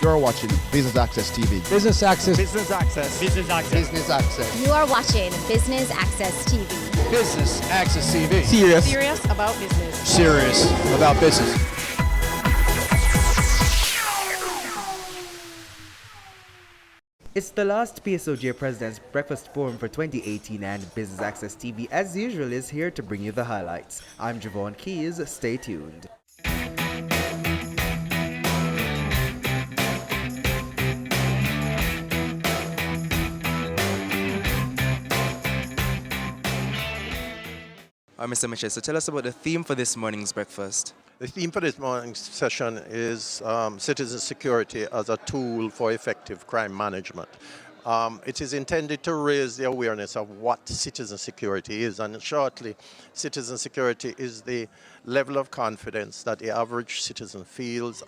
You're watching Business Access TV. Business Access. Business Access. Business Access. Business Access. You are watching Business Access TV. Business Access TV. Serious about business. Serious about business. It's the last PSOJ President's Breakfast Forum for 2018 and Business Access TV as usual is here to bring you the highlights. I'm Javon Keys, stay tuned. Mr. Mitchell, so tell us about the theme for this morning's breakfast. The theme for this morning's session is citizen security as a tool for effective crime management. It is intended to raise the awareness of what citizen security is, and shortly, citizen security is the level of confidence that the average citizen feels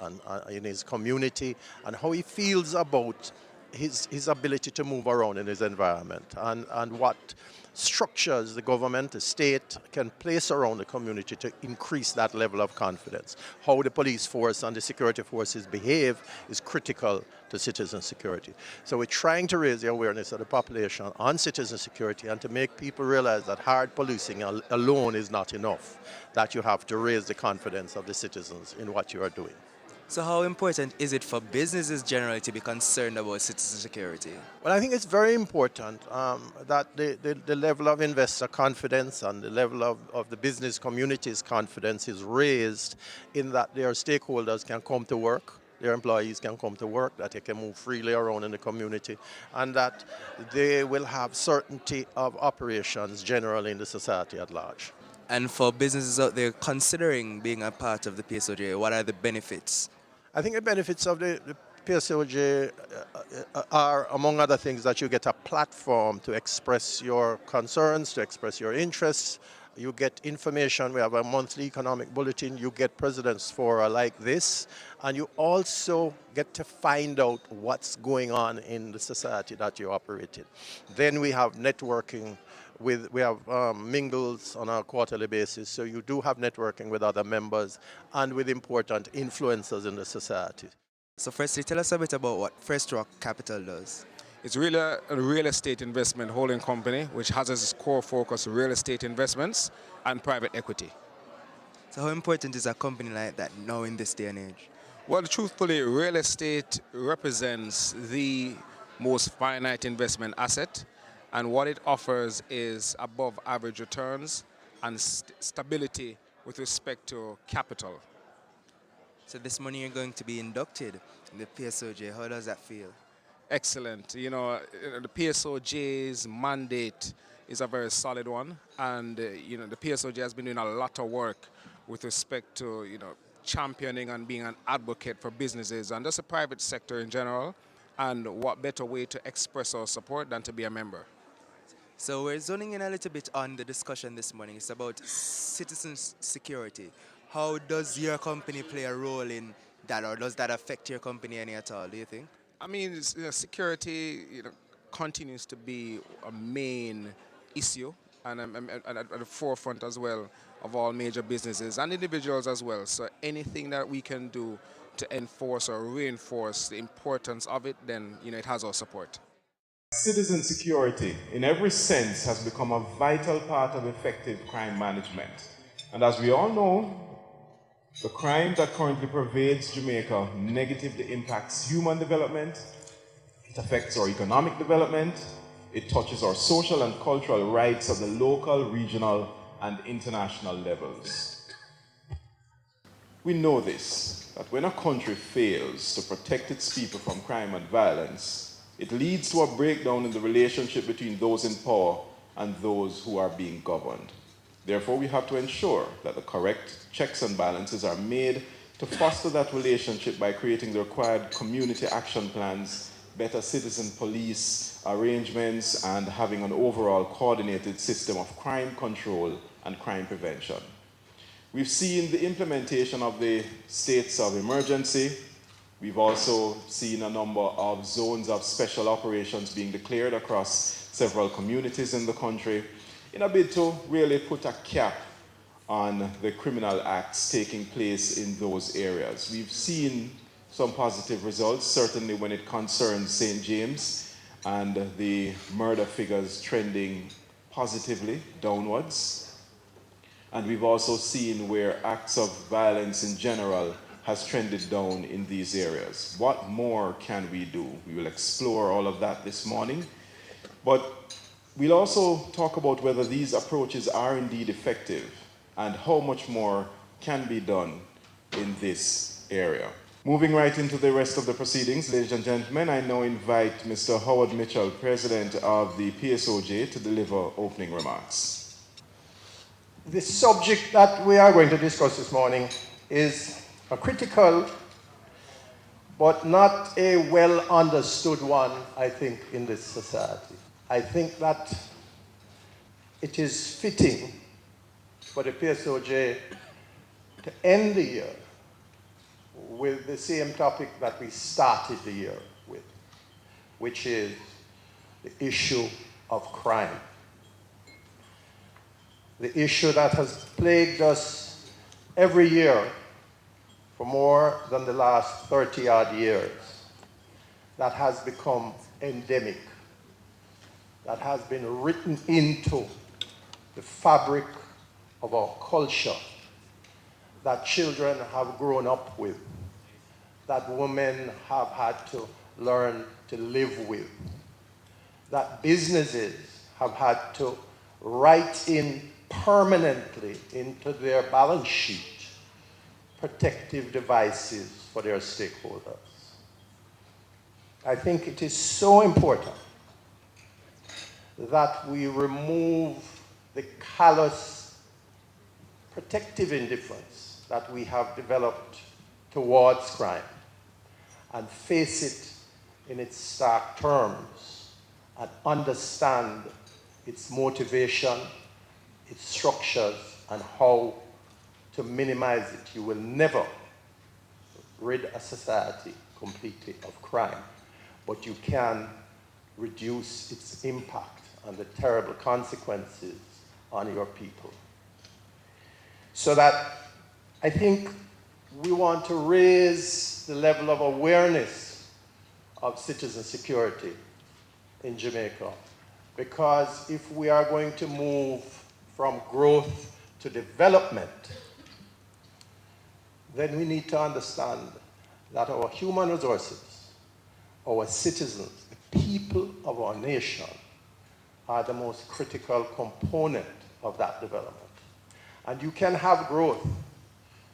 in his community and how he feels about his ability to move around in his environment and what structures the government, the state can place around the community to increase that level of confidence. How the police force and the security forces behave is critical to citizen security. So we're trying to raise the awareness of the population on citizen security and to make people realize that hard policing alone is not enough, that you have to raise the confidence of the citizens in what you are doing. So how important is it for businesses generally to be concerned about citizen security? Well, I think it's very important that the level of investor confidence and the level of the business community's confidence is raised in that their stakeholders can come to work, their employees can come to work, that they can move freely around in the community, and that they will have certainty of operations generally in the society at large. And for businesses out there considering being a part of the PSOJ, what are the benefits? I think the benefits of the PSOJ are, among other things, that you get a platform to express your concerns, to express your interests. You get information. We have a monthly economic bulletin. You get presidents' fora like this. And you also get to find out what's going on in the society that you operate in. Then we have networking. We have mingles on a quarterly basis, so you do have networking with other members and with important influencers in the society. So firstly, tell us a bit about what First Rock Capital does. It's really a real estate investment holding company which has as its core focus real estate investments and private equity. So how important is a company like that now in this day and age? Well, truthfully, real estate represents the most finite investment asset, and what it offers is above average returns and stability with respect to capital. So this morning you're going to be inducted in the PSOJ. How does that feel? Excellent. You know, the PSOJ's mandate is a very solid one, and the PSOJ has been doing a lot of work with respect to championing and being an advocate for businesses and just the private sector in general. And what better way to express our support than to be a member? So we're zoning in a little bit on the discussion this morning. It's about citizen security. How does your company play a role in that, or does that affect your company any at all, do you think? I mean, security continues to be a main issue and at the forefront as well of all major businesses and individuals as well. So anything that we can do to enforce or reinforce the importance of it, then it has our support. Citizen security, in every sense, has become a vital part of effective crime management. And as we all know, the crime that currently pervades Jamaica negatively impacts human development, it affects our economic development, it touches our social and cultural rights at the local, regional, and international levels. We know this, that when a country fails to protect its people from crime and violence, it leads to a breakdown in the relationship between those in power and those who are being governed. Therefore, we have to ensure that the correct checks and balances are made to foster that relationship by creating the required community action plans, better citizen police arrangements, and having an overall coordinated system of crime control and crime prevention. We've seen the implementation of the states of emergency. We've also seen a number of zones of special operations being declared across several communities in the country in a bid to really put a cap on the criminal acts taking place in those areas. We've seen some positive results, certainly when it concerns St. James and the murder figures trending positively downwards. And we've also seen where acts of violence in general has trended down in these areas. What more can we do? We will explore all of that this morning. But we'll also talk about whether these approaches are indeed effective and how much more can be done in this area. Moving right into the rest of the proceedings, ladies and gentlemen, I now invite Mr. Howard Mitchell, President of the PSOJ, to deliver opening remarks. The subject that we are going to discuss this morning is a critical but not a well understood one, I think, in this society. I think that it is fitting for the PSOJ to end the year with the same topic that we started the year with, which is the issue of crime. The issue that has plagued us every year for more than the last 30-odd years, that has become endemic, that has been written into the fabric of our culture, that children have grown up with, that women have had to learn to live with, that businesses have had to write in permanently into their balance sheet protective devices for their stakeholders. I think it is so important that we remove the callous protective indifference that we have developed towards crime and face it in its stark terms and understand its motivation, its structures, and how to minimize it. You will never rid a society completely of crime, but you can reduce its impact and the terrible consequences on your people. So that I think we want to raise the level of awareness of citizen security in Jamaica, because if we are going to move from growth to development, then we need to understand that our human resources, our citizens, the people of our nation, are the most critical component of that development. And you can have growth.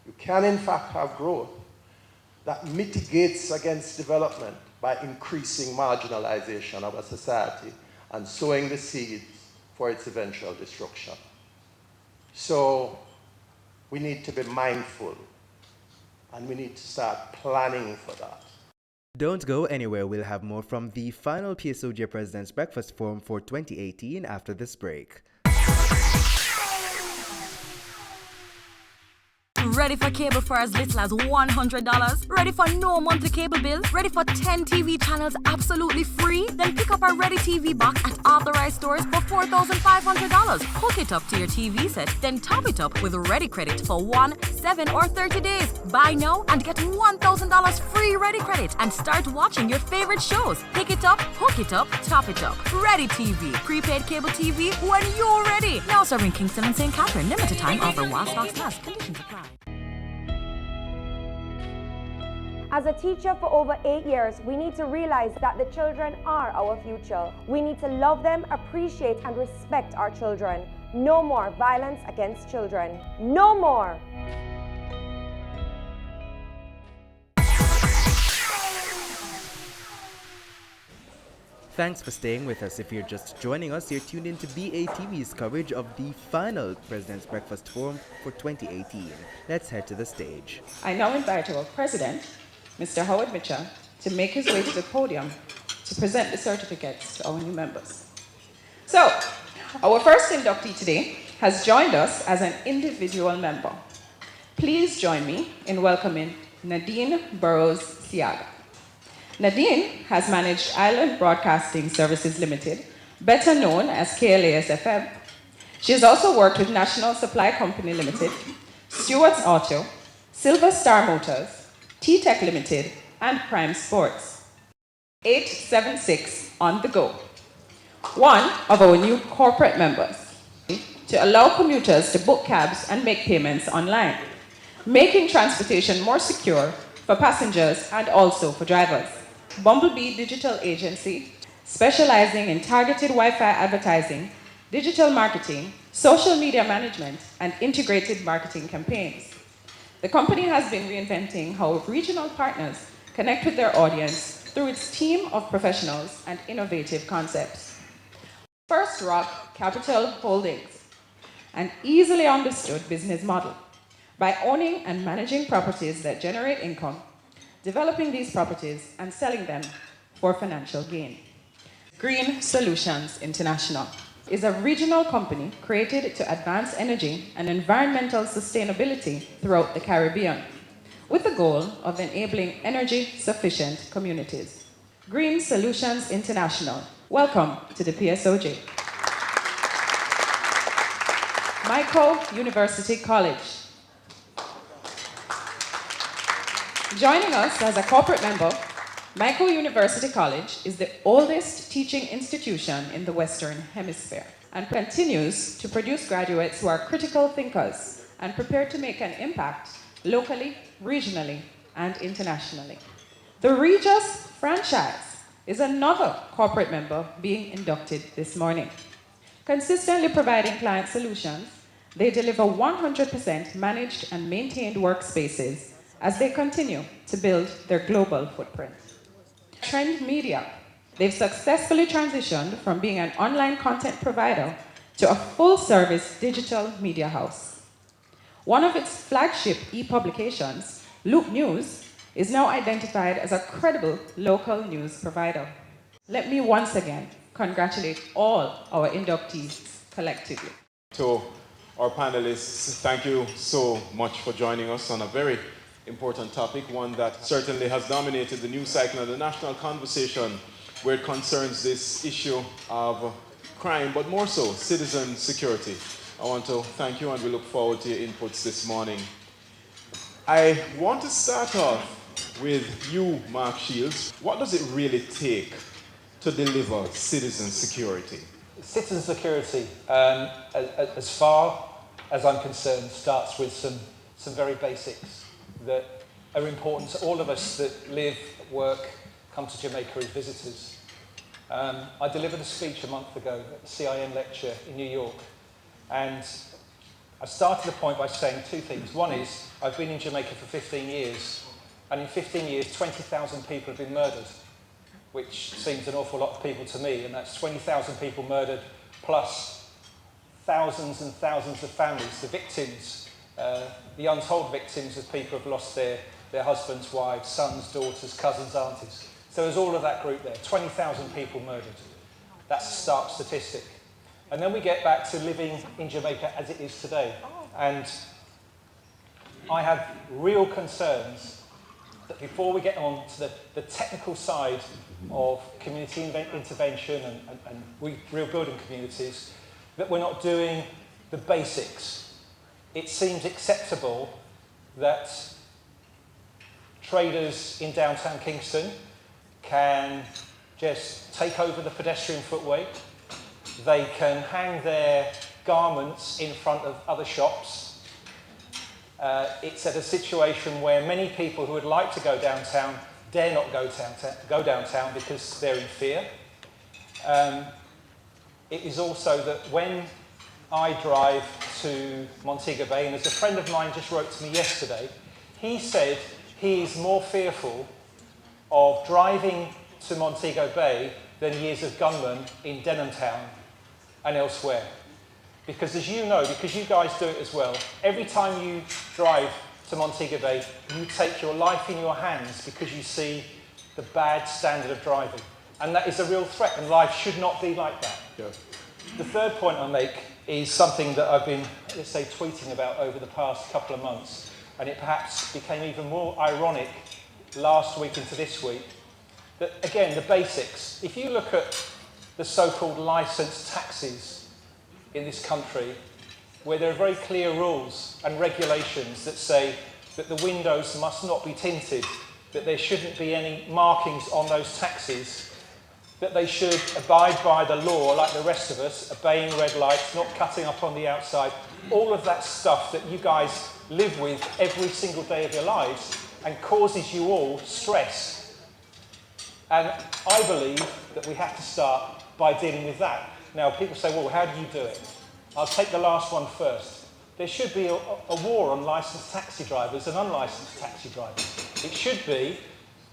You can, in fact, have growth that mitigates against development by increasing marginalization of a society and sowing the seeds for its eventual destruction. So we need to be mindful, and we need to start planning for that. Don't go anywhere. We'll have more from the final PSOJ President's Breakfast Forum for 2018 after this break. Ready for cable for as little as $100? Ready for no monthly cable bill? Ready for 10 TV channels absolutely free? Then pick up our Ready TV box at authorized stores for $4,500. Hook it up to your TV set, then top it up with Ready Credit for 1, 7, or 30 days. Buy now and get $1,000 free Ready Credit and start watching your favorite shows. Pick it up, hook it up, top it up. Ready TV. Prepaid cable TV when you're ready. Now serving Kingston and St. Catherine. Limited time offer while stocks last. Conditions apply. As a teacher for over 8 years, we need to realize that the children are our future. We need to love them, appreciate and respect our children. No more violence against children. No more! Thanks for staying with us. If you're just joining us, you're tuned in to BATV's coverage of the final President's Breakfast Forum for 2018. Let's head to the stage. I now invite our president, Mr. Howard Mitchell, to make his way to the podium to present the certificates to our new members. So, our first inductee today has joined us as an individual member. Please join me in welcoming Nadine Burrows Siaga. Nadine has managed Island Broadcasting Services Limited, better known as KLAS-FM. She has also worked with National Supply Company Limited, Stewart's Auto, Silver Star Motors, T-Tech Limited, and crime sports. 876 on the go. One of our new corporate members to allow commuters to book cabs and make payments online, making transportation more secure for passengers and also for drivers. Bumblebee Digital Agency, specializing in targeted Wi-Fi advertising, digital marketing, social media management, and integrated marketing campaigns. The company has been reinventing how regional partners connect with their audience through its team of professionals and innovative concepts. First Rock Capital Holdings, an easily understood business model. By owning and managing properties that generate income, developing these properties and selling them for financial gain. Green Solutions International is a regional company created to advance energy and environmental sustainability throughout the Caribbean, with the goal of enabling energy-sufficient communities. Green Solutions International, welcome to the PSOJ. Mico University College. Joining us as a corporate member, Mico University College is the oldest teaching institution in the Western Hemisphere and continues to produce graduates who are critical thinkers and prepared to make an impact locally, regionally, and internationally. The Regis franchise is another corporate member being inducted this morning. Consistently providing client solutions, they deliver 100% managed and maintained workspaces as they continue to build their global footprint. Trend Media, they've successfully transitioned from being an online content provider to a full-service digital media house. One of its flagship e-publications, Loop News, is now identified as a credible local news provider. Let me once again congratulate all our inductees collectively. To our panelists, thank you so much for joining us on a very important topic, one that certainly has dominated the news cycle and the national conversation where it concerns this issue of crime, but more so, citizen security. I want to thank you and we look forward to your inputs this morning. I want to start off with you, Mark Shields. What does it really take to deliver citizen security? Citizen security, as far as I'm concerned, starts with some very basics that are important to all of us that live, work, come to Jamaica as visitors. I delivered a speech a month ago at the CIN lecture in New York, and I started the point by saying two things. One is, I've been in Jamaica for 15 years, and in 15 years, 20,000 people have been murdered, which seems an awful lot of people to me, and that's 20,000 people murdered, plus thousands and thousands of families, the victims, the untold victims of people who have lost their husbands, wives, sons, daughters, cousins, aunties. So there's all of that group there, 20,000 people murdered. That's a stark statistic. And then we get back to living in Jamaica as it is today. And I have real concerns that before we get on to the technical side of community intervention and real building communities, that we're not doing the basics. It seems acceptable that traders in downtown Kingston can just take over the pedestrian footway. They can hang their garments in front of other shops. It's at a situation where many people who would like to go downtown dare not go downtown because they're in fear. It is also that when I drive to Montego Bay, and as a friend of mine just wrote to me yesterday, he said he is more fearful of driving to Montego Bay than he is of gunmen in Denhamtown and elsewhere. Because as you know, because you guys do it as well, every time you drive to Montego Bay, you take your life in your hands because you see the bad standard of driving. And that is a real threat, and life should not be like that. Yeah. The third point I make is something that I've been, let's say, tweeting about over the past couple of months, and it perhaps became even more ironic last week into this week, that, again, the basics. If you look at the so-called licensed taxis in this country, where there are very clear rules and regulations that say that the windows must not be tinted that there shouldn't be any markings on those taxis, that they should abide by the law like the rest of us, obeying red lights, not cutting up on the outside, all of that stuff that you guys live with every single day of your lives and causes you all stress. And I believe that we have to start by dealing with that. Now, people say, well, how do you do it? I'll take the last one first. There should be a war on licensed taxi drivers and unlicensed taxi drivers. It should be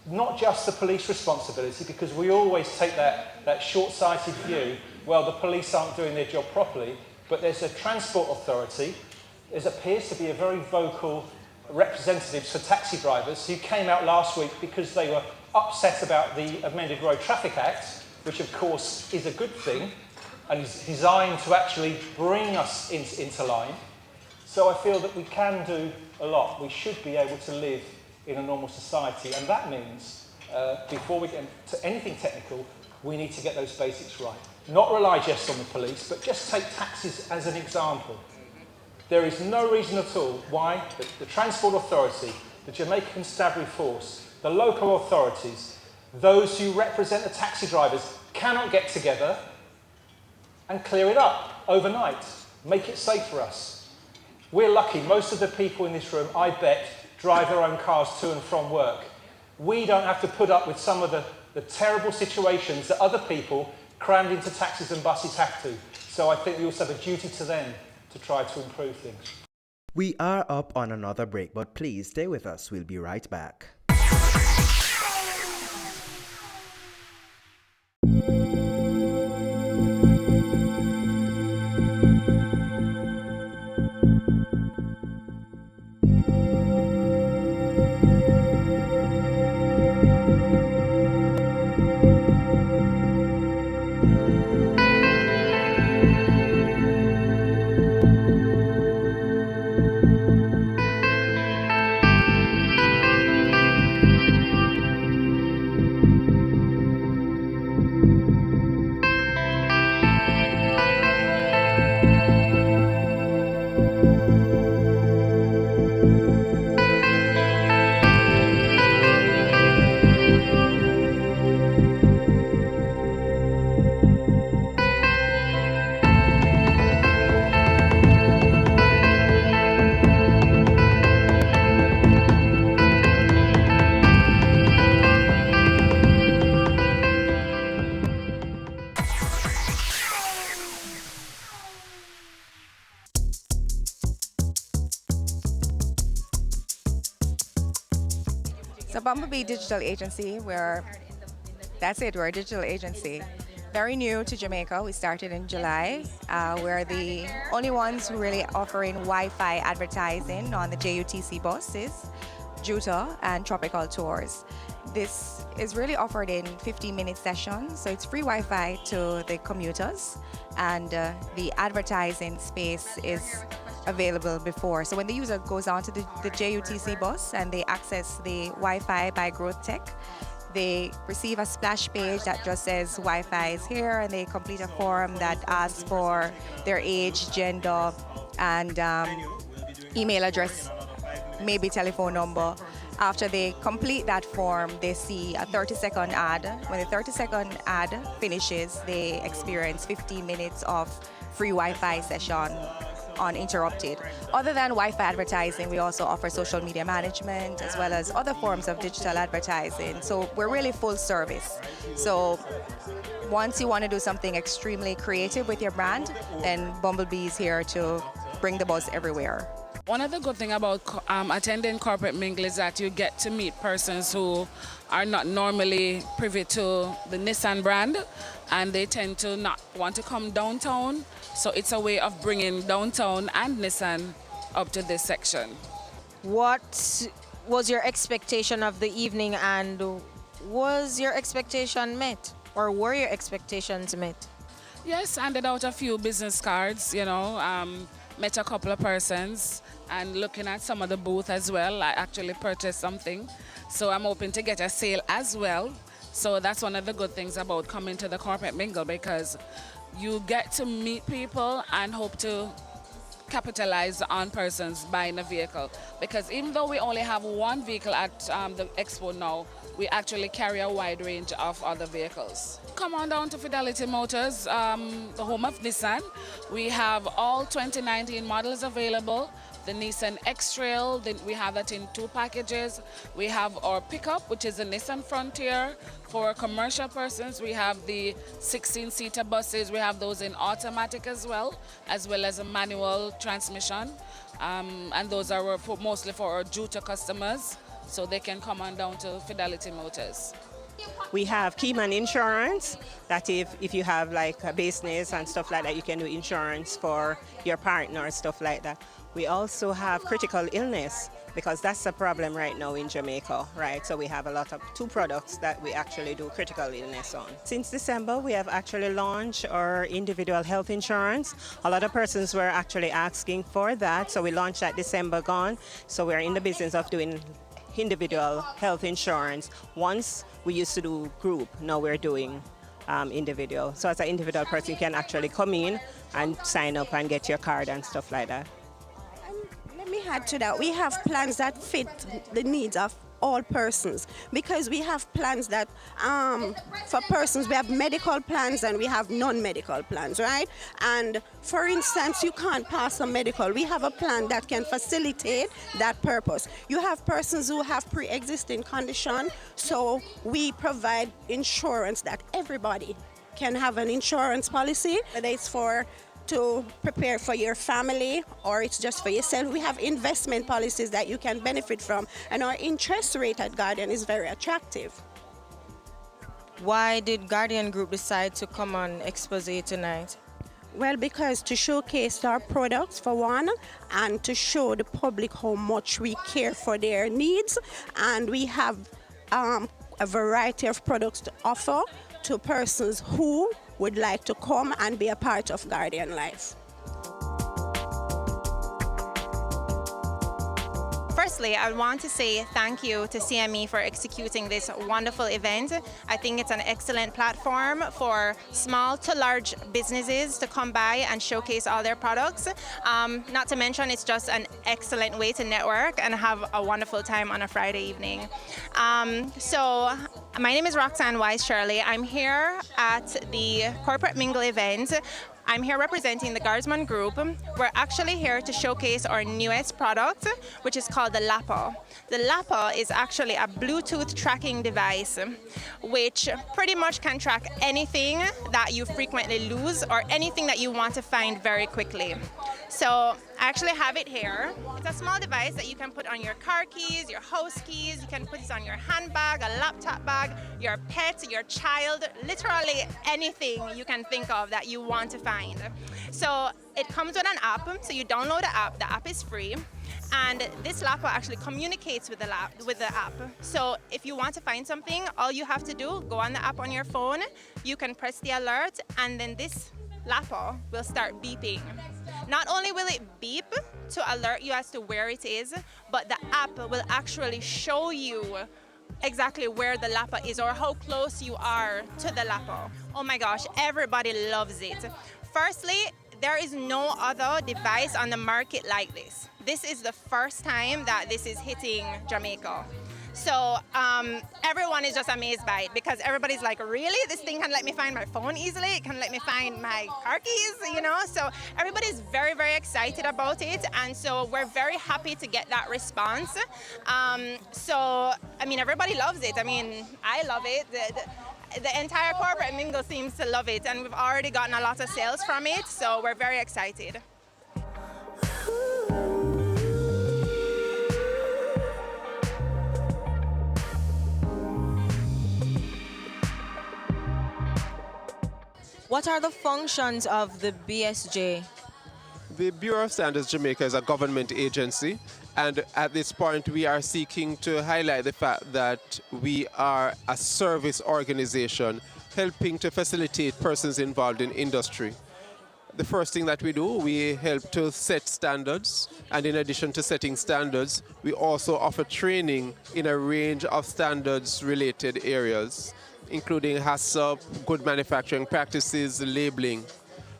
not just the police responsibility, because we always take that short-sighted view, well, the police aren't doing their job properly, but there's a transport authority. There appears to be a very vocal representatives for taxi drivers who came out last week because they were upset about the amended Road Traffic Act, which of course is a good thing and is designed to actually bring us into line. So I feel that we can do a lot. We should be able to live in a normal society, and that means before we get to anything technical, we need to get those basics right. Not rely just on the police, but just take taxis as an example. There is no reason at all why the Transport Authority, the Jamaica Constabulary Force, the local authorities, those who represent the taxi drivers cannot get together and clear it up overnight, make it safe for us. We're lucky, most of the people in this room, I bet, drive their own cars to and from work. We don't have to put up with some of the terrible situations that other people crammed into taxis and buses have to. So I think we also have a duty to them to try to improve things. We are up on another break, but please stay with us. We'll be right back. So Bumblebee Digital Agency, that's it, we're a digital agency. Very new to Jamaica, we started in July. We're the only ones who really offering Wi-Fi advertising on the JUTC buses, Juta and Tropical Tours. This is really offered in 15-minute sessions, so it's free Wi-Fi to the commuters, and the advertising space is available before. So when the user goes on to the JUTC bus and they access the Wi-Fi by Growth Tech, they receive a splash page that just says Wi-Fi is here, and they complete a form that asks for their age, gender, and email address, maybe telephone number. After they complete that form, they see a 30-second ad. When the 30-second ad finishes, they experience 15 minutes of free Wi-Fi session uninterrupted. Other than Wi-Fi advertising, we also offer social media management as well as other forms of digital advertising. So we're really full service. So once you want to do something extremely creative with your brand, then Bumblebee is here to bring the buzz everywhere. One of the good things about attending Corporate Mingle is that you get to meet persons who are not normally privy to the Nissan brand, and they tend to not want to come downtown. So it's a way of bringing downtown and Nissan up to this section. What was your expectation of the evening, and was your expectation met, or were your expectations met? Yes, handed out a few business cards, met a couple of persons, and looking at some of the booth as well. I actually purchased something, so I'm hoping to get a sale as well. So that's one of the good things about coming to the Corporate Mingle, because you get to meet people and hope to capitalize on persons buying a vehicle, because even though we only have one vehicle at the expo now, we actually carry a wide range of other vehicles. Come on down to Fidelity Motors, the home of Nissan. We have all 2019 models available. The Nissan X-Trail, we have that in 2 packages. We have our pickup, which is a Nissan Frontier. For commercial persons, we have the 16-seater buses. We have those in automatic as well as a manual transmission. And those are mostly for our Juta customers, so they can come on down to Fidelity Motors. We have Keyman Insurance, that if you have like a business and stuff like that, you can do insurance for your partner and stuff like that. We also have critical illness, because that's a problem right now in Jamaica, right? So we have a lot of 2 products that we actually do critical illness on. Since December, we have actually launched our individual health insurance. A lot of persons were actually asking for that, so we launched that December gone. So we're in the business of doing individual health insurance. Once we used to do group, now we're doing individual. So as an individual person, you can actually come in and sign up and get your card and stuff like that. Let me add to that. We have plans that fit the needs of all persons, because we have plans that for persons, we have medical plans and we have non-medical plans, right? And for instance, you can't pass a medical. We have a plan that can facilitate that purpose. You have persons who have pre-existing condition, so we provide insurance that everybody can have an insurance policy, whether it's to prepare for your family or it's just for yourself. We have investment policies that you can benefit from, and our interest rate at Guardian is very attractive. Why did Guardian Group decide to come on Exposé tonight? Well, because to showcase our products for one, and to show the public how much we care for their needs, and we have a variety of products to offer to persons who would like to come and be a part of Guardian Life. Firstly, I want to say thank you to CME for executing this wonderful event. I think it's an excellent platform for small to large businesses to come by and showcase all their products. Not to mention, it's just an excellent way to network and have a wonderful time on a Friday evening. So my name is Roxanne Wise-Shirley. I'm here at the Corporate Mingle event. I'm here representing the Guardsman Group. We're actually here to showcase our newest product, which is called the Lapo. The Lapo is actually a Bluetooth tracking device, which pretty much can track anything that you frequently lose or anything that you want to find very quickly. So I actually have it here. It's a small device that you can put on your car keys, your house keys, you can put it on your handbag, a laptop bag, your pet, your child, literally anything you can think of that you want to find. So it comes with an app, so you download the app. The app is free. And this Lapo actually communicates with the app. So if you want to find something, all you have to do, go on the app on your phone, you can press the alert, and then this Lapo will start beeping. Not only will it beep to alert you as to where it is, but the app will actually show you exactly where the Lapo is or how close you are to the Lapo. Oh my gosh, everybody loves it. Firstly, there is no other device on the market like this. This is the first time that this is hitting Jamaica. So everyone is just amazed by it, because everybody's like, really? This thing can let me find my phone easily? It can let me find my car keys, you know? So everybody's very, very excited about it. And so we're very happy to get that response. So, I mean, everybody loves it. I mean, I love it. The entire Corporate Mingle seems to love it. And we've already gotten a lot of sales from it. So we're very excited. What are the functions of the BSJ? The Bureau of Standards Jamaica is a government agency, and at this point we are seeking to highlight the fact that we are a service organization helping to facilitate persons involved in industry. The first thing that we do, we help to set standards, and in addition to setting standards, we also offer training in a range of standards-related areas, including HACCP, good manufacturing practices, labeling.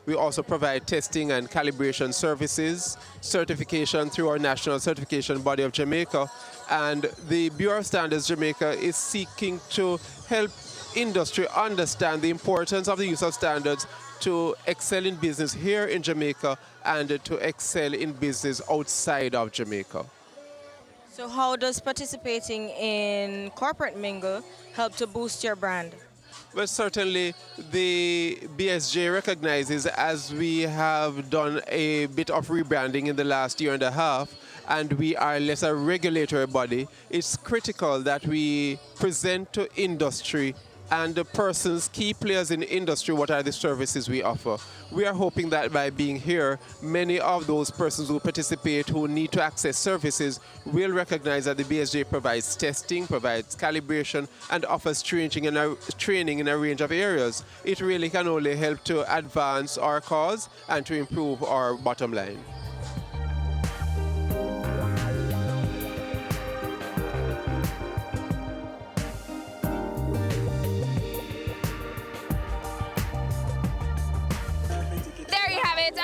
We also provide testing and calibration services, certification through our national certification body of Jamaica. And the Bureau of Standards Jamaica is seeking to help industry understand the importance of the use of standards to excel in business here in Jamaica and to excel in business outside of Jamaica. So how does participating in Corporate Mingle help to boost your brand? Well, certainly the BSJ recognizes, as we have done a bit of rebranding in the last year and a half, and we are less a regulatory body, it's critical that we present to industry and the persons, key players in the industry, what are the services we offer. We are hoping that by being here, many of those persons who participate, who need to access services, will recognize that the BSJ provides testing, provides calibration, and offers training in a range of areas. It really can only help to advance our cause and to improve our bottom line.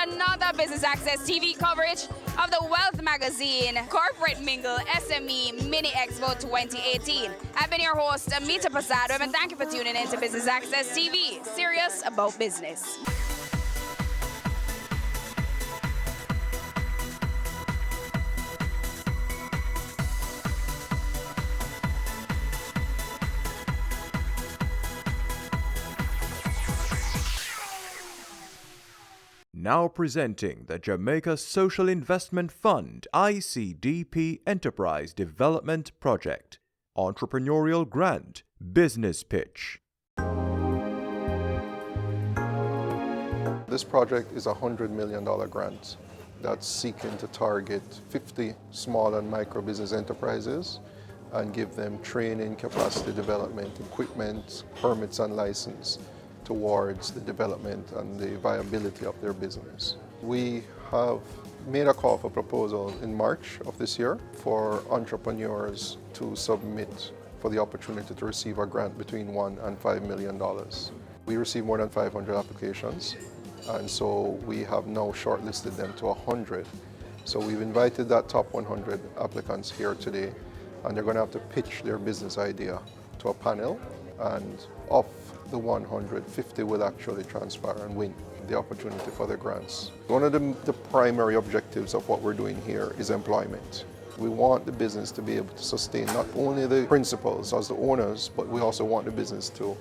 Another Business Access TV coverage of the Wealth Magazine Corporate Mingle SME Mini Expo 2018. I've been your host, Amita Pasado, and thank you for tuning in to Business Access TV, serious about business. Now presenting the Jamaica Social Investment Fund ICDP Enterprise Development Project. Entrepreneurial Grant Business Pitch. This project is a $100 million grant that's seeking to target 50 small and micro business enterprises and give them training, capacity development, equipment, permits and license towards the development and the viability of their business. We have made a call for proposal in March of this year for entrepreneurs to submit for the opportunity to receive a grant between $1 and $5 million. We received more than 500 applications, and so we have now shortlisted them to 100. So we've invited that top 100 applicants here today, and they're going to have to pitch their business idea to a panel, and of the 150 will actually transpire and win the opportunity for the grants. One of the primary objectives of what we're doing here is employment. We want the business to be able to sustain not only the principals as the owners, but we also want the business to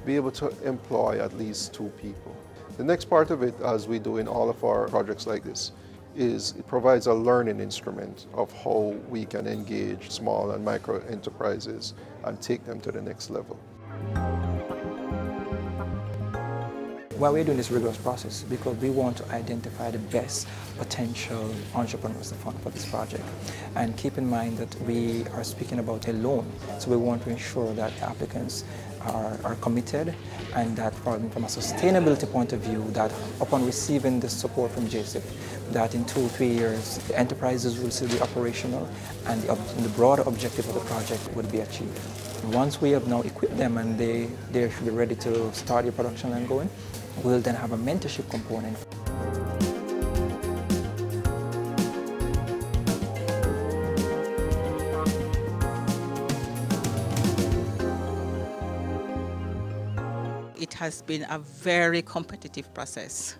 be able to employ at least 2 people. The next part of it, as we do in all of our projects like this, is it provides a learning instrument of how we can engage small and micro enterprises and take them to the next level. Why we're doing this rigorous process, because we want to identify the best potential entrepreneurs for this project. And keep in mind that we are speaking about a loan, so we want to ensure that applicants are committed, and that from a sustainability point of view, that upon receiving the support from JSIP, that in 2-3 years, the enterprises will still be operational and the broader objective of the project would be achieved. Once we have now equipped them and they should be ready to start their production line going, we'll then have a mentorship component. It has been a very competitive process.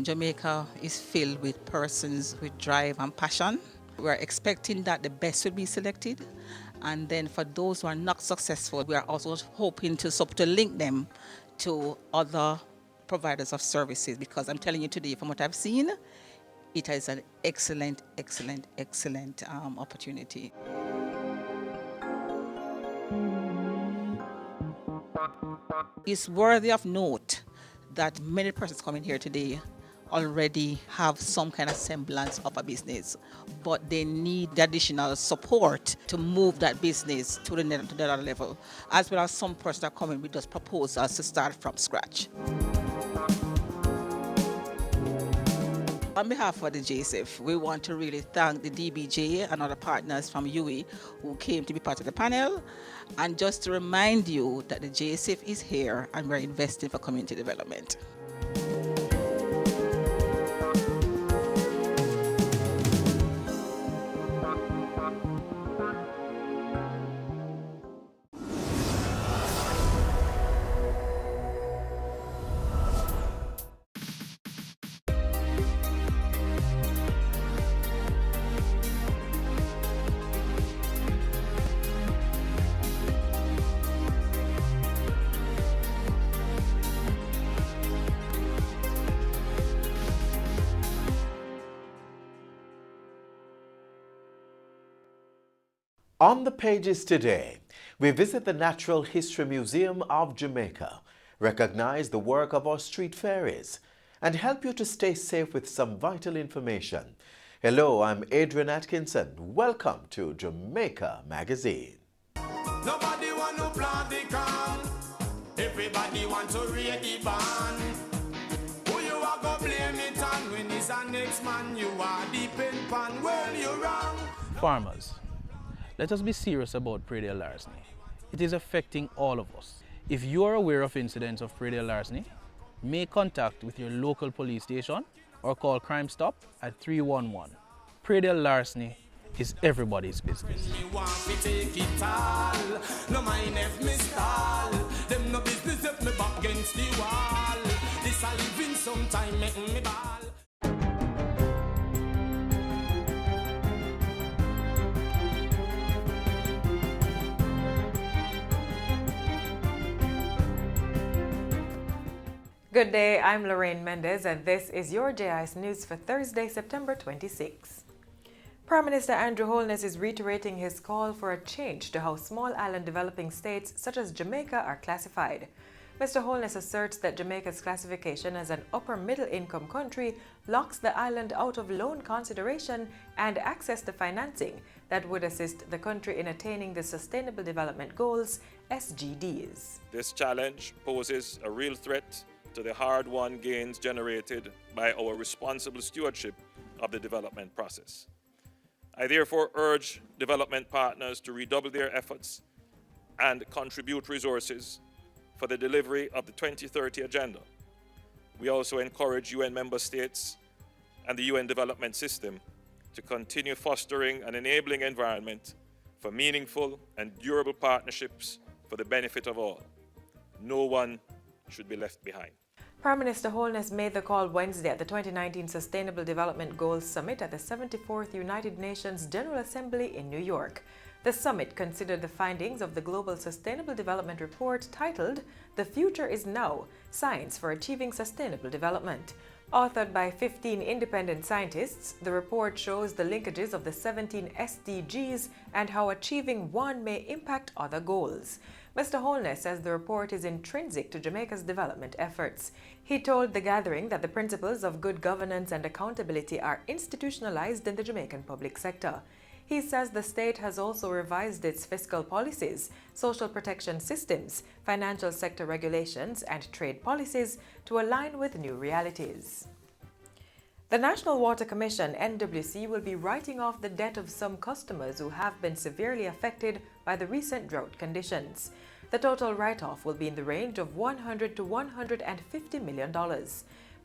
Jamaica is filled with persons with drive and passion. We're expecting that the best will be selected, and then for those who are not successful, we are also hoping to link them to other providers of services, because I'm telling you today, from what I've seen, it is an excellent opportunity. It's worthy of note that many persons coming here today already have some kind of semblance of a business, but they need the additional support to move that business to the other level, as well as some persons that come in with those proposals to start from scratch. On behalf of the JSIF, we want to really thank the DBJ and other partners from UWI who came to be part of the panel, and just to remind you that the JSIF is here and we're investing for community development. On the pages today, we visit the Natural History Museum of Jamaica, recognize the work of our street fairies, and help you to stay safe with some vital information. Hello, I'm Adrian Atkinson. Welcome to Jamaica Magazine. Nobody want to plant the corn. Everybody want to read the band. Who you are go blame it on when it's a next man? You are deep in pan. Well, you're wrong. Farmers, let us be serious about predial larceny. It is affecting all of us. If you are aware of incidents of predial larceny, make contact with your local police station or call Crime Stop at 311. Predial larceny is everybody's business. No mind if me stall. Them no business if me back against the wall. This a living sometime making me ball. Good day, I'm Lorraine Mendez and this is your JIS News for Thursday, September 26. Prime Minister Andrew Holness is reiterating his call for a change to how small island developing states such as Jamaica are classified. Mr. Holness asserts that Jamaica's classification as an upper middle income country locks the island out of loan consideration and access to financing that would assist the country in attaining the Sustainable Development Goals, SGDs. This challenge poses a real threat to the hard-won gains generated by our responsible stewardship of the development process. I therefore urge development partners to redouble their efforts and contribute resources for the delivery of the 2030 Agenda. We also encourage UN member states and the UN development system to continue fostering an enabling environment for meaningful and durable partnerships for the benefit of all. No one should be left behind. Prime Minister Holness made the call Wednesday at the 2019 Sustainable Development Goals Summit at the 74th United Nations General Assembly in New York. The summit considered the findings of the Global Sustainable Development Report titled "The Future is Now: Science for Achieving Sustainable Development." Authored by 15 independent scientists, the report shows the linkages of the 17 SDGs and how achieving one may impact other goals. Mr. Holness says the report is intrinsic to Jamaica's development efforts. He told the gathering that the principles of good governance and accountability are institutionalized in the Jamaican public sector. He says the state has also revised its fiscal policies, social protection systems, financial sector regulations, and trade policies to align with new realities. The National Water Commission, NWC, will be writing off the debt of some customers who have been severely affected by the recent drought conditions. The total write-off will be in the range of $100 to $150 million.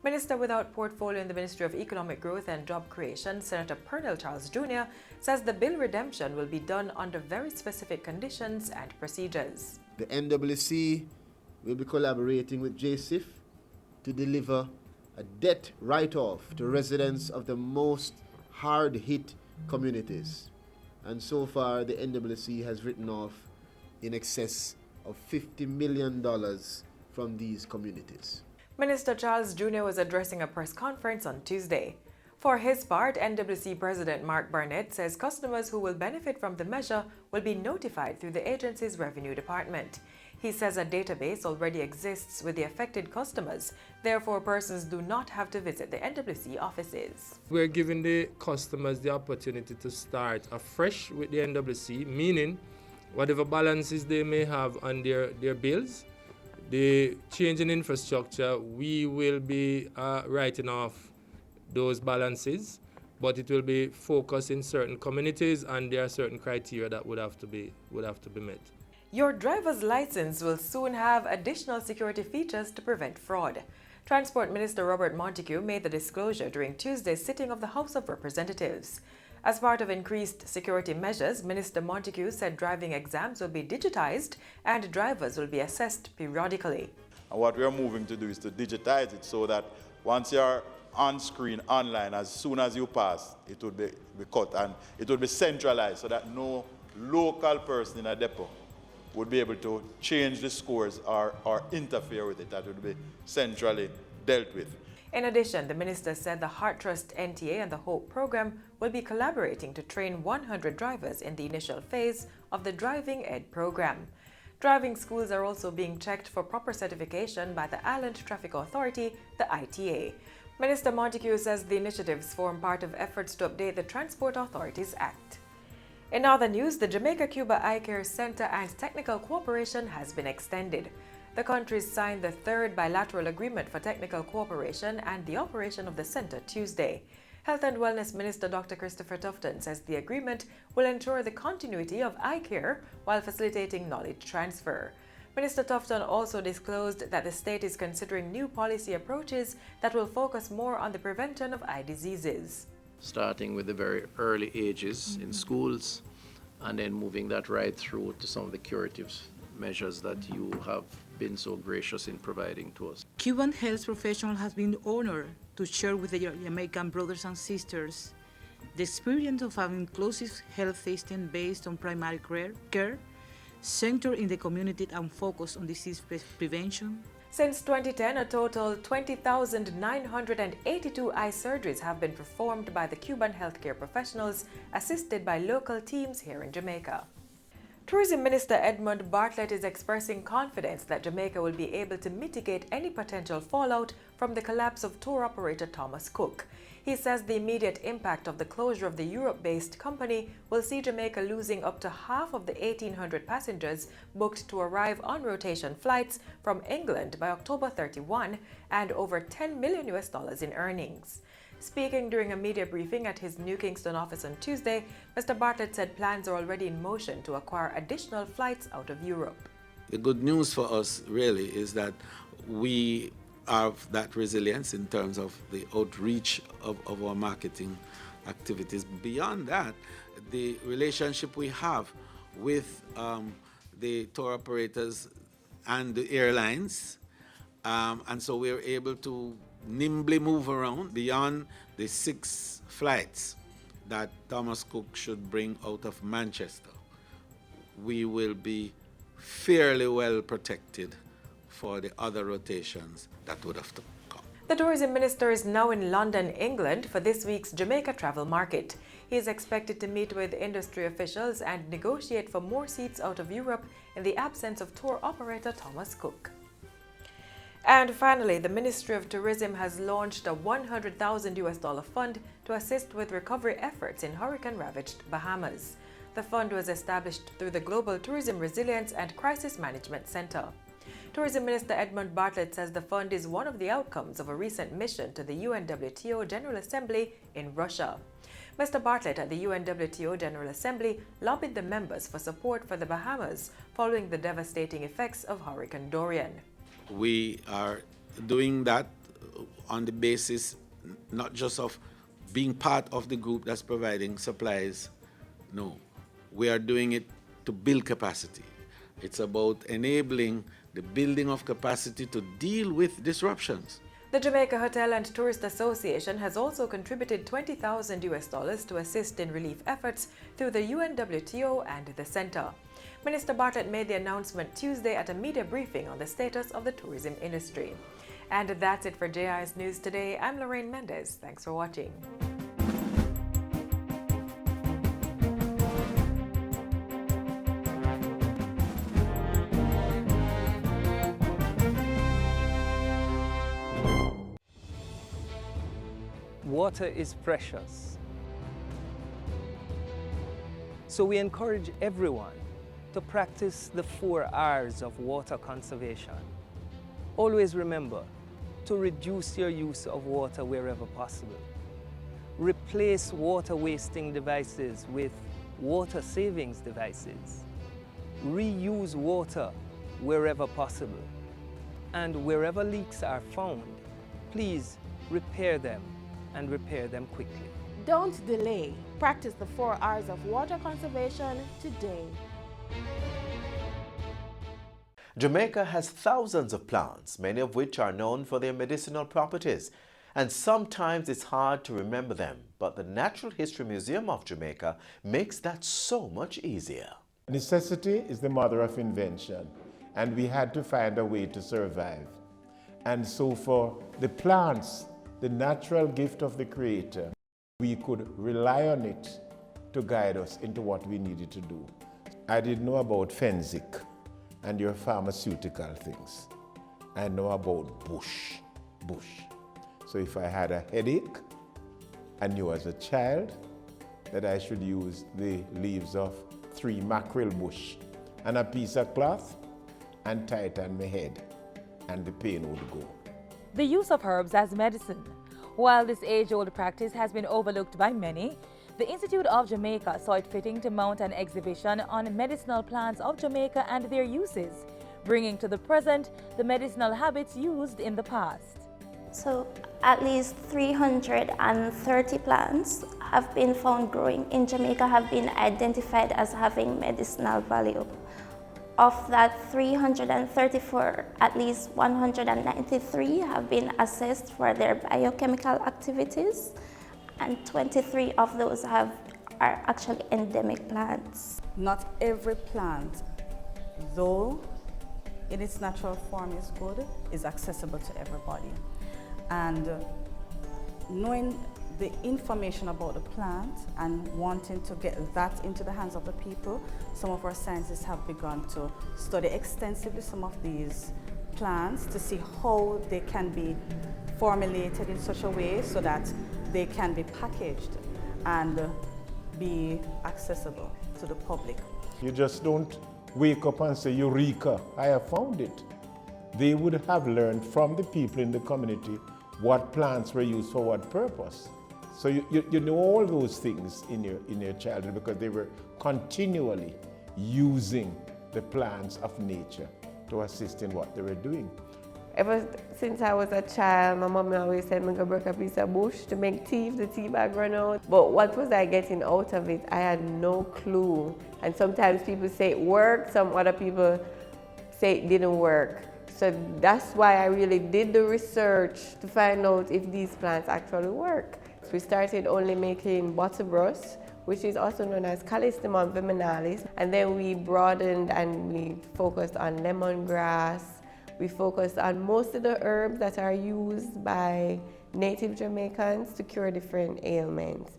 Minister without portfolio in the Ministry of Economic Growth and Job Creation, Senator Pernell Charles Jr., says the bill redemption will be done under very specific conditions and procedures. The NWC will be collaborating with JSIF to deliver a debt write-off to residents of the most hard-hit communities. And so far, the NWC has written off in excess of $50 million from these communities. Minister Charles Jr. was addressing a press conference on Tuesday. For his part, NWC President Mark Barnett says customers who will benefit from the measure will be notified through the agency's revenue department. He says a database already exists with the affected customers, therefore persons do not have to visit the NWC offices. We're giving the customers the opportunity to start afresh with the NWC, meaning whatever balances they may have on their bills, the change in infrastructure, we will be writing off those balances, but it will be focused in certain communities and there are certain criteria that would have to be met. Your driver's license will soon have additional security features to prevent fraud. Transport Minister Robert Montague made the disclosure during Tuesday's sitting of the House of Representatives. As part of increased security measures, Minister Montague said driving exams will be digitized and drivers will be assessed periodically. And what we are moving to do is to digitize it so that once you're on screen, online, as soon as you pass, it would be cut and it would be centralized so that no local person in a depot would be able to change the scores or interfere with it. That would be centrally dealt with. In addition, the minister said the Heart Trust NTA and the HOPE program will be collaborating to train 100 drivers in the initial phase of the Driving Ed program. Driving schools are also being checked for proper certification by the Island Traffic Authority, the ITA. Minister Montague says the initiatives form part of efforts to update the Transport Authorities Act. In other news, the Jamaica-Cuba Eye Care Center and technical cooperation has been extended. The countries signed the third bilateral agreement for technical cooperation and the operation of the center Tuesday. Health and Wellness Minister Dr. Christopher Tufton says the agreement will ensure the continuity of eye care while facilitating knowledge transfer. Minister Tufton also disclosed that the state is considering new policy approaches that will focus more on the prevention of eye diseases. Starting with the very early ages in schools and then moving that right through to some of the curative measures that you have been so gracious in providing to us. Cuban health professional has been honored to share with the Jamaican brothers and sisters the experience of an inclusive health system based on primary care, centered in the community and focused on disease prevention. Since 2010, a total 20,982 eye surgeries have been performed by the Cuban healthcare professionals, assisted by local teams here in Jamaica. Tourism Minister Edmund Bartlett is expressing confidence that Jamaica will be able to mitigate any potential fallout from the collapse of tour operator Thomas Cook. He says the immediate impact of the closure of the Europe-based company will see Jamaica losing up to half of the 1,800 passengers booked to arrive on rotation flights from England by October 31 and over $10 million in earnings. Speaking during a media briefing at his New Kingston office on Tuesday, Mr. Bartlett said plans are already in motion to acquire additional flights out of Europe. The good news for us really is that we have that resilience in terms of the outreach of our marketing activities. Beyond that, the relationship we have with the tour operators and the airlines, and so we're able to nimbly move around beyond the 6 flights that Thomas Cook should bring out of Manchester. We will be fairly well protected for the other rotations that would have to come. The tourism minister is now in London, England for this week's Jamaica travel market. He is expected to meet with industry officials and negotiate for more seats out of Europe in the absence of tour operator Thomas Cook. And finally, the Ministry of Tourism has launched a $100,000 fund to assist with recovery efforts in hurricane-ravaged Bahamas. The fund was established through the Global Tourism Resilience and Crisis Management Center. Tourism Minister Edmund Bartlett says the fund is one of the outcomes of a recent mission to the UNWTO General Assembly in Russia. Mr. Bartlett at the UNWTO General Assembly lobbied the members for support for the Bahamas following the devastating effects of Hurricane Dorian. We are doing that on the basis not just of being part of the group that's providing supplies. No, we are doing it to build capacity. It's about enabling the building of capacity to deal with disruptions. The Jamaica Hotel and Tourist Association has also contributed $20,000 to assist in relief efforts through the UNWTO and the Center. Minister Bartlett made the announcement Tuesday at a media briefing on the status of the tourism industry. And that's it for JIS News Today. I'm Lorraine Mendez. Thanks for watching. Water is precious. So we encourage everyone to practice the 4 R's of water conservation. Always remember to reduce your use of water wherever possible. Replace water wasting devices with water savings devices. Reuse water wherever possible. And wherever leaks are found, please repair them and repair them quickly. Don't delay. Practice the 4 R's of water conservation today. Jamaica has thousands of plants, many of which are known for their medicinal properties, and sometimes it's hard to remember them, but the Natural History Museum of Jamaica makes that so much easier. Necessity is the mother of invention, and we had to find a way to survive. And so for the plants the natural gift of the Creator, we could rely on it to guide us into what we needed to do. I didn't know about Fenzik and your pharmaceutical things. I know about bush. So if I had a headache, I knew as a child that I should use the leaves of 3 mackerel bush and a piece of cloth and tie it on my head, and the pain would go. The use of herbs as medicine. While this age-old practice has been overlooked by many, the Institute of Jamaica saw it fitting to mount an exhibition on medicinal plants of Jamaica and their uses, bringing to the present the medicinal habits used in the past. So at least 330 plants have been found growing in Jamaica, have been identified as having medicinal value. Of that 334, at least 193 have been assessed for their biochemical activities, and 23 of those are actually endemic plants. Not every plant, though in its natural form is good, is accessible to everybody. And knowing the information about the plant and wanting to get that into the hands of the people, some of our scientists have begun to study extensively some of these plants to see how they can be formulated in such a way so that they can be packaged and be accessible to the public. You just don't wake up and say, Eureka, I have found it. They would have learned from the people in the community what plants were used for what purpose. So you know all those things in your childhood because they were continually using the plants of nature to assist in what they were doing. Ever since I was a child, my mom always said me go break a piece of bush to make tea if the tea bag run out. But what was I getting out of it? I had no clue. And sometimes people say it worked, some other people say it didn't work. So that's why I really did the research to find out if these plants actually work. We started only making butterbrush, which is also known as Callistemon viminalis. And then we broadened and we focused on lemongrass. We focused on most of the herbs that are used by native Jamaicans to cure different ailments.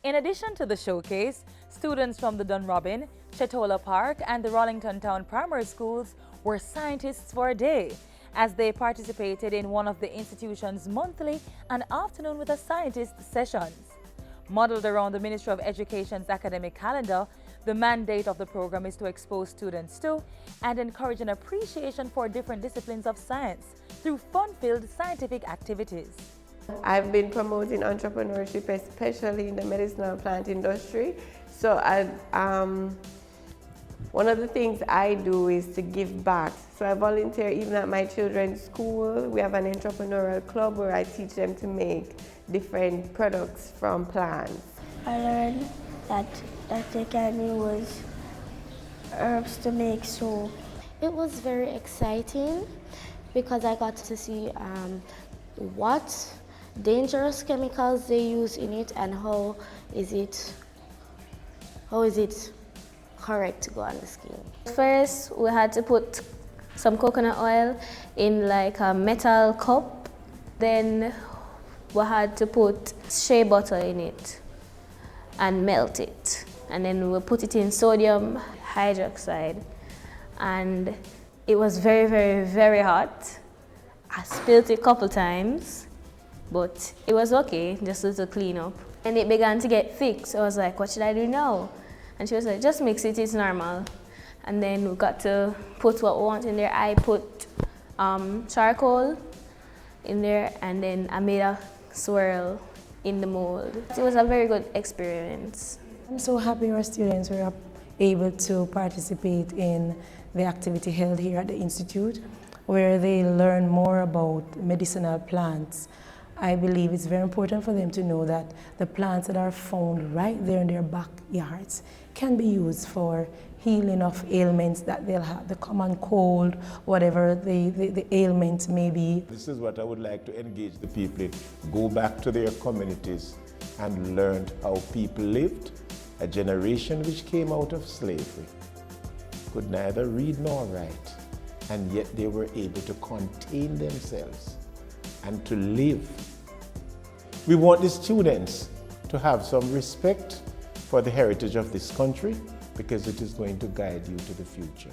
In addition to the showcase, students from the Dunrobin, Chetola Park, and the Rollington Town primary schools were scientists for a day, as they participated in one of the institution's monthly and afternoon with a scientist sessions. Modeled around the Ministry of Education's academic calendar, the mandate of the program is to expose students to and encourage an appreciation for different disciplines of science through fun-filled scientific activities. I've been promoting entrepreneurship, especially in the medicinal plant industry. So one of the things I do is to give back. So I volunteer even at my children's school. We have an entrepreneurial club where I teach them to make different products from plants. I learned that they can use herbs to make soap. It was very exciting because I got to see what dangerous chemicals they use in it and how is it correct to go on the skin. First, we had to put some coconut oil in like a metal cup. Then we had to put shea butter in it and melt it. And then we put it in sodium hydroxide. And it was very, very, very hot. I spilled it a couple times, but it was okay, just a little cleanup. And it began to get thick, so I was like, what should I do now? And she was like, just mix it, it's normal. And then we got to put what we want in there. I put charcoal in there, and then I made a swirl in the mold. It was a very good experience. I'm so happy our students were able to participate in the activity held here at the Institute, where they learn more about medicinal plants. I believe it's very important for them to know that the plants that are found right there in their backyards can be used for healing of ailments that they'll have, the common cold, whatever the ailment may be. This is what I would like to engage the people in. Go back to their communities and learn how people lived, a generation which came out of slavery, could neither read nor write, and yet they were able to contain themselves and to live We want the students to have some respect for the heritage of this country because it is going to guide you to the future.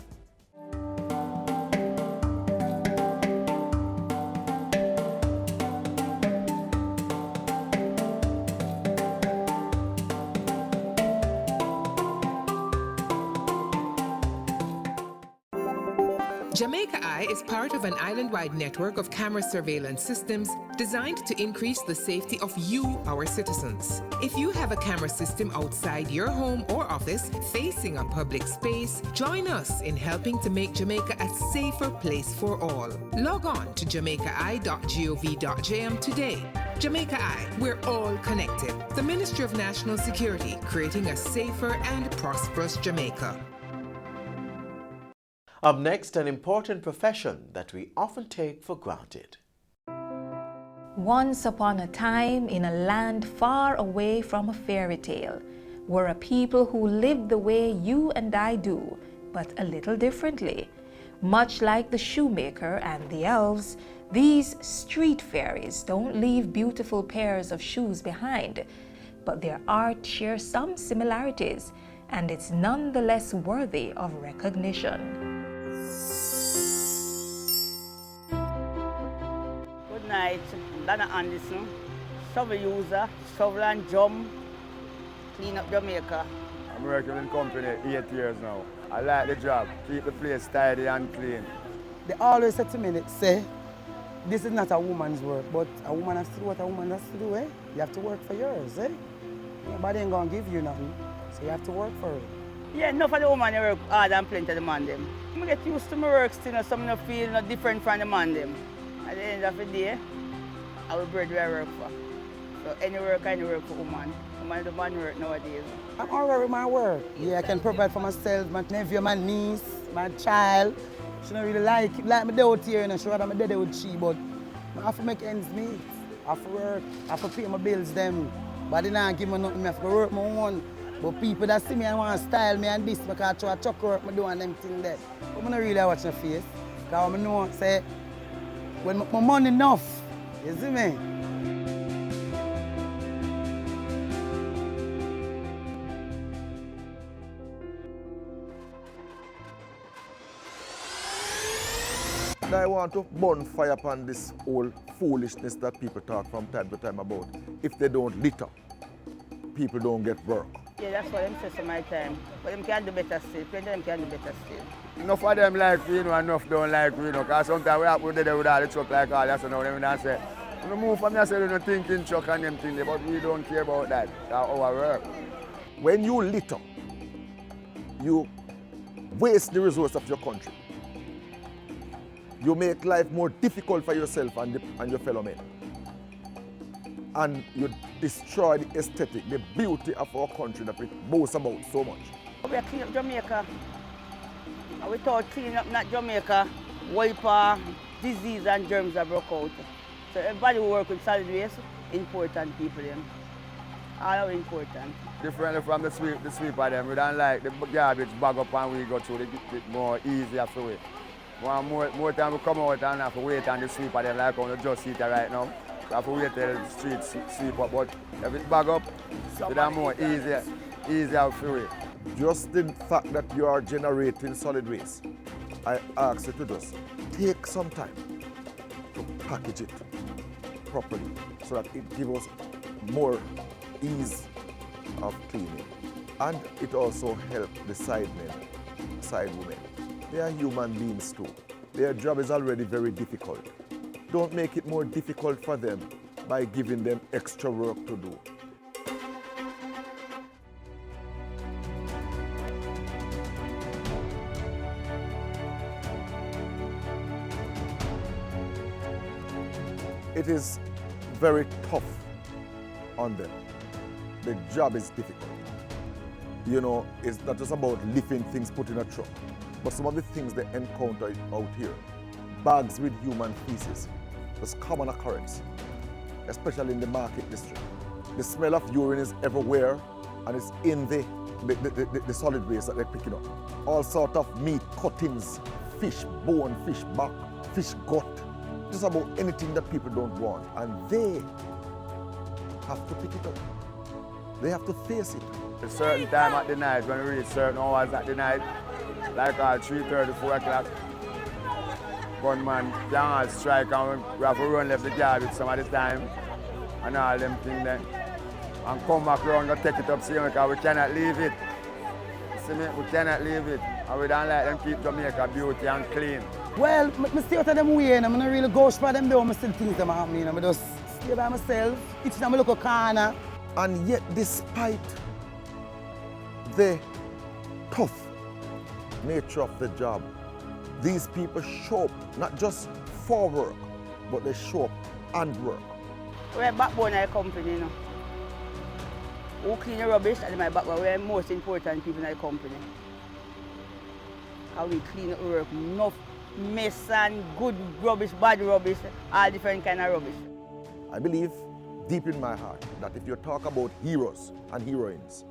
Jamaica Eye is part of an island-wide network of camera surveillance systems designed to increase the safety of you, our citizens. If you have a camera system outside your home or office facing a public space, join us in helping to make Jamaica a safer place for all. Log on to jamaicaeye.gov.jm today. Jamaica Eye, we're all connected. The Ministry of National Security, creating a safer and prosperous Jamaica. Up next, an important profession that we often take for granted. Once upon a time, in a land far away from a fairy tale, were a people who lived the way you and I do, but a little differently. Much like the shoemaker and the elves, these street fairies don't leave beautiful pairs of shoes behind, but their art shares some similarities, and it's nonetheless worthy of recognition. Good night, Dana Anderson, shovel user, shovel and jump, clean up Jamaica. I'm working in company 8 years now. I like the job, keep the place tidy and clean. They always say to me, say, this is not a woman's work, but a woman has to do what a woman has to do, eh? You have to work for yours, eh? Nobody ain't gonna give you nothing, so you have to work for it. Yeah, enough of the woman they work hard and plenty of the man them. I get used to my work still, some of them feel no different from the man them. At the end of the day, I will bread where I work for. So any work for woman. Woman do man work nowadays. I'm all right with my work. Yeah, I can provide for myself, my nephew, my niece, my child. She don't really like my day out here, you know. She rather my day with she, but I have to make ends meet. I have to work, I have to pay my bills them. But they don't give me nothing, I have to work my own. But people that see me and want to style me and this because I try to chuck work I do and them things there. But I don't really watch my face. Because I know, say, when my money enough, you see me? I want to burn fire upon this whole foolishness that people talk from time to time about. If they don't litter, people don't get work. Yeah, that's what them say some my time. But them can do better still. Plenty of them can do better still. Enough of them like we, enough don't like we, because sometimes we have to do there with all the truck like all that, so now them not say, we move from there, say they don't thinking truck and them things, but we don't care about that. That's our work. When you litter, you waste the resource of your country. You make life more difficult for yourself and your fellow men. And you destroy the aesthetic, the beauty of our country that we boast about so much. We are cleaning up Jamaica. And without cleaning up not Jamaica, wiper, disease and germs are broke out. So everybody who work with solid waste, important people them. All are important. Differently from the sweeper them, we don't like the garbage bag up and we go through it more easier for it. More time we come out and have to wait on the sweeper them like on the just seat right now. We have to wait till the street sweep up, but if it's bag up, it's more easier for it. Just the fact that you are generating solid waste, I ask you to just take some time to package it properly so that it gives us more ease of cleaning. And it also helps the side women. They are human beings too. Their job is already very difficult. Don't make it more difficult for them by giving them extra work to do. It is very tough on them. The job is difficult. You know, it's not just about lifting things put in a truck, but some of the things they encounter out here. Bags with human feces. It's common occurrence, especially in the market district. The smell of urine is everywhere, and it's in the solid waste that they're picking up. All sorts of meat cuttings, fish bone, fish back, fish gut, just about anything that people don't want. And they have to pick it up. They have to face it. A certain time at the night, when we reach certain hours at the night, like 3:30, 4 o'clock, gunman can strike and we have to run left the garbage some of the time and all them things then. And come back around and take it up same because we cannot leave it. See me? We cannot leave it. And we don't like them keep Jamaica beauty and clean. Well, I stay out of them way, and I don't really go for them though. I still think them happen, you know. I just stay by myself, each time I look a corner. And yet, despite the tough nature of the job, these people show up not just for work, but they show up and work. We're backbone of the company, you know. Who clean the rubbish and my backbone, we're the most important people in the company. How we clean up work, enough mess and good rubbish, bad rubbish, all different kind of rubbish. I believe deep in my heart that if you talk about heroes and heroines,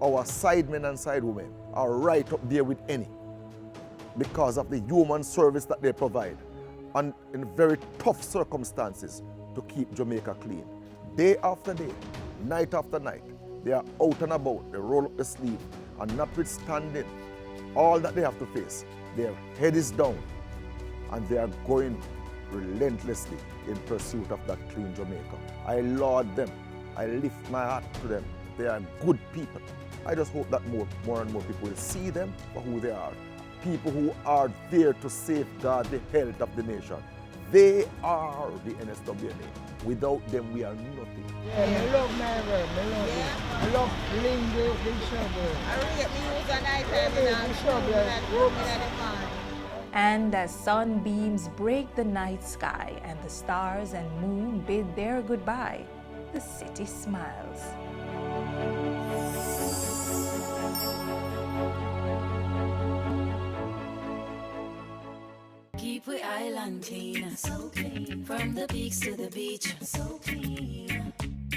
our sidemen and sidewomen are right up there with any because of the human service that they provide and in very tough circumstances to keep Jamaica clean. Day after day, night after night, they are out and about, they roll up the sleeve, and notwithstanding all that they have to face, their head is down and they are going relentlessly in pursuit of that clean Jamaica. I laud them. I lift my hat to them. They are good people. I just hope that more and more people will see them for who they are. People who are there to safeguard the health of the nation. They are the NSWNA. Without them, we are nothing. Yeah, I love my work. I love it. I love clean the shovel. I really use a night time And as sunbeams break the night sky and the stars and moon bid their goodbye, the city smiles. Keep we island clean, so clean. From the peaks to the beach, so clean.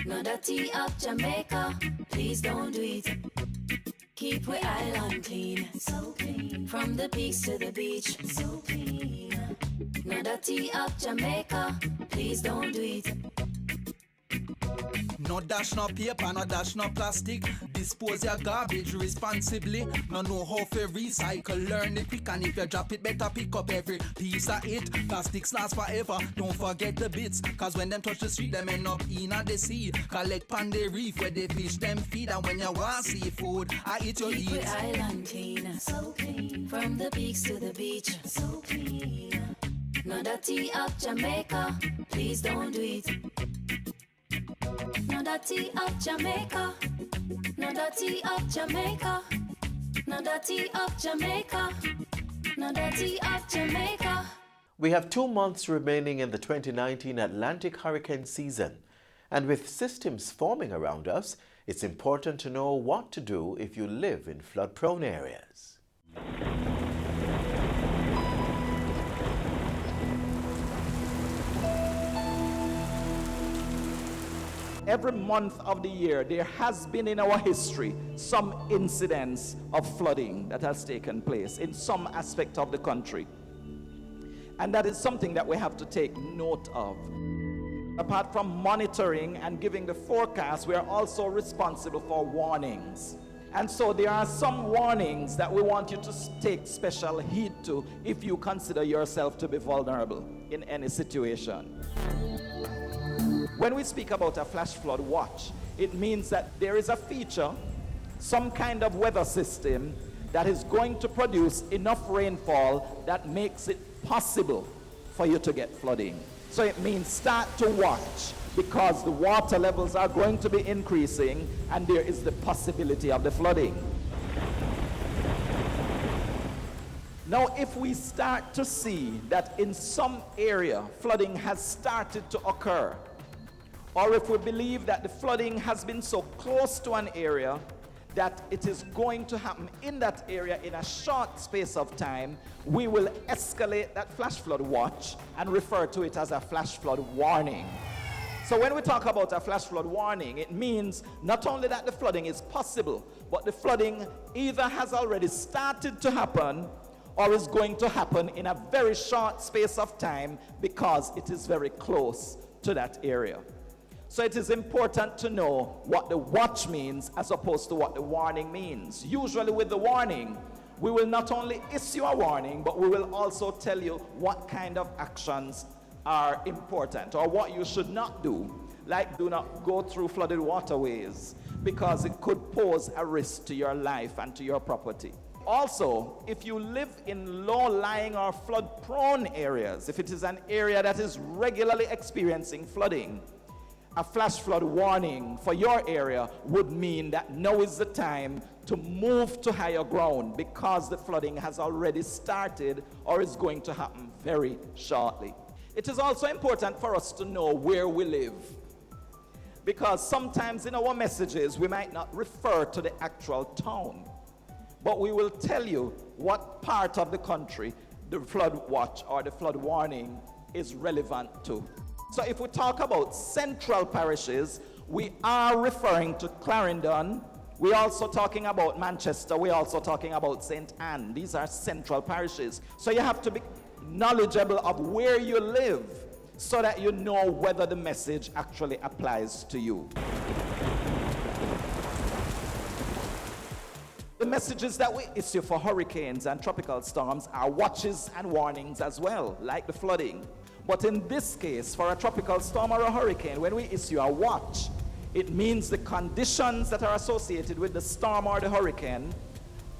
No dirty up Jamaica, please don't do it. Keep we island clean, so clean. From the peaks to the beach, so clean. No dirty up Jamaica, please don't do it. No dash, no paper, no dash, no plastic. Dispose your garbage responsibly. No know how to recycle, learn it quick. And if you drop it, better pick up every piece of it. Plastics last forever, don't forget the bits. Cause when them touch the street, them end up in the sea. Collect pan the reef where they fish them feed. And when you want seafood, I eat your Keep eat. we island clean, so clean. From the peaks to the beach, so clean. No dirty up Jamaica, please don't do it. No dirty up Jamaica, no dirty up Jamaica, no dirty up Jamaica, no dirty up Jamaica. We have 2 months remaining in the 2019 Atlantic hurricane season, and with systems forming around us, it's important to know what to do if you live in flood-prone areas. Every month of the year, there has been in our history some incidents of flooding that has taken place in some aspect of the country. And that is something that we have to take note of. Apart from monitoring and giving the forecast, we are also responsible for warnings. And so there are some warnings that we want you to take special heed to if you consider yourself to be vulnerable in any situation. When we speak about a flash flood watch, it means that there is a feature, some kind of weather system that is going to produce enough rainfall that makes it possible for you to get flooding. So it means start to watch because the water levels are going to be increasing and there is the possibility of the flooding. Now, if we start to see that in some area flooding has started to occur, or if we believe that the flooding has been so close to an area that it is going to happen in that area in a short space of time, we will escalate that flash flood watch and refer to it as a flash flood warning. So when we talk about a flash flood warning, it means not only that the flooding is possible, but the flooding either has already started to happen or is going to happen in a very short space of time because it is very close to that area. So it is important to know what the watch means as opposed to what the warning means. Usually with the warning, we will not only issue a warning, but we will also tell you what kind of actions are important or what you should not do. Like, do not go through flooded waterways because it could pose a risk to your life and to your property. Also, if you live in low-lying or flood-prone areas, if it is an area that is regularly experiencing flooding, a flash flood warning for your area would mean that now is the time to move to higher ground because the flooding has already started or is going to happen very shortly. It is also important for us to know where we live, because sometimes in our messages we might not refer to the actual town, but we will tell you what part of the country the flood watch or the flood warning is relevant to. So if we talk about central parishes, we are referring to Clarendon. We're also talking about Manchester. We're also talking about St. Anne. These are central parishes. So you have to be knowledgeable of where you live so that you know whether the message actually applies to you. The messages that we issue for hurricanes and tropical storms are watches and warnings as well, like the flooding. But in this case, for a tropical storm or a hurricane, when we issue a watch, it means the conditions that are associated with the storm or the hurricane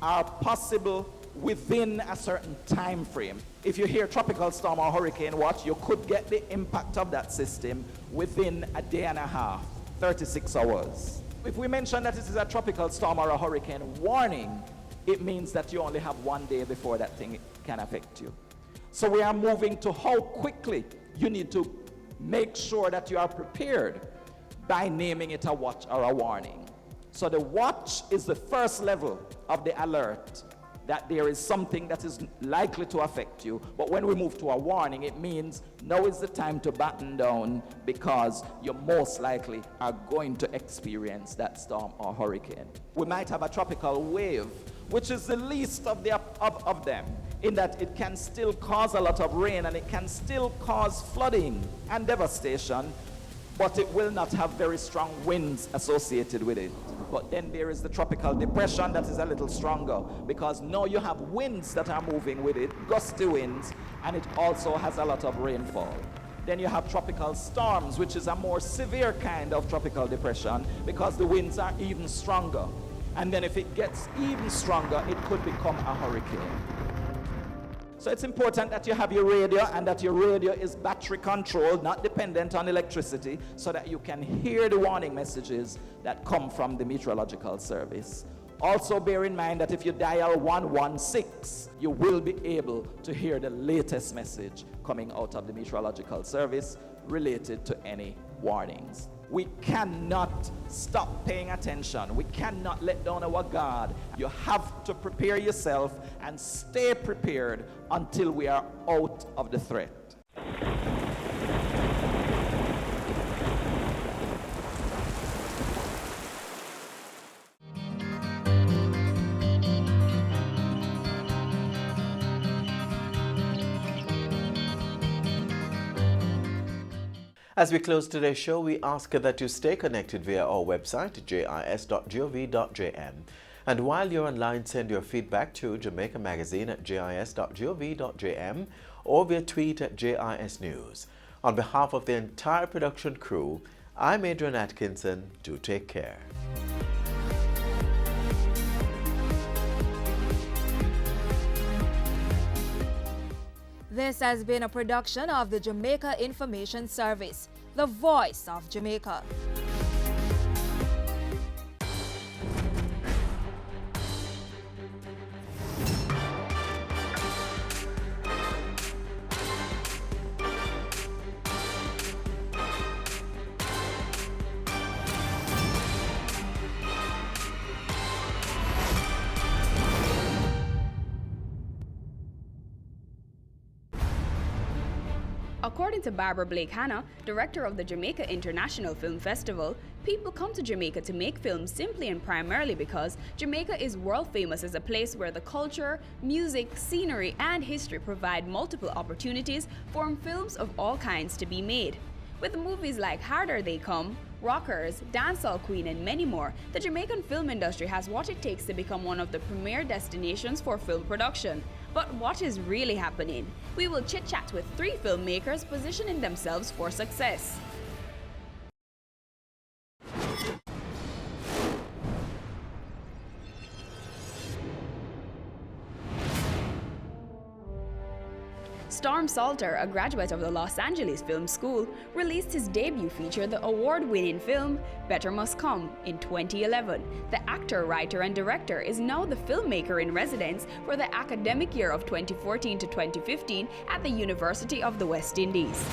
are possible within a certain time frame. If you hear tropical storm or hurricane watch, you could get the impact of that system within a day and a half, 36 hours. If we mention that it is a tropical storm or a hurricane warning, it means that you only have 1 day before that thing can affect you. So we are moving to how quickly you need to make sure that you are prepared by naming it a watch or a warning. So the watch is the first level of the alert that there is something that is likely to affect you. But when we move to a warning, it means now is the time to batten down because you most likely are going to experience that storm or hurricane. We might have a tropical wave, which is the least of them, in that it can still cause a lot of rain and it can still cause flooding and devastation, but it will not have very strong winds associated with it. But then there is the tropical depression that is a little stronger, because now you have winds that are moving with it, gusty winds, and it also has a lot of rainfall. Then you have tropical storms, which is a more severe kind of tropical depression because the winds are even stronger. And then if it gets even stronger, it could become a hurricane. So it's important that you have your radio and that your radio is battery controlled, not dependent on electricity, so that you can hear the warning messages that come from the meteorological service. Also bear in mind that if you dial 116, you will be able to hear the latest message coming out of the meteorological service related to any warnings. We cannot stop paying attention. We cannot let down our guard. You have to prepare yourself and stay prepared until we are out of the threat. As we close today's show, we ask that you stay connected via our website, jis.gov.jm. And while you're online, send your feedback to Jamaica Magazine at jis.gov.jm or via tweet at JIS News. On behalf of the entire production crew, I'm Adrian Atkinson. Do take care. This has been a production of the Jamaica Information Service, the voice of Jamaica. According to Barbara Blake Hanna, director of the Jamaica International Film Festival, people come to Jamaica to make films simply and primarily because Jamaica is world famous as a place where the culture, music, scenery, and history provide multiple opportunities for films of all kinds to be made. With movies like Harder They Come, Rockers, Dancehall Queen, and many more, the Jamaican film industry has what it takes to become one of the premier destinations for film production. But what is really happening? We will chit-chat with 3 filmmakers positioning themselves for success. Storm Salter, a graduate of the Los Angeles Film School, released his debut feature, the award-winning film Better Must Come, in 2011. The actor, writer, and director is now the filmmaker in residence for the academic year of 2014 to 2015 at the University of the West Indies.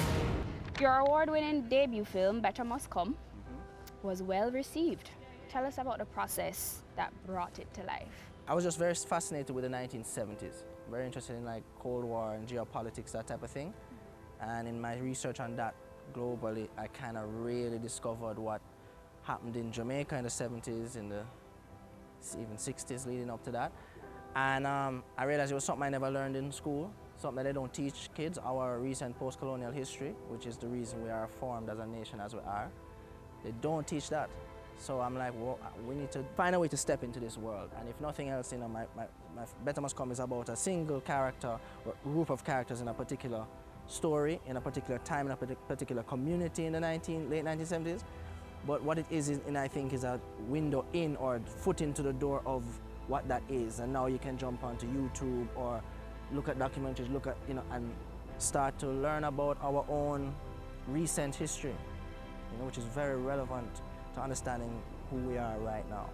Your award-winning debut film, Better Must Come, was well received. Tell us about the process that brought it to life. I was just very fascinated with the 1970s. Very interested in like Cold War and geopolitics, that type of thing. And in my research on that globally, I kind of really discovered what happened in Jamaica in the 70s, in the even 60s leading up to that. And I realized it was something I never learned in school, something that they don't teach kids, our recent post-colonial history, which is the reason we are formed as a nation as we are. They don't teach that. So I'm like, well, we need to find a way to step into this world. And if nothing else, you know, my Better Must Come is about a single character or group of characters in a particular story, in a particular time, in a particular community in the late 1970s. But what it is, and I think, is a window in or foot into the door of what that is. And now you can jump onto YouTube or look at documentaries, look at, you know, and start to learn about our own recent history, you know, which is very relevant to understanding who we are right now.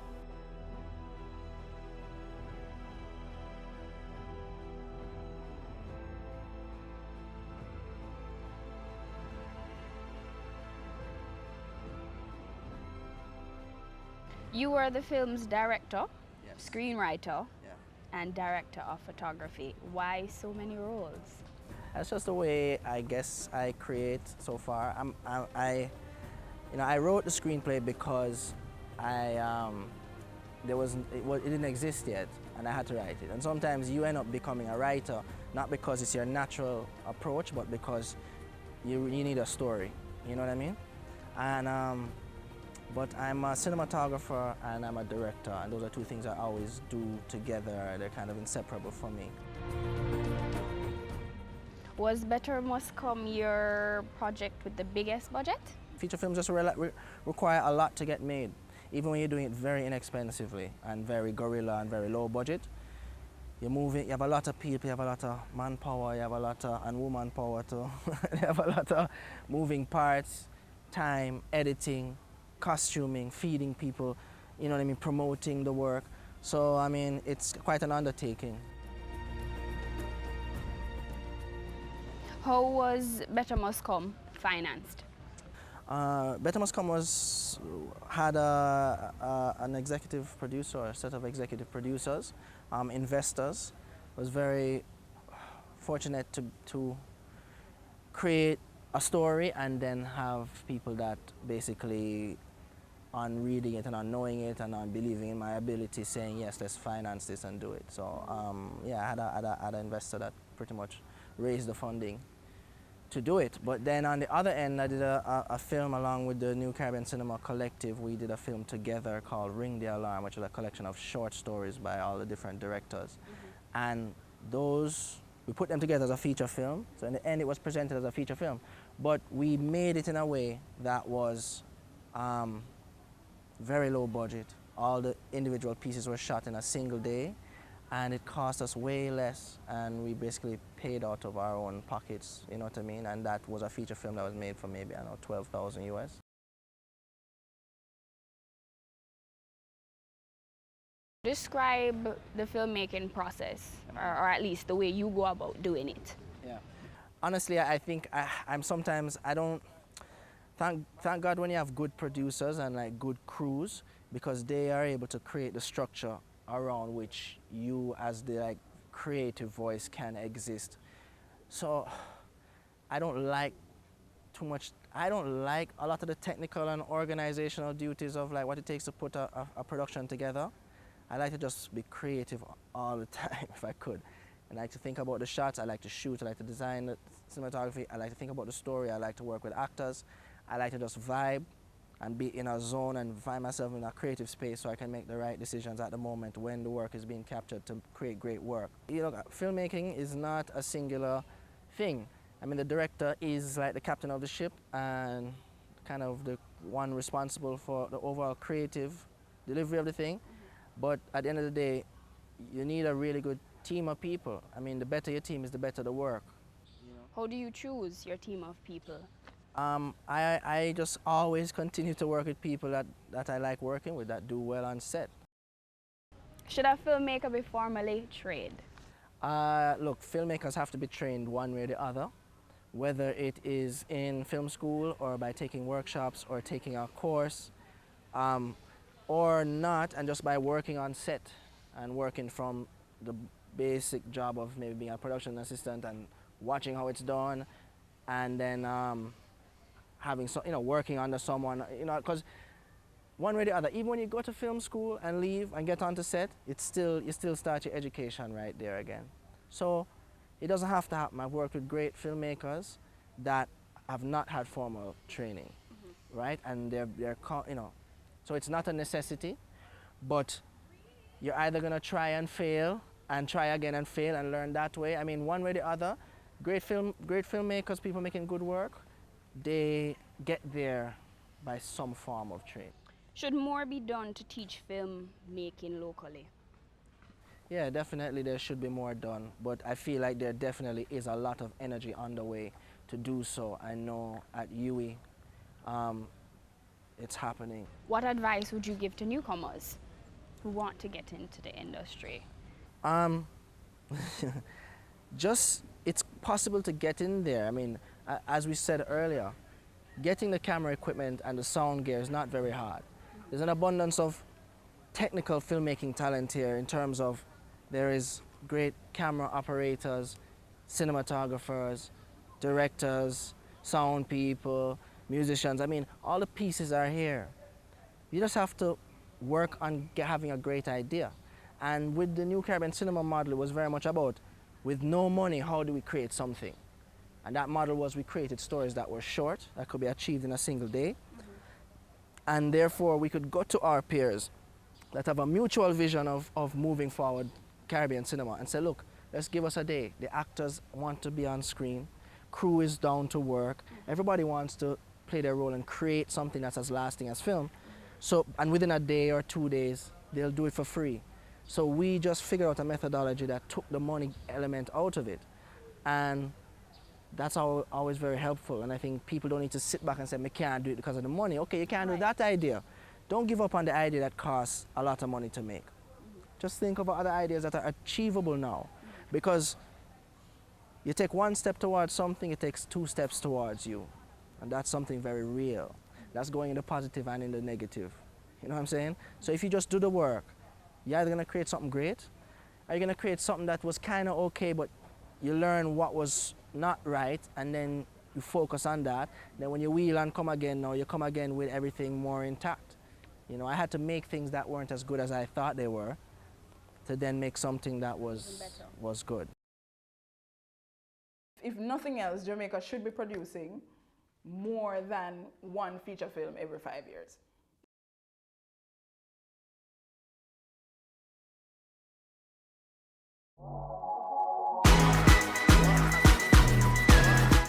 You were the film's director, yes, screenwriter, and director of photography. Why so many roles? That's just the way I guess I create so far. I wrote the screenplay because it didn't exist yet, and I had to write it. And sometimes you end up becoming a writer, not because it's your natural approach, but because you need a story. You know what I mean? And but I'm a cinematographer and I'm a director, and those are two things I always do together. They're kind of inseparable for me. Was Better Must Come your project with the biggest budget? Feature films just require a lot to get made, even when you're doing it very inexpensively and very guerrilla and very low budget. You're moving, you have a lot of people, you have a lot of manpower, you have a lot of, and woman power too. You have a lot of moving parts, time, editing, costuming, feeding people, you know what I mean, promoting the work. So, I mean, it's quite an undertaking. How was Better Must Come financed? Better Must Come had an executive producer, a set of executive producers, investors. Was very fortunate to create a story and then have people that basically, on reading it and on knowing it and on believing in my ability, saying yes, let's finance this and do it. So yeah, I had an investor that pretty much raised the funding to do it. But then on the other end, I did a film along with the New Caribbean Cinema Collective. We did a film together called Ring the Alarm, which was a collection of short stories by all the different directors. And those, we put them together as a feature film. So in the end, it was presented as a feature film. But we made it in a way that was very low budget. All the individual pieces were shot in a single day, and it cost us way less, and we basically paid out of our own pockets, you know what I mean? And that was a feature film that was made for maybe, I don't know, 12,000 US. Describe the filmmaking process, or at least the way you go about doing it. Yeah. Honestly, I think I don't, thank God when you have good producers and like good crews, because they are able to create the structure around which you as the like creative voice can exist. So I don't like too much, I don't like a lot of the technical and organizational duties of like what it takes to put a production together. I like to just be creative all the time if I could. I like to think about the shots, I like to shoot, I like to design the cinematography, I like to think about the story, I like to work with actors, I like to just vibe and be in a zone and find myself in a creative space so I can make the right decisions at the moment when the work is being captured to create great work. You know, filmmaking is not a singular thing. I mean, the director is like the captain of the ship and kind of the one responsible for the overall creative delivery of the thing. But at the end of the day, you need a really good team of people. I mean, the better your team is, the better the work. How do you choose your team of people? I just always continue to work with people that I like working with, that do well on set. Should a filmmaker be formally trained? Look, filmmakers have to be trained one way or the other, whether it is in film school or by taking workshops or taking a course, or not, and just by working on set and working from the basic job of maybe being a production assistant and watching how it's done, and then having working under someone, because one way or the other, even when you go to film school and leave and get onto set, you still start your education right there again. So it doesn't have to happen. I've worked with great filmmakers that have not had formal training, right? And they're so it's not a necessity, but you're either gonna try and fail and try again and fail and learn that way. I mean, one way or the other, great filmmakers, people making good work, they get there by some form of training. Should more be done to teach film making locally? Yeah, definitely there should be more done, but I feel like there definitely is a lot of energy on the way to do so. I know at UWI, it's happening. What advice would you give to newcomers who want to get into the industry? It's possible to get in there. I mean, as we said earlier, getting the camera equipment and the sound gear is not very hard. There's an abundance of technical filmmaking talent here in terms of there is great camera operators, cinematographers, directors, sound people, musicians. I mean, all the pieces are here. You just have to work on having a great idea. And with the New Caribbean Cinema model, it was very much about, with no money, how do we create something? And that model was, we created stories that were short, that could be achieved in a single day. And therefore, we could go to our peers that have a mutual vision of moving forward Caribbean cinema and say, look, let's give us a day. The actors want to be on screen, crew is down to work, everybody wants to play their role and create something that's as lasting as film. So, and within a day or 2 days, they'll do it for free. So we just figured out a methodology that took the money element out of it. And that's always very helpful. And I think people don't need to sit back and say, I can't do it because of the money. Okay, you can't do that idea. Don't give up on the idea that costs a lot of money to make. Just think of other ideas that are achievable now. Because you take one step towards something, it takes 2 steps towards you. And that's something very real. That's going in the positive and in the negative. You know what I'm saying? So if you just do the work, you're either going to create something great, or you're going to create something that was kind of okay, but you learn what was not right, and then you focus on that. Then when you wheel and come again now, you come again with everything more intact. You know, I had to make things that weren't as good as I thought they were to then make something that was good. If nothing else, Jamaica should be producing more than 1 feature film every 5 years.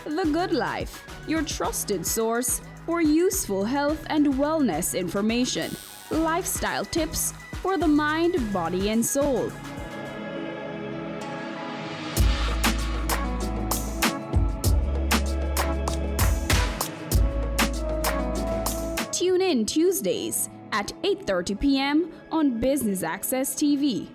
The Good Life, your trusted source for useful health and wellness information, lifestyle tips for the mind, body, and soul. Tune in Tuesdays at 8:30 p.m. on Business Access TV.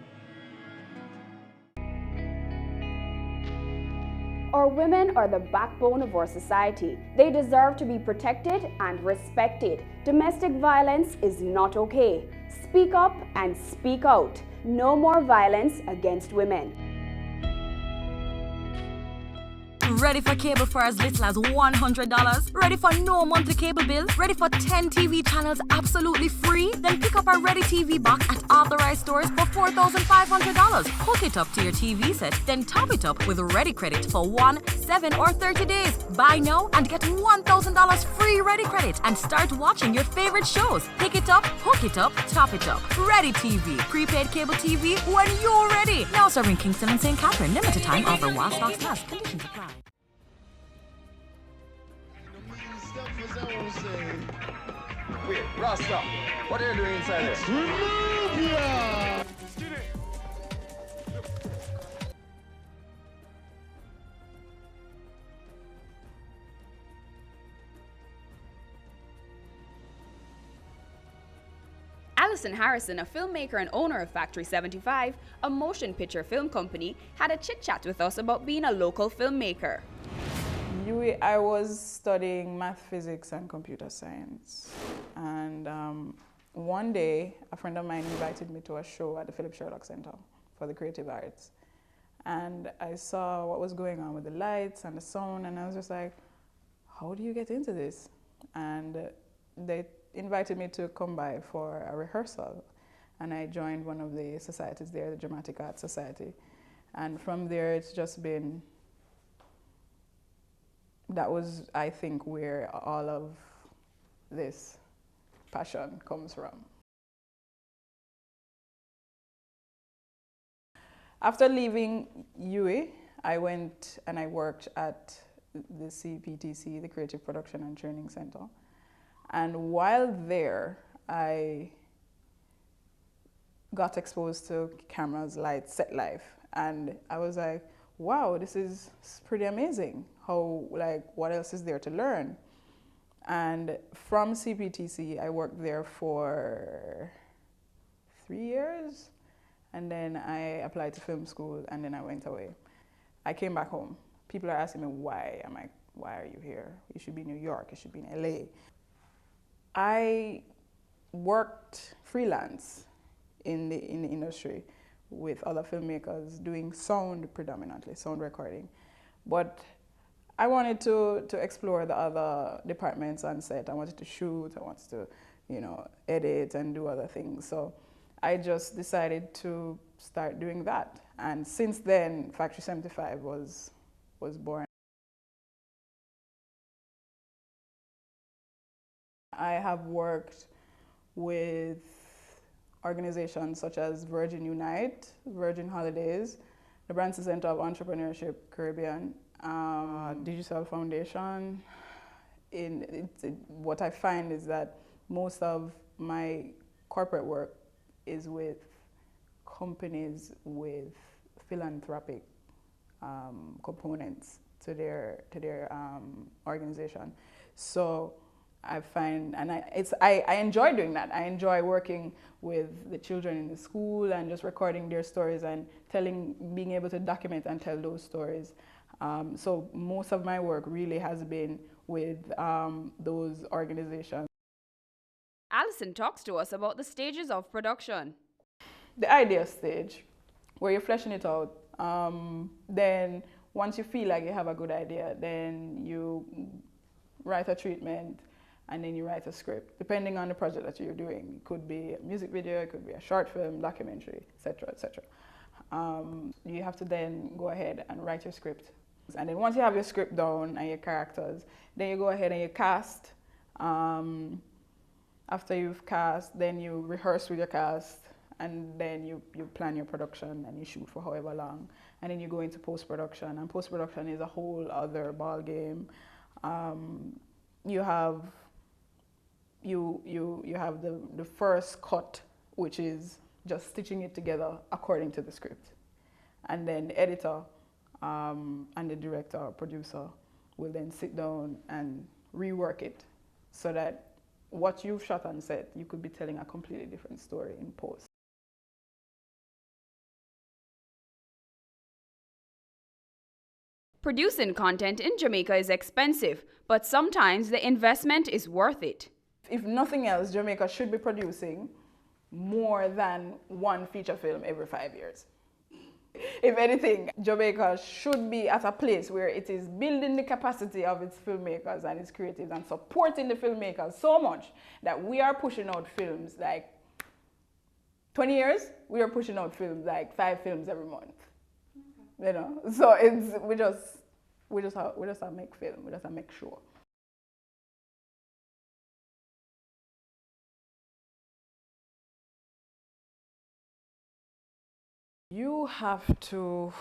Our women are the backbone of our society. They deserve to be protected and respected. Domestic violence is not okay. Speak up and speak out. No more violence against women. Ready for cable for as little as $100? Ready for no monthly cable bill? Ready for 10 TV channels absolutely free? Then pick up our Ready TV box at authorized stores for $4,500. Hook it up to your TV set, then top it up with Ready Credit for 1, 7 or 30 days. Buy now and get $1,000 free Ready Credit and start watching your favorite shows. Pick it up, hook it up, top it up. Ready TV. Prepaid cable TV when you're ready. Now serving Kingston and St. Catherine. Limited time offer while stocks last. Conditions apply. Wait, Rasta, what are you doing inside there? Remove ya! Alison Harrison, a filmmaker and owner of Factory 75, a motion picture film company, had a chit-chat with us about being a local filmmaker. I was studying math, physics, and computer science. And one day, a friend of mine invited me to a show at the Philip Sherlock Center for the Creative Arts. And I saw what was going on with the lights and the sound, and I was just like, how do you get into this? And they invited me to come by for a rehearsal. And I joined one of the societies there, the Dramatic Arts Society. And from there, it's just been, that was, I think, where all of this passion comes from. After leaving UWI, I went and I worked at the CPTC, the Creative Production and Training Center. And while there, I got exposed to cameras, lights, set life. And I was like, wow, this is pretty amazing. How, like, what else is there to learn? And from CPTC, I worked there for 3 years. And then I applied to film school, and then I went away. I came back home. People are asking me why. I'm like, why are you here? You should be in New York, you should be in LA. I worked freelance in the industry with other filmmakers doing sound predominantly, sound recording. But I wanted to explore the other departments on set. I wanted to shoot, I wanted to, you know, edit and do other things. So I just decided to start doing that. And since then, Factory 75 was born. I have worked with organizations such as Virgin Unite, Virgin Holidays, the Branson Center of Entrepreneurship Caribbean, Digital Foundation. What I find is that most of my corporate work is with companies with philanthropic components to their organization. So I find, and I enjoy doing that. I enjoy working with the children in the school and just recording their stories and being able to document and tell those stories. So most of my work really has been with those organizations. Alison talks to us about the stages of production. The idea stage, where you're fleshing it out. Then once you feel like you have a good idea, then you write a treatment, and then you write a script, depending on the project that you're doing. It could be a music video, it could be a short film, documentary, etc., etc. You have to then go ahead and write your script. And then once you have your script down and your characters, then you go ahead and you cast. After you've cast, then you rehearse with your cast, and then you plan your production and you shoot for however long. And then you go into post-production, and post-production is a whole other ball game. You have the first cut, which is just stitching it together according to the script. And then the editor and the director or producer will then sit down and rework it so that what you've shot on set, you could be telling a completely different story in post. Producing content in Jamaica is expensive, but sometimes the investment is worth it. If nothing else, Jamaica should be producing more than one feature film every 5 years. If anything, Jamaica should be at a place where it is building the capacity of its filmmakers and its creatives and supporting the filmmakers so much that we are pushing out films like 20 years, we are pushing out films like 5 films every month. You know, so it's we just have to make film, we just have to make sure. You have to,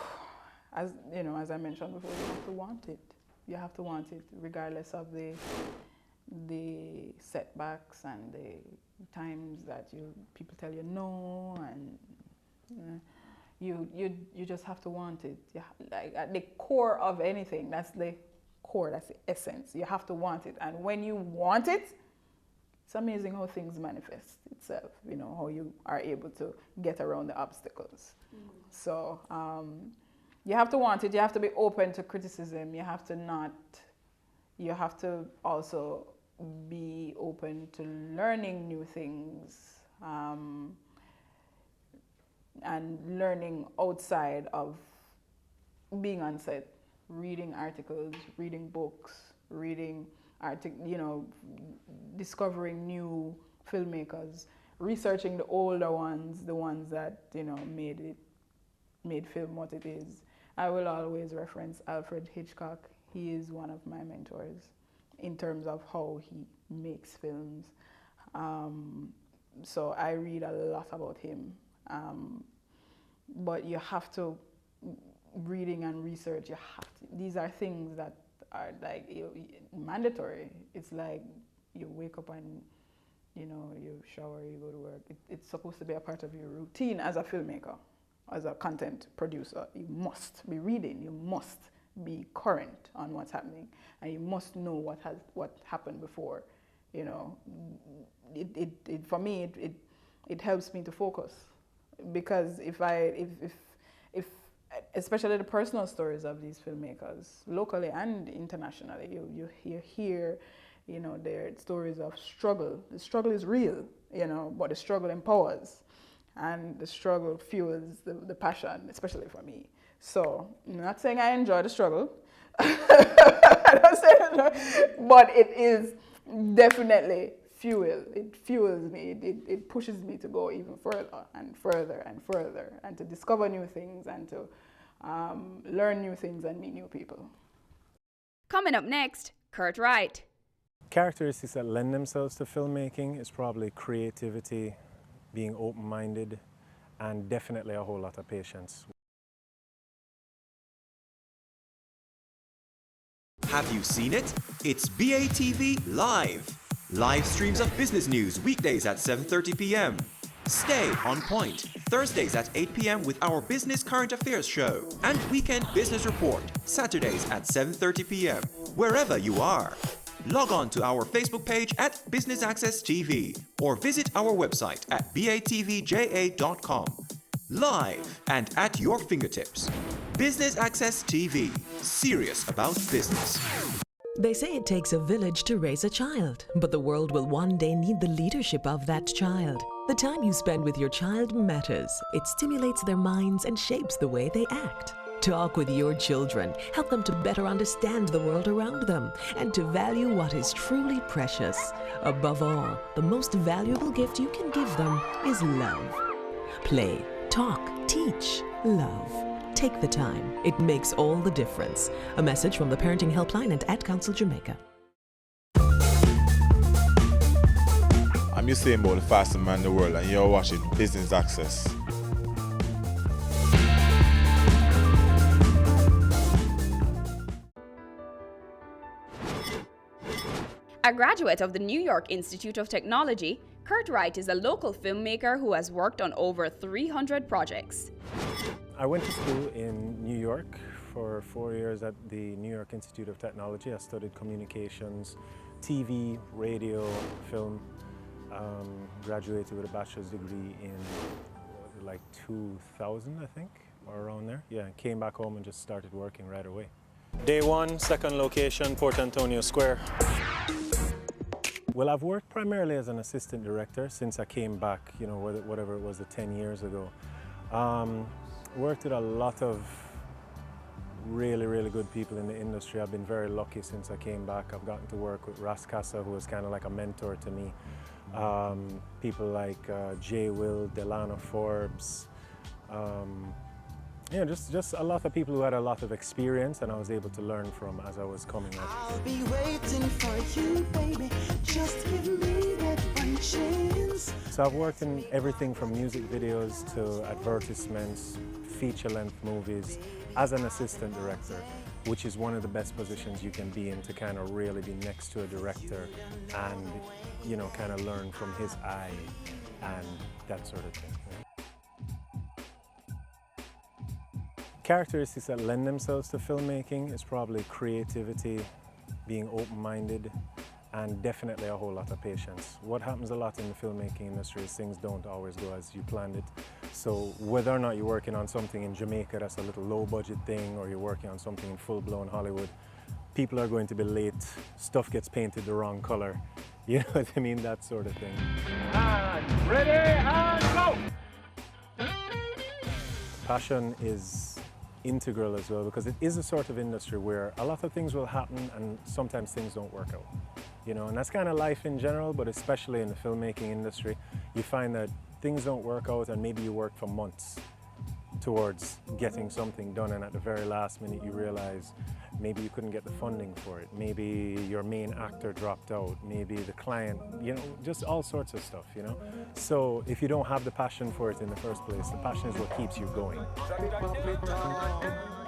as you know, as I mentioned before, you have to want it. You have to want it, regardless of the setbacks and the times that people tell you no, and you just have to want it. Like at the core of anything, that's the core, that's the essence. You have to want it, and when you want it, it's amazing how things manifest itself. You know, how you are able to get around the obstacles. So you have to want it. You have to be open to criticism. You have to also be open to learning new things and learning outside of being on set, reading articles, reading books, discovering new filmmakers, researching the older ones, the ones that, you know, made film what it is. I will always reference Alfred Hitchcock. He is one of my mentors in terms of how he makes films. So I read a lot about him. But you have to, reading and research, these are things that are like mandatory. It's like you wake up and, you know, you shower, you go to work. It's supposed to be a part of your routine as a filmmaker, as a content producer. You must be reading, you must be current on what's happening, and you must know what happened before. You know, for me, it helps me to focus, because if especially the personal stories of these filmmakers, locally and internationally, you hear, you know, their stories of struggle. The struggle is real, you know, but the struggle empowers, and the struggle fuels the passion, especially for me. So I'm not saying I enjoy the struggle, I don't say that, but it is definitely fuel. It fuels me. It pushes me to go even further and further and further, and to discover new things and to learn new things and meet new people. Coming up next, Kurt Wright. Characteristics that lend themselves to filmmaking is probably creativity, being open-minded, and definitely a whole lot of patience. Have you seen it? It's BATV Live. Live streams of business news weekdays at 7:30 p.m. Stay on point Thursdays at 8 p.m. with our Business Current Affairs show, and Weekend Business Report Saturdays at 7:30 p.m. wherever you are. Log on to our Facebook page at Business Access TV or visit our website at batvja.com. Live and at your fingertips. Business Access TV, serious about business. They say it takes a village to raise a child, but the world will one day need the leadership of that child. The time you spend with your child matters. It stimulates their minds and shapes the way they act. Talk with your children. Help them to better understand the world around them and to value what is truly precious. Above all, the most valuable gift you can give them is love. Play, talk, teach, love. Take the time. It makes all the difference. A message from the Parenting Helpline and Ad Council Jamaica. I'm Usain Bolt, the fastest man in the world, and you're watching Business Access. A graduate of the New York Institute of Technology, Kurt Wright is a local filmmaker who has worked on over 300 projects. I went to school in New York for 4 years at the New York Institute of Technology. I studied communications, TV, radio, film. Graduated with a bachelor's degree in like 2000, I think, or around there. Yeah, came back home and just started working right away. Day one, second location, Port Antonio Square. Well, I've worked primarily as an assistant director since I came back, you know, whatever it was, 10 years ago. Worked with a lot of really, really good people in the industry. I've been very lucky since I came back. I've gotten to work with Ras Casa, who was kind of like a mentor to me. People like Jay Will, Delano Forbes, you know, just a lot of people who had a lot of experience and I was able to learn from as I was coming up. I'll be waiting for you, baby. Just give me that one chance. So I've worked in everything from music videos to advertisements, feature-length movies as an assistant director, which is one of the best positions you can be in, to kind of really be next to a director and, you know, kind of learn from his eye and that sort of thing. Characteristics that lend themselves to filmmaking is probably creativity, being open-minded, and definitely a whole lot of patience. What happens a lot in the filmmaking industry is things don't always go as you planned it. So whether or not you're working on something in Jamaica that's a little low-budget thing, or you're working on something in full-blown Hollywood, people are going to be late, stuff gets painted the wrong color, you know what I mean, that sort of thing. And ready and go! Passion is integral as well, because it is a sort of industry where a lot of things will happen and sometimes things don't work out. You know, and that's kind of life in general, but especially in the filmmaking industry, you find that things don't work out and maybe you work for months towards getting something done, and at the very last minute you realize maybe you couldn't get the funding for it, maybe your main actor dropped out, maybe the client, you know, just all sorts of stuff, you know. So if you don't have the passion for it in the first place, the passion is what keeps you going.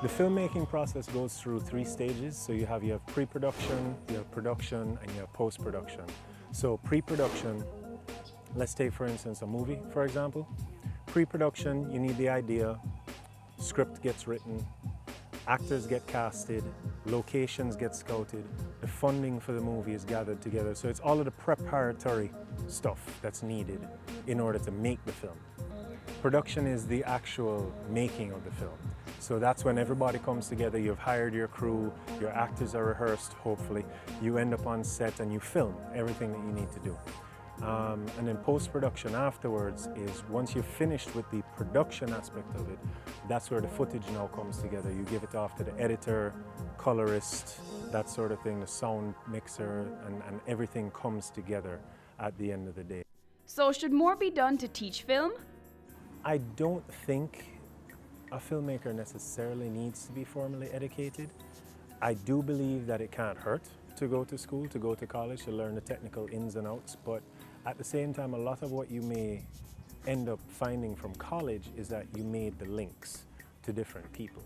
The filmmaking process goes through 3 stages. So you have pre-production, you have production, and you have post-production. So pre-production, let's take for instance a movie, for example. Pre-production, you need the idea, script gets written, actors get casted, locations get scouted, the funding for the movie is gathered together. So it's all of the preparatory stuff that's needed in order to make the film. Production is the actual making of the film. So that's when everybody comes together, you've hired your crew, your actors are rehearsed, hopefully. You end up on set and you film everything that you need to do. And then post-production afterwards is once you're finished with the production aspect of it, that's where the footage now comes together. You give it off to the editor, colorist, that sort of thing, the sound mixer, and everything comes together at the end of the day. So should more be done to teach film? I don't think a filmmaker necessarily needs to be formally educated. I do believe that it can't hurt to go to school, to go to college, to learn the technical ins and outs, but at the same time, a lot of what you may end up finding from college is that you made the links to different people.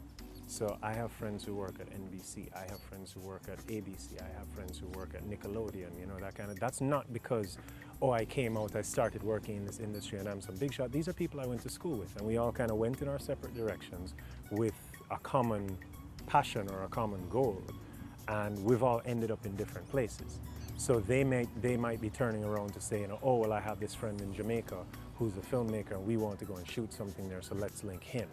So I have friends who work at NBC, I have friends who work at ABC, I have friends who work at Nickelodeon, you know, that kind of, that's not because, oh, I came out, I started working in this industry and I'm some big shot. These are people I went to school with, and we all kind of went in our separate directions with a common passion or a common goal, and we've all ended up in different places. So they might be turning around to say, you know, oh, well, I have this friend in Jamaica who's a filmmaker and we want to go and shoot something there, so let's link him.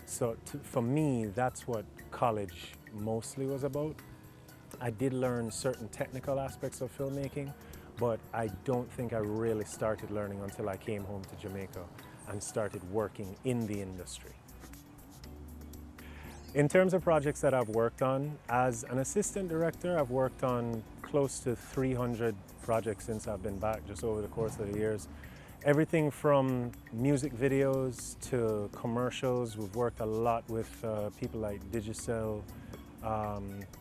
So for me, that's what college mostly was about. I did learn certain technical aspects of filmmaking, but I don't think I really started learning until I came home to Jamaica and started working in the industry. In terms of projects that I've worked on, as an assistant director, I've worked on close to 300 projects since I've been back, just over the course of the years. Everything from music videos to commercials. We've worked a lot with people like Digicel,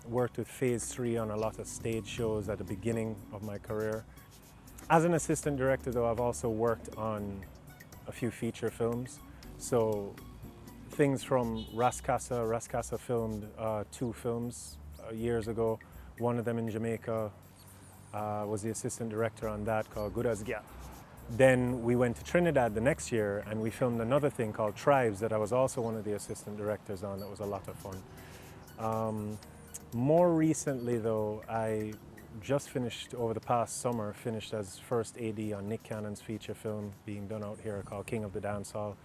worked with Phase 3 on a lot of stage shows at the beginning of my career. As an assistant director though, I've also worked on a few feature films. So things from Ras Casa. Ras Casa filmed 2 films years ago. One of them in Jamaica, was the assistant director on that, called Good As Gyal. Then we went to Trinidad the next year and we filmed another thing called Tribes that I was also one of the assistant directors on. That was a lot of fun. More recently though, I just finished, over the past summer, finished as first AD on Nick Cannon's feature film being done out here called King of the Dancehall.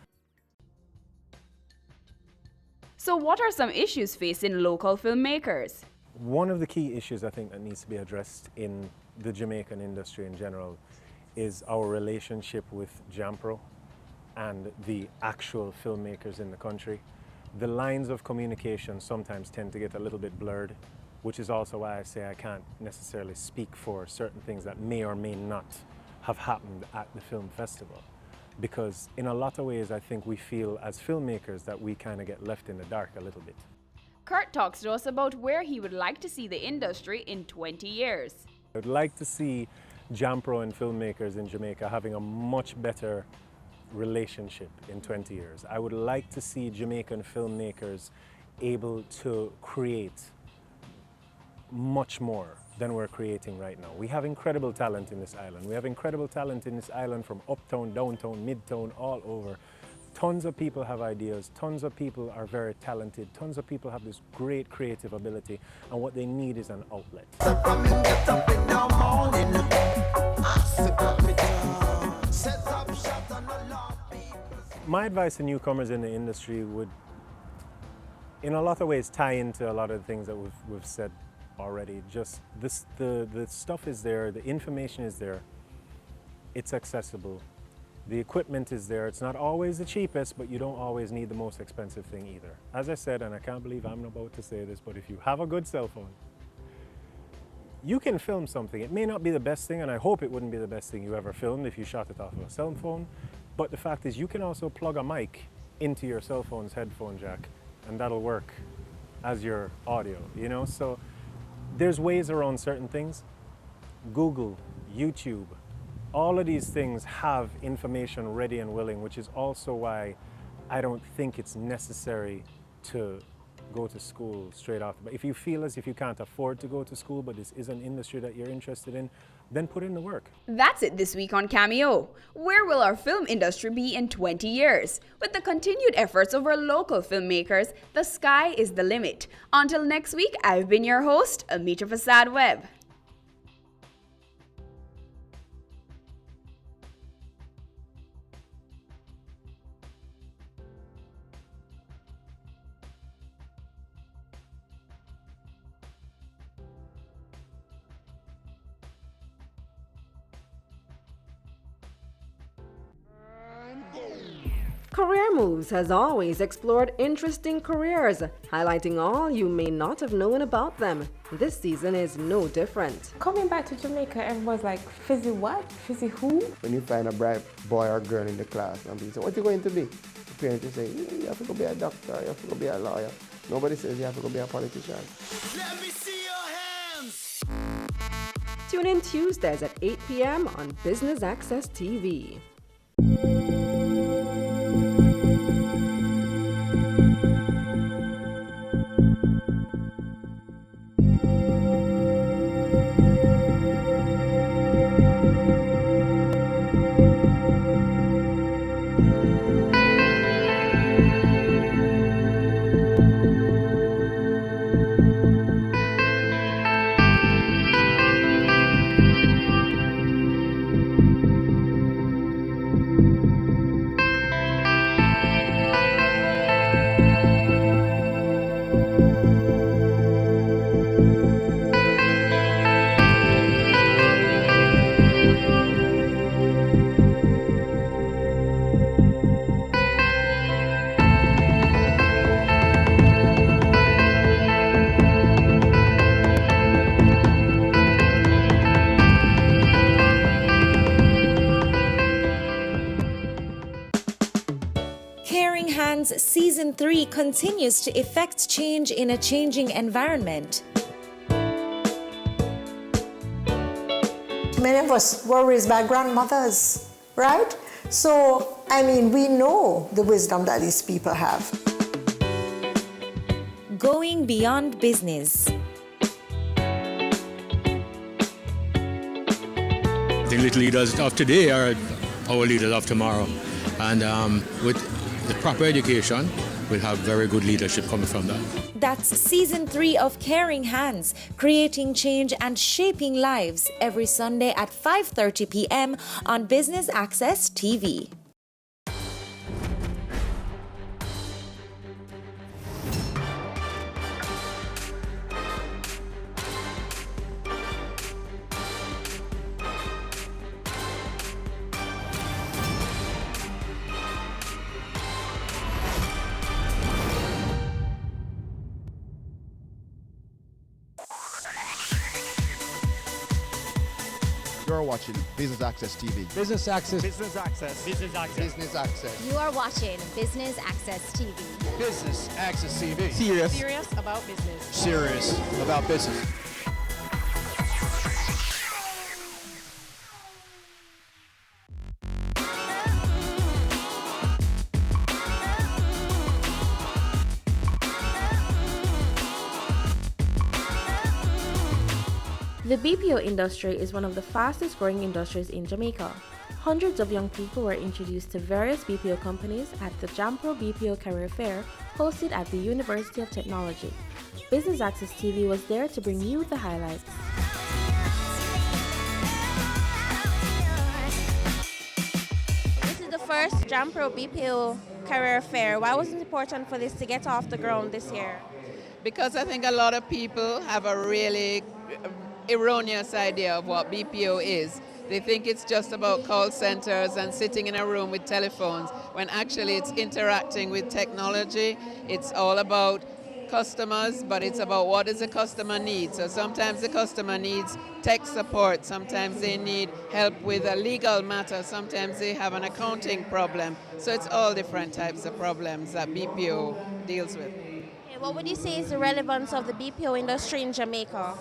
So what are some issues facing local filmmakers? One of the key issues I think that needs to be addressed in the Jamaican industry in general is our relationship with Jampro. and the actual filmmakers in the country. The lines of communication sometimes tend to get a little bit blurred, which is also why I say I can't necessarily speak for certain things that may or may not have happened at the film festival. Because in a lot of ways, I think we feel as filmmakers that we kind of get left in the dark a little bit. Kurt talks to us about where he would like to see the industry in 20 years. I'd like to see Jampro and filmmakers in Jamaica having a much better relationship in 20 years. I would like to see Jamaican filmmakers able to create much more than we're creating right now. We have incredible talent in this island. We have incredible talent in this island from uptown, downtown, midtown, all over. Tons of people have ideas, tons of people are very talented, tons of people have this great creative ability, and what they need is an outlet. My advice to newcomers in the industry would, in a lot of ways, tie into a lot of the things that we've said already. Just this, the stuff is there, the information is there, it's accessible. The equipment is there. It's not always the cheapest, but you don't always need the most expensive thing either. As I said, and I can't believe I'm about to say this, but if you have a good cell phone, you can film something. It may not be the best thing, and I hope it wouldn't be the best thing you ever filmed if you shot it off of a cell phone, but the fact is you can also plug a mic into your cell phone's headphone jack, and that'll work as your audio, you know? So there's ways around certain things. Google, YouTube, all of these things have information ready and willing, which is also why I don't think it's necessary to go to school straight off. But if you feel as if you can't afford to go to school, but this is an industry that you're interested in, then put in the work. That's it this week on Cameo. Where will our film industry be in 20 years? With the continued efforts of our local filmmakers, the sky is the limit. Until next week, I've been your host, Amitra Fasad Webb. Career Moves has always explored interesting careers, highlighting all you may not have known about them. This season is no different. Coming back to Jamaica, everyone's like, Fizzy what? Fizzy who? When you find a bright boy or girl in the class and people say, what are you going to be? The parents will say, you have to go be a doctor, you have to go be a lawyer. Nobody says you have to go be a politician. Let me see your hands! Tune in Tuesdays at 8 p.m. on Business Access TV. Season 3 continues to effect change in a changing environment. Many of us were raised by grandmothers, right? So, I mean, we know the wisdom that these people have. Going beyond business. The little leaders of today are our leaders of tomorrow. And with the proper education, we'll have very good leadership coming from that. That's Season 3 of Caring Hands, creating change and shaping lives, every Sunday at 5:30 p.m. on Business Access TV. You're watching Business Access TV. Business Access. Business Access. Business Access. Business Access. You are watching Business Access TV. Business Access TV. Serious about business. Serious about business. The BPO industry is one of the fastest growing industries in Jamaica. Hundreds of young people were introduced to various BPO companies at the Jampro BPO Career Fair hosted at the University of Technology. Business Access TV was there to bring you the highlights. This is the first Jampro BPO Career Fair. Why was it important for this to get off the ground this year? Because I think a lot of people have a really erroneous idea of what BPO is. They think it's just about call centers and sitting in a room with telephones, when actually it's interacting with technology. It's all about customers, but it's about what does the customer need. So sometimes the customer needs tech support, sometimes they need help with a legal matter, sometimes they have an accounting problem. So it's all different types of problems that BPO deals with. Okay, what would you say is the relevance of the BPO industry in Jamaica?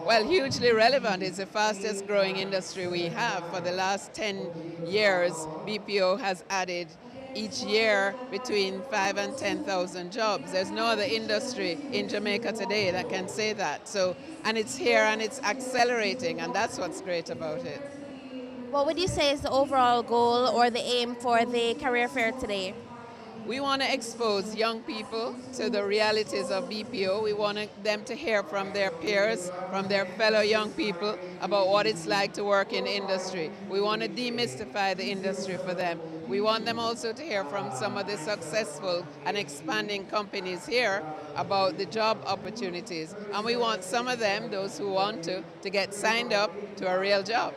Well, hugely relevant. It's the fastest growing industry we have. For the last 10 years, BPO has added each year between 5,000 and 10,000 jobs. There's no other industry in Jamaica today that can say that. So, and it's here and it's accelerating, and that's what's great about it. What would you say is the overall goal or the aim for the career fair today? We want to expose young people to the realities of BPO. We want them to hear from their peers, from their fellow young people about what it's like to work in industry. We want to demystify the industry for them. We want them also to hear from some of the successful and expanding companies here about the job opportunities. And we want some of them, those who want to get signed up to a real job.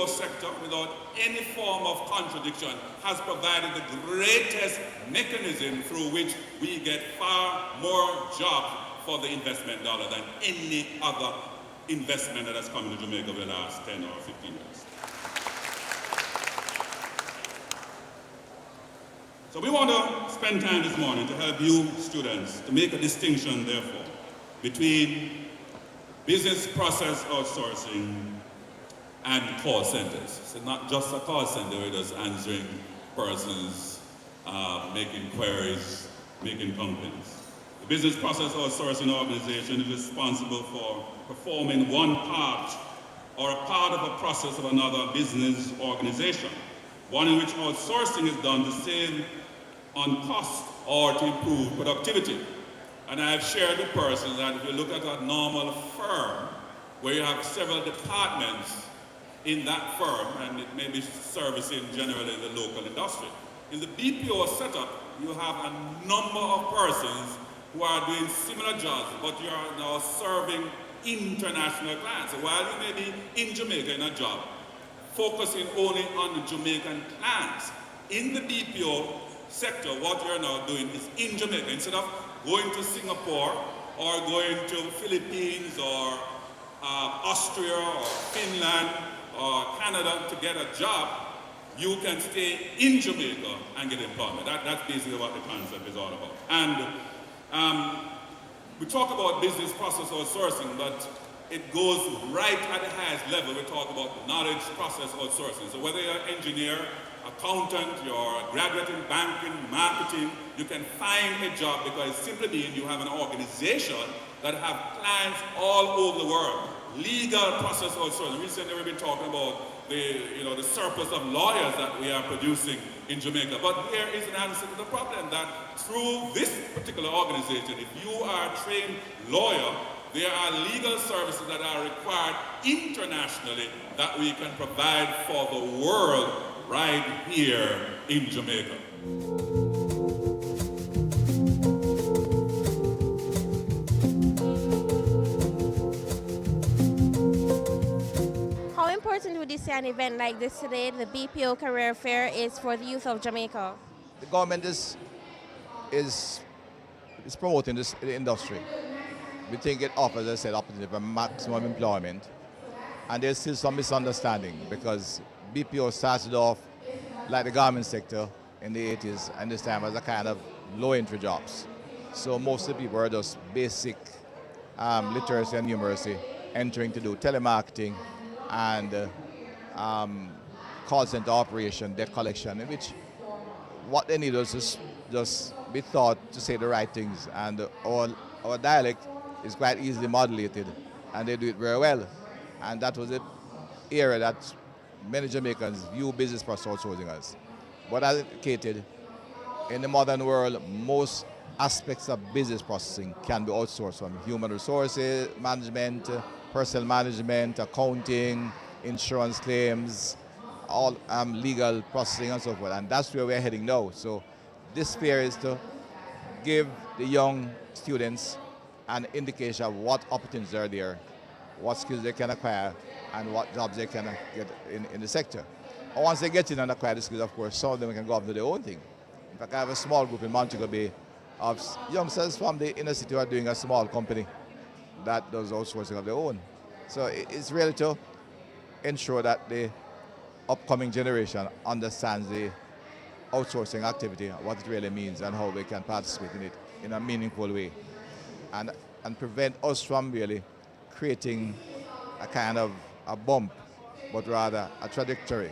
Sector, without any form of contradiction, has provided the greatest mechanism through which we get far more jobs for the investment dollar than any other investment that has come into Jamaica over the last 10 or 15 years. So we want to spend time this morning to help you students to make a distinction, therefore, between business process outsourcing and call centers. So not just a call center where just answering persons, making queries, making complaints. The business process outsourcing organization is responsible for performing one part or a part of a process of another business organization, one in which outsourcing is done to save on cost or to improve productivity. And I have shared with persons that if you look at a normal firm where you have several departments in that firm, and it may be servicing generally the local industry. In the BPO setup, you have a number of persons who are doing similar jobs, but you are now serving international clients. So while you may be in Jamaica in a job, focusing only on the Jamaican clients, in the BPO sector, what you're now doing is in Jamaica. Instead of going to Singapore or going to Philippines or Austria or Finland or Canada to get a job, you can stay in Jamaica and get employment. That's basically what the concept is all about. And we talk about business process outsourcing, but it goes right at the highest level. We talk about knowledge process outsourcing. So whether you're an engineer, accountant, you're a graduate in banking, marketing, you can find a job because simply being you have an organization that have clients all over the world. Legal process outsourcing. Recently we've been talking about the surplus of lawyers that we are producing in Jamaica. But there is an answer to the problem that through this particular organization, if you are a trained lawyer, there are legal services that are required internationally that we can provide for the world right here in Jamaica. How important would you see an event like this today, the BPO Career Fair, is for the youth of Jamaica? The government is promoting this industry. We think it offers, as I said, opportunity for maximum employment. And there's still some misunderstanding because BPO started off like the garment sector in the 80s and this time as a kind of low-entry jobs. So most of the people are just basic literacy and numeracy, entering to do telemarketing and call center operation, debt collection, in which what they need is just be taught to say the right things. And our dialect is quite easily modulated, and they do it very well. And that was the area that many Jamaicans view business process outsourcing as. But as indicated, in the modern world, most aspects of business processing can be outsourced, from human resources management, personnel management, accounting, insurance claims, all legal processing and so forth. And that's where we're heading now. So this fair is to give the young students an indication of what opportunities are there, what skills they can acquire, and what jobs they can get in the sector. And once they get in and acquire the skills, of course, some of them can go off to their own thing. In fact, I have a small group in Montego Bay of youngsters from the inner city who are doing a small company that does outsourcing of their own. So it's really to ensure that the upcoming generation understands the outsourcing activity, what it really means, and how they can participate in it in a meaningful way. And prevent us from really creating a kind of a bump, but rather a trajectory.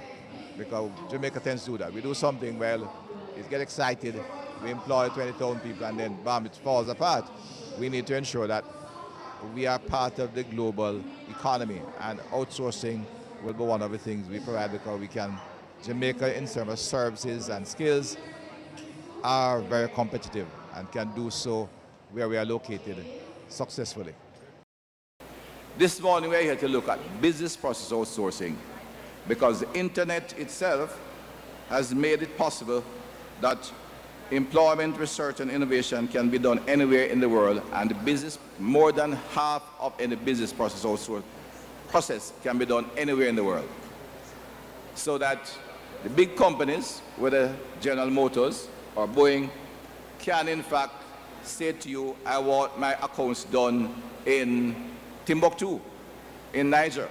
Because Jamaica tends to do that. We do something, well, it gets excited, we employ 20,000 people, and then bam, it falls apart. We need to ensure that we are part of the global economy, and outsourcing will be one of the things we provide, because we can, Jamaica in terms of services and skills are very competitive and can do so where we are located successfully. This morning we're here to look at business process outsourcing, because the internet itself has made it possible that employment, research and innovation can be done anywhere in the world, and the business, more than half of any business process outsourcing process can be done anywhere in the world. So that the big companies, whether General Motors or Boeing, can in fact say to you, I want my accounts done in Timbuktu, in Niger,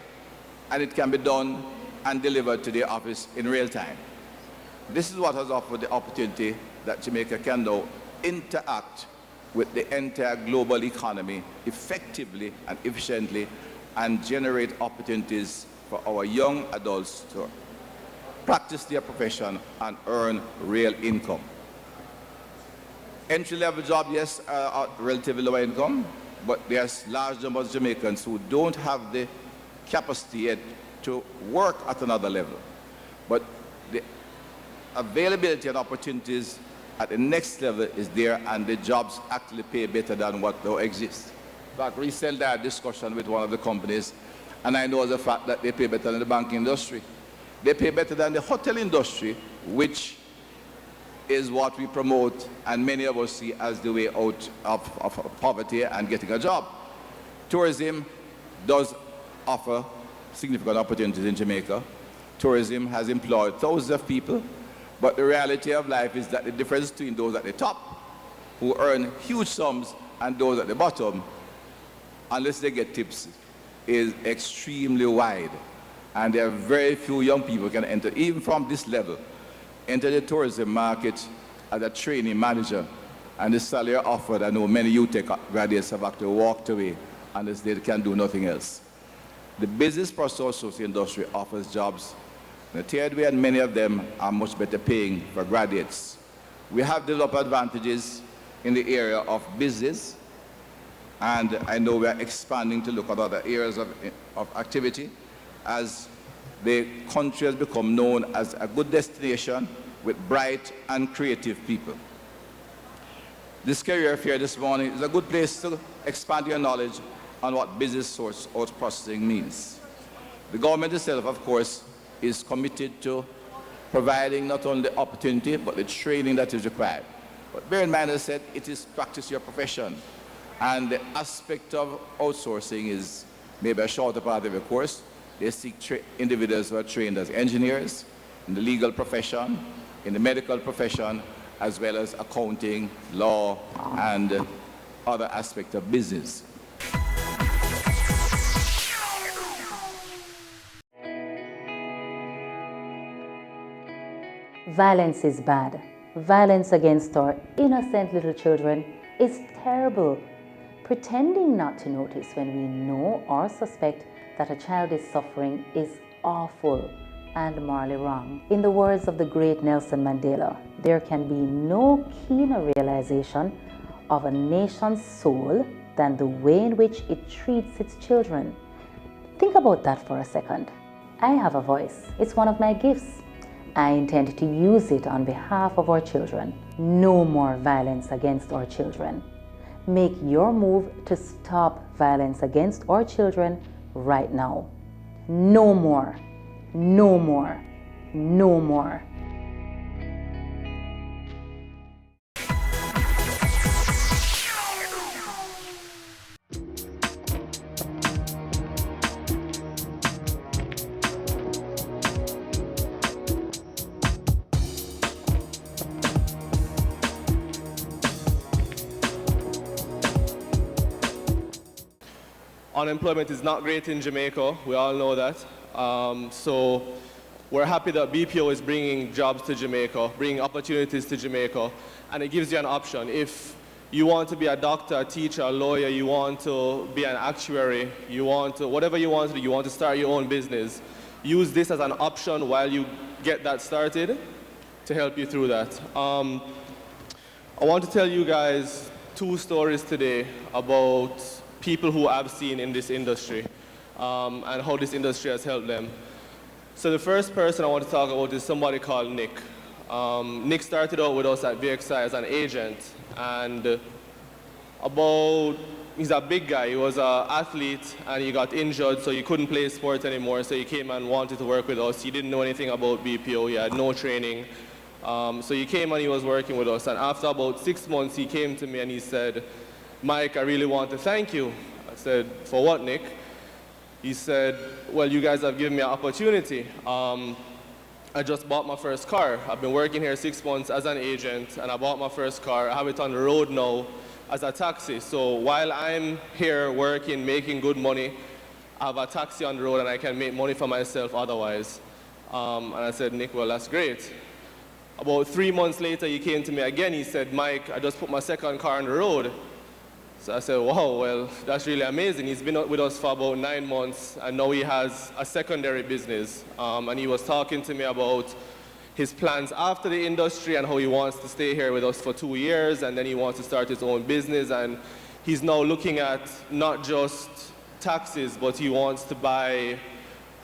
and it can be done and delivered to their office in real time. This is what has offered the opportunity that Jamaica can now interact with the entire global economy effectively and efficiently, and generate opportunities for our young adults to practice their profession and earn real income. Entry-level jobs, yes, are relatively low income, but there's large numbers of Jamaicans who don't have the capacity yet to work at another level. But the availability and opportunities at the next level is there, and the jobs actually pay better than what now exists. In fact, recently I had a discussion with one of the companies, and I know the fact that they pay better than the banking industry. They pay better than the hotel industry, which is what we promote and many of us see as the way out of poverty and getting a job. Tourism does offer significant opportunities in Jamaica. Tourism has employed thousands of people, but the reality of life is that the difference between those at the top, who earn huge sums, and those at the bottom, unless they get tips, is extremely wide. And there are very few young people who can enter, even from this level, enter the tourism market as a training manager, and the salary offered, I know many UTech graduates have actually walked away unless they can do nothing else. The business process outsourcing industry offers jobs in a tiered way, and many of them are much better paying for graduates. We have developed advantages in the area of business, and I know we are expanding to look at other areas of activity as the country has become known as a good destination with bright and creative people. This career fair this morning is a good place to expand your knowledge on what business source outprocessing means. The government itself, of course, is committed to providing not only the opportunity, but the training that is required. But bear in mind, as I said, it is practice your profession. And the aspect of outsourcing is maybe a shorter part of the course, They seek individuals who are trained as engineers, in the legal profession, in the medical profession, as well as accounting, law, and other aspects of business. Violence is bad. Violence against our innocent little children is terrible. Pretending not to notice when we know or suspect that a child is suffering is awful and morally wrong. In the words of the great Nelson Mandela, there can be no keener realization of a nation's soul than the way in which it treats its children. Think about that for a second. I have a voice. It's one of my gifts. I intend to use it on behalf of our children. No more violence against our children. Make your move to stop violence against our children right now. No more. No more. No more. Unemployment is not great in Jamaica, we all know that. So we're happy that BPO is bringing jobs to Jamaica, bringing opportunities to Jamaica, and it gives you an option. If you want to be a doctor, a teacher, a lawyer, you want to be an actuary, you want to, whatever you want to do, you want to start your own business, use this as an option while you get that started to help you through that. I want to tell you guys 2 stories today about people who I've seen in this industry and how this industry has helped them. So the first person I want to talk about is somebody called Nick. Nick started out with us at VXI as an agent, and he's a big guy. He was an athlete and he got injured, so he couldn't play sport anymore, so he came and wanted to work with us. He didn't know anything about BPO, he had no training. So he came and he was working with us, and after about 6 months he came to me and he said, "Mike, I really want to thank you." I said, "For what, Nick?" He said, "Well, you guys have given me an opportunity. I just bought my first car. I've been working here 6 months as an agent, and I bought my first car. I have it on the road now as a taxi. So while I'm here working, making good money, I have a taxi on the road and I can make money for myself otherwise." And I said, "Nick, well, that's great." About 3 months later, he came to me again. He said, "Mike, I just put my second car on the road." So I said, "Wow, well, that's really amazing." He's been with us for about 9 months, and now he has a secondary business. And he was talking to me about his plans after the industry and how he wants to stay here with us for 2 years, and then he wants to start his own business. And he's now looking at not just taxis, but he wants to buy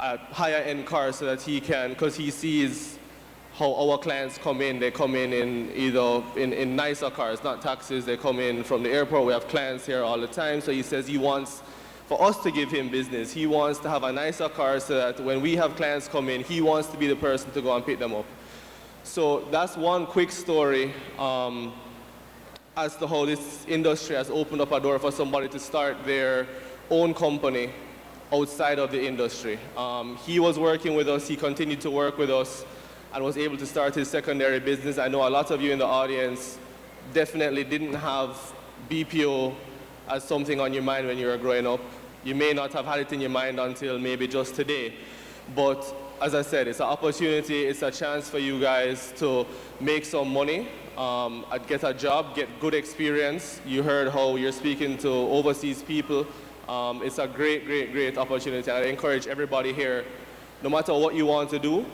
a higher-end car so that he can, because he sees how our clients come in. They come in either in nicer cars, not taxis. They come in from the airport. We have clients here all the time. So he says he wants for us to give him business. He wants to have a nicer car so that when we have clients come in, he wants to be the person to go and pick them up. So that's one quick story as to how this industry has opened up a door for somebody to start their own company outside of the industry. He was working with us. He continued to work with us and was able to start his secondary business. I know a lot of you in the audience definitely didn't have BPO as something on your mind when you were growing up. You may not have had it in your mind until maybe just today. But as I said, it's an opportunity, it's a chance for you guys to make some money, get a job, get good experience. You heard how you're speaking to overseas people. It's a great, great, great opportunity. I encourage everybody here, no matter what you want to do,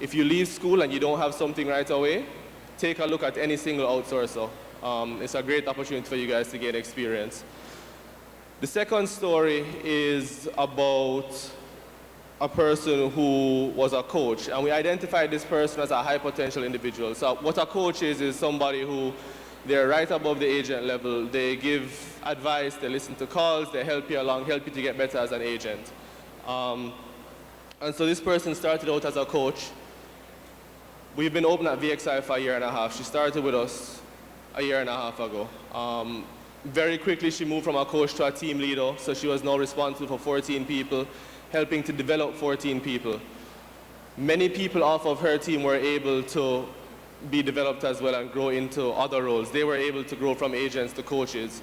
if you leave school and you don't have something right away, take a look at any single outsourcer. It's a great opportunity for you guys to get experience. The second story is about a person who was a coach, and we identified this person as a high potential individual. So what a coach is somebody who, they're right above the agent level. They give advice, they listen to calls, they help you along, help you to get better as an agent. And so this person started out as a coach. We've been open at VXI for 1.5 years. She started with us 1.5 years ago. Very quickly, she moved from a coach to a team leader, so she was now responsible for 14 people. helping to develop 14 people. Many people off of her team were able to be developed as well and grow into other roles. They were able to grow from agents to coaches.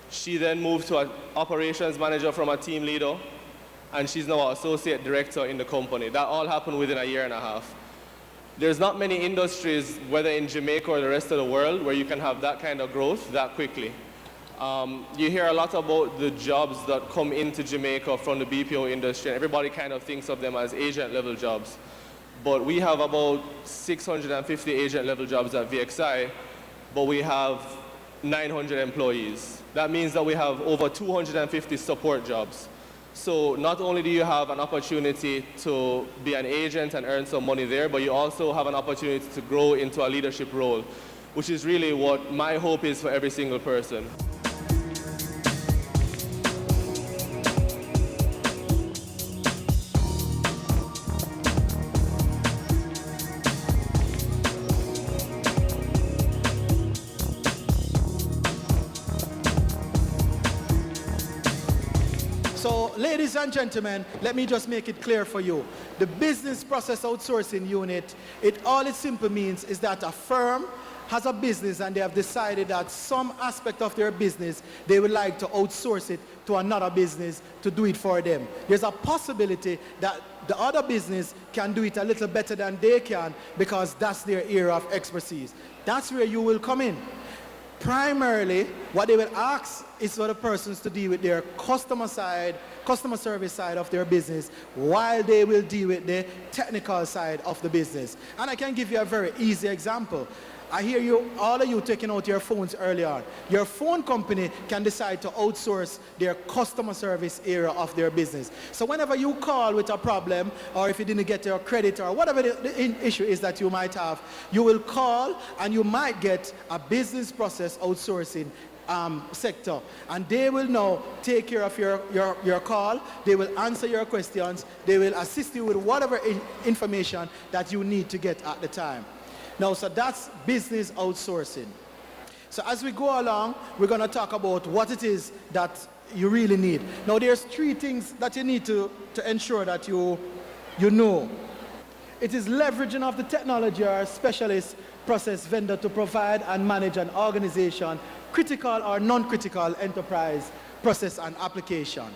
She then moved to an operations manager from a team leader, and she's now an associate director in the company. That all happened within a year and a half. There's not many industries, whether in Jamaica or the rest of the world, where you can have that kind of growth that quickly. You hear a lot about the jobs that come into Jamaica from the BPO industry, and everybody kind of thinks of them as agent-level jobs. But we have about 650 agent-level jobs at VXI, but we have 900 employees. That means that we have over 250 support jobs. So not only do you have an opportunity to be an agent and earn some money there, but you also have an opportunity to grow into a leadership role, which is really what my hope is for every single person. So, ladies and gentlemen, let me just make it clear for you. The business process outsourcing unit, all it simply means is that a firm has a business and they have decided that some aspect of their business, they would like to outsource it to another business to do it for them. There's a possibility that the other business can do it a little better than they can because that's their area of expertise. That's where you will come in. Primarily, what they will ask is for the persons to deal with their customer service side of their business, while they will deal with the technical side of the business. And I can give you a very easy example. I hear you, all of you taking out your phones earlier on. Your phone company can decide to outsource their customer service area of their business. So whenever you call with a problem, or if you didn't get your credit, or whatever the issue is that you might have, you will call and you might get a business process outsourcing sector, and they will now take care of your call. They will answer your questions. They will assist you with whatever information that you need to get at the time. Now, so that's business outsourcing. So as we go along, we're going to talk about what it is that you really need. Now, there's three things that you need to ensure that you know. It is leveraging of the technology or specialist process vendor to provide and manage an organization, critical or non-critical enterprise process and application.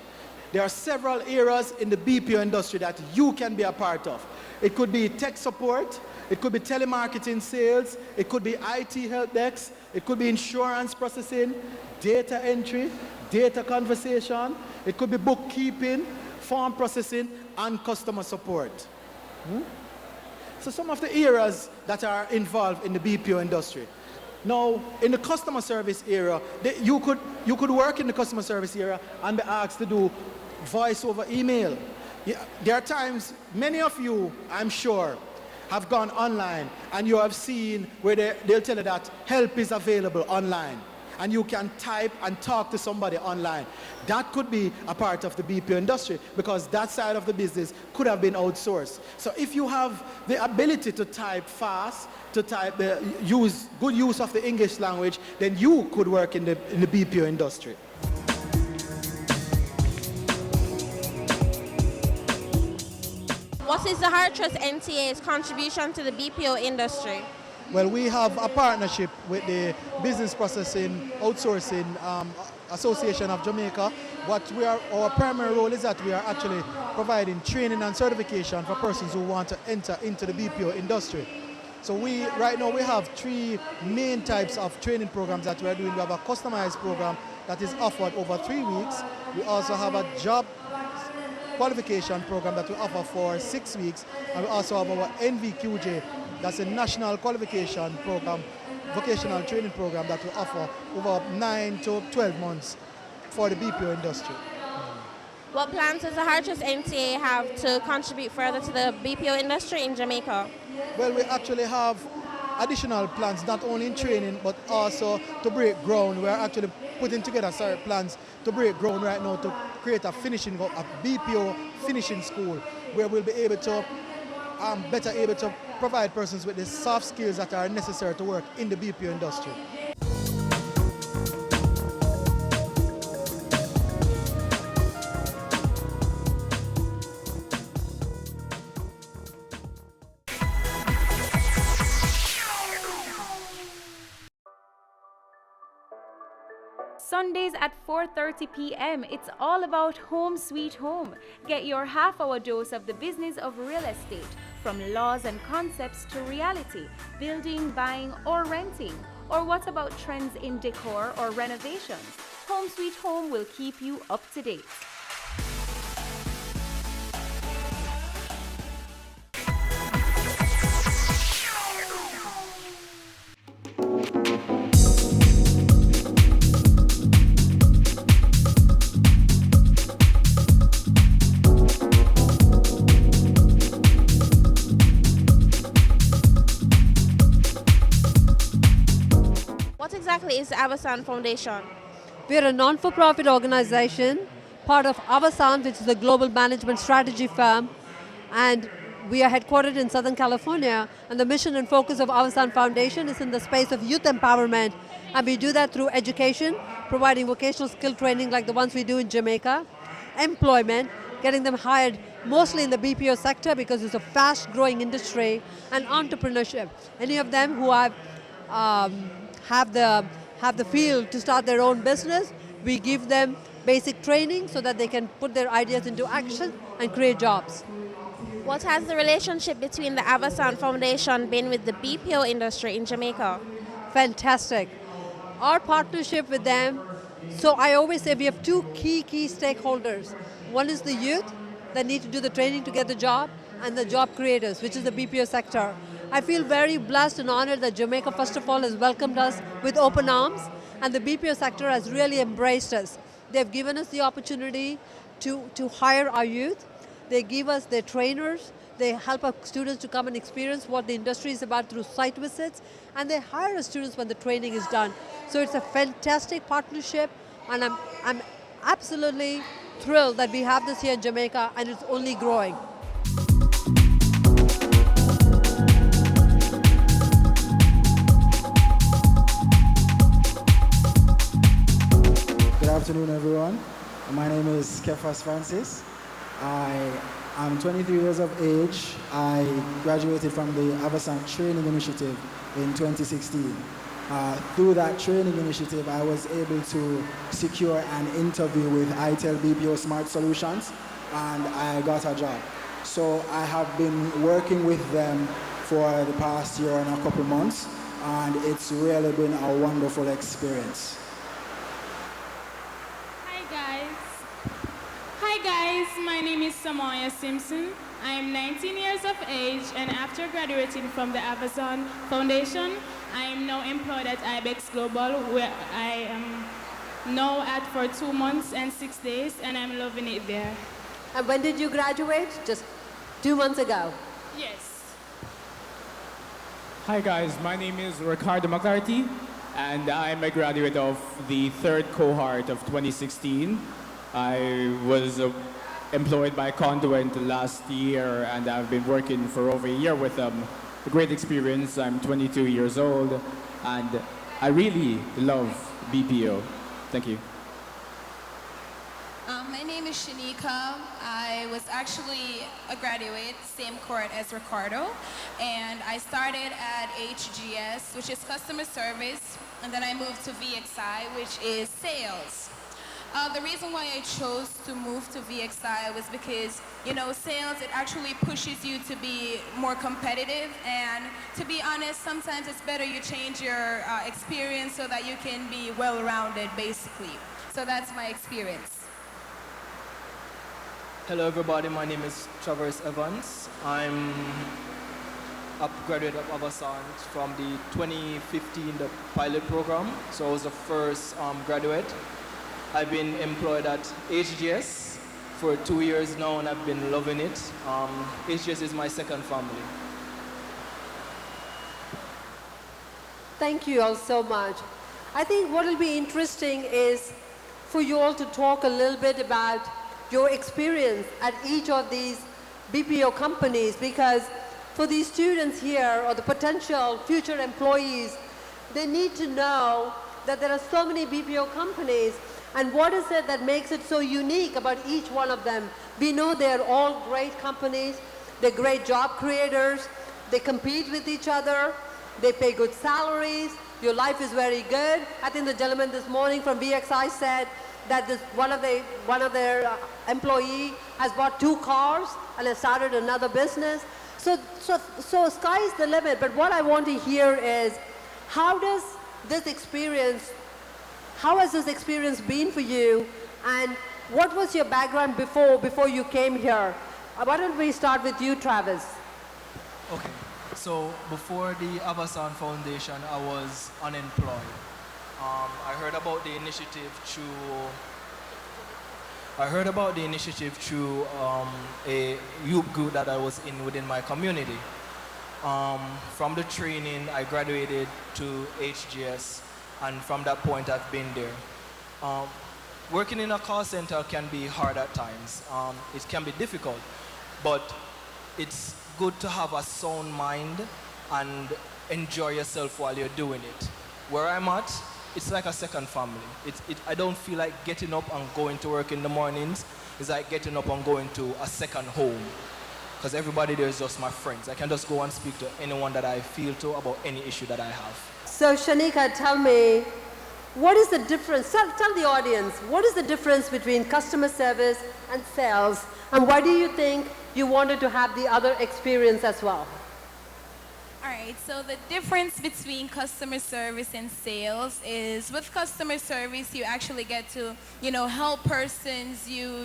There are several areas in the BPO industry that you can be a part of. It could be tech support, it could be telemarketing sales, it could be IT help desk, it could be insurance processing, data entry, data conversation, it could be bookkeeping, form processing, and customer support. So some of the areas that are involved in the BPO industry. Now, in the customer service area, you could work in the customer service area and be asked to do voice over email. Yeah, there are times, many of you, I'm sure, have gone online and you have seen where they'll tell you that help is available online and you can type and talk to somebody online. That could be a part of the BPO industry because that side of the business could have been outsourced. So if you have the ability to type fast, to type, good use of the English language, then you could work in the BPO industry. What is the Hearttrust NTA's contribution to the BPO industry? Well, we have a partnership with the Business Processing Outsourcing Association of Jamaica. Our primary role is that we are actually providing training and certification for persons who want to enter into the BPO industry. So right now we have three main types of training programs that we are doing. We have a customized program that is offered over 3 weeks. We also have a job qualification program that we offer for 6 weeks. And we also have our NVQJ, that's a national qualification program, vocational training program that we offer over 9 to 12 months for the BPO industry. What plans does the Hearttrust NTA have to contribute further to the BPO industry in Jamaica? Well, we actually have additional plans, not only in training, but also to break ground. We're actually putting together certain plans to break ground right now to create a BPO finishing school where we'll be able to, better able to provide persons with the soft skills that are necessary to work in the BPO industry. Sundays at 4:30 p.m. It's all about Home Sweet Home. Get your half-hour dose of the business of real estate, from laws and concepts to reality, building, buying, or renting. Or what about trends in decor or renovations? Home Sweet Home will keep you up to date. What exactly is the Avasan Foundation? We are a non-for-profit organization, part of Avasan, which is a global management strategy firm, and we are headquartered in Southern California, and the mission and focus of Avasan Foundation is in the space of youth empowerment, and we do that through education, providing vocational skill training like the ones we do in Jamaica, employment, getting them hired mostly in the BPO sector because it's a fast-growing industry, and entrepreneurship. Any of them who have the field to start their own business, we give them basic training so that they can put their ideas into action and create jobs. What has the relationship between the Avasan Foundation been with the BPO industry in Jamaica? Fantastic. Our partnership with them, so I always say we have two key stakeholders. One is the youth that need to do the training to get the job, and the job creators, which is the BPO sector. I feel very blessed and honored that Jamaica, first of all, has welcomed us with open arms, and the BPO sector has really embraced us. They've given us the opportunity to hire our youth. They give us their trainers. They help our students to come and experience what the industry is about through site visits, and they hire our students when the training is done. So it's a fantastic partnership, and I'm absolutely thrilled that we have this here in Jamaica, and it's only growing. Good afternoon, everyone. My name is Kefas Francis. I am 23 years of age. I graduated from the Avasan Training Initiative in 2016. Through that training initiative, I was able to secure an interview with ITEL BPO Smart Solutions, and I got a job. So I have been working with them for the past year and a couple months, and it's really been a wonderful experience. Hi guys, my name is Samaya Simpson. I am 19 years of age, and after graduating from the Avasan Foundation, I am now employed at IBEX Global, where I am now at for 2 months and 6 days, and I'm loving it there. And when did you graduate? Just 2 months ago? Yes. Hi guys, my name is Ricardo McCarthy, and I'm a graduate of the 3rd cohort of 2016. I was employed by Conduent last year, and I've been working for over a year with them. A great experience. I'm 22 years old, and I really love BPO. Thank you. My name is Shanika. I was actually a graduate, same cohort as Ricardo, and I started at HGS, which is customer service, and then I moved to VXI, which is sales. The reason why I chose to move to VXI was because, you know, sales, it actually pushes you to be more competitive, and to be honest, sometimes it's better you change your experience so that you can be well-rounded, basically. So that's my experience. Hello everybody, my name is Traverse Evans. I'm a graduate of Avasan from the 2015 the pilot program, so I was the first graduate. I've been employed at HGS for 2 years now, and I've been loving it. HGS is my second family. Thank you all so much. I think what will be interesting is for you all to talk a little bit about your experience at each of these BPO companies, because for these students here or the potential future employees, they need to know that there are so many BPO companies, and what is it that makes it so unique about each one of them. We know they're all great companies, they're great job creators, they compete with each other, they pay good salaries, Your life is very good. I think the gentleman this morning from BXI said that one of their employee has bought 2 cars and has started another business. So sky's the limit. But what I want to hear is, how has this experience been for you, and what was your background before you came here? Why don't we start with you, Travis? Okay, so before the Avasan Foundation, I was unemployed. I heard about the initiative through a youth group that I was in within my community. From the training, I graduated to HGS, and from that point, I've been there. Working in a call center can be hard at times. It can be difficult, but it's good to have a sound mind and enjoy yourself while you're doing it. Where I'm at, it's like a second family. I don't feel like getting up and going to work in the mornings. It's like getting up and going to a second home, because everybody there is just my friends. I can just go and speak to anyone that I feel to about any issue that I have. So Shanika, tell me, what is the difference? Tell the audience, what is the difference between customer service and sales? And why do you think you wanted to have the other experience as well? All right, so the difference between customer service and sales is with customer service, you actually get to, help persons. You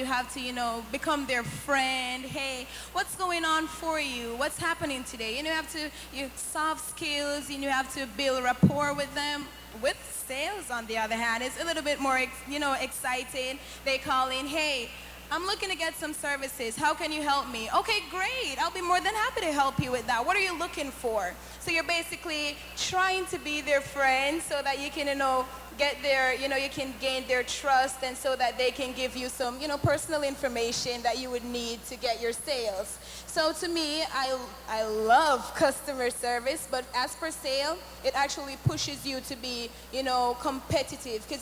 have to, become their friend. Hey, what's going on for you? What's happening today? You have to, soft skills, you have to build rapport with them. With sales, on the other hand, it's a little bit more, exciting. They call in, hey, I'm looking to get some services. How can you help me? Okay, great. I'll be more than happy to help you with that. What are you looking for? So you're basically trying to be their friend so that you can, get their, you can gain their trust, and so that they can give you some, personal information that you would need to get your sales. So to me, I love customer service, but as per sale, it actually pushes you to be, competitive, because,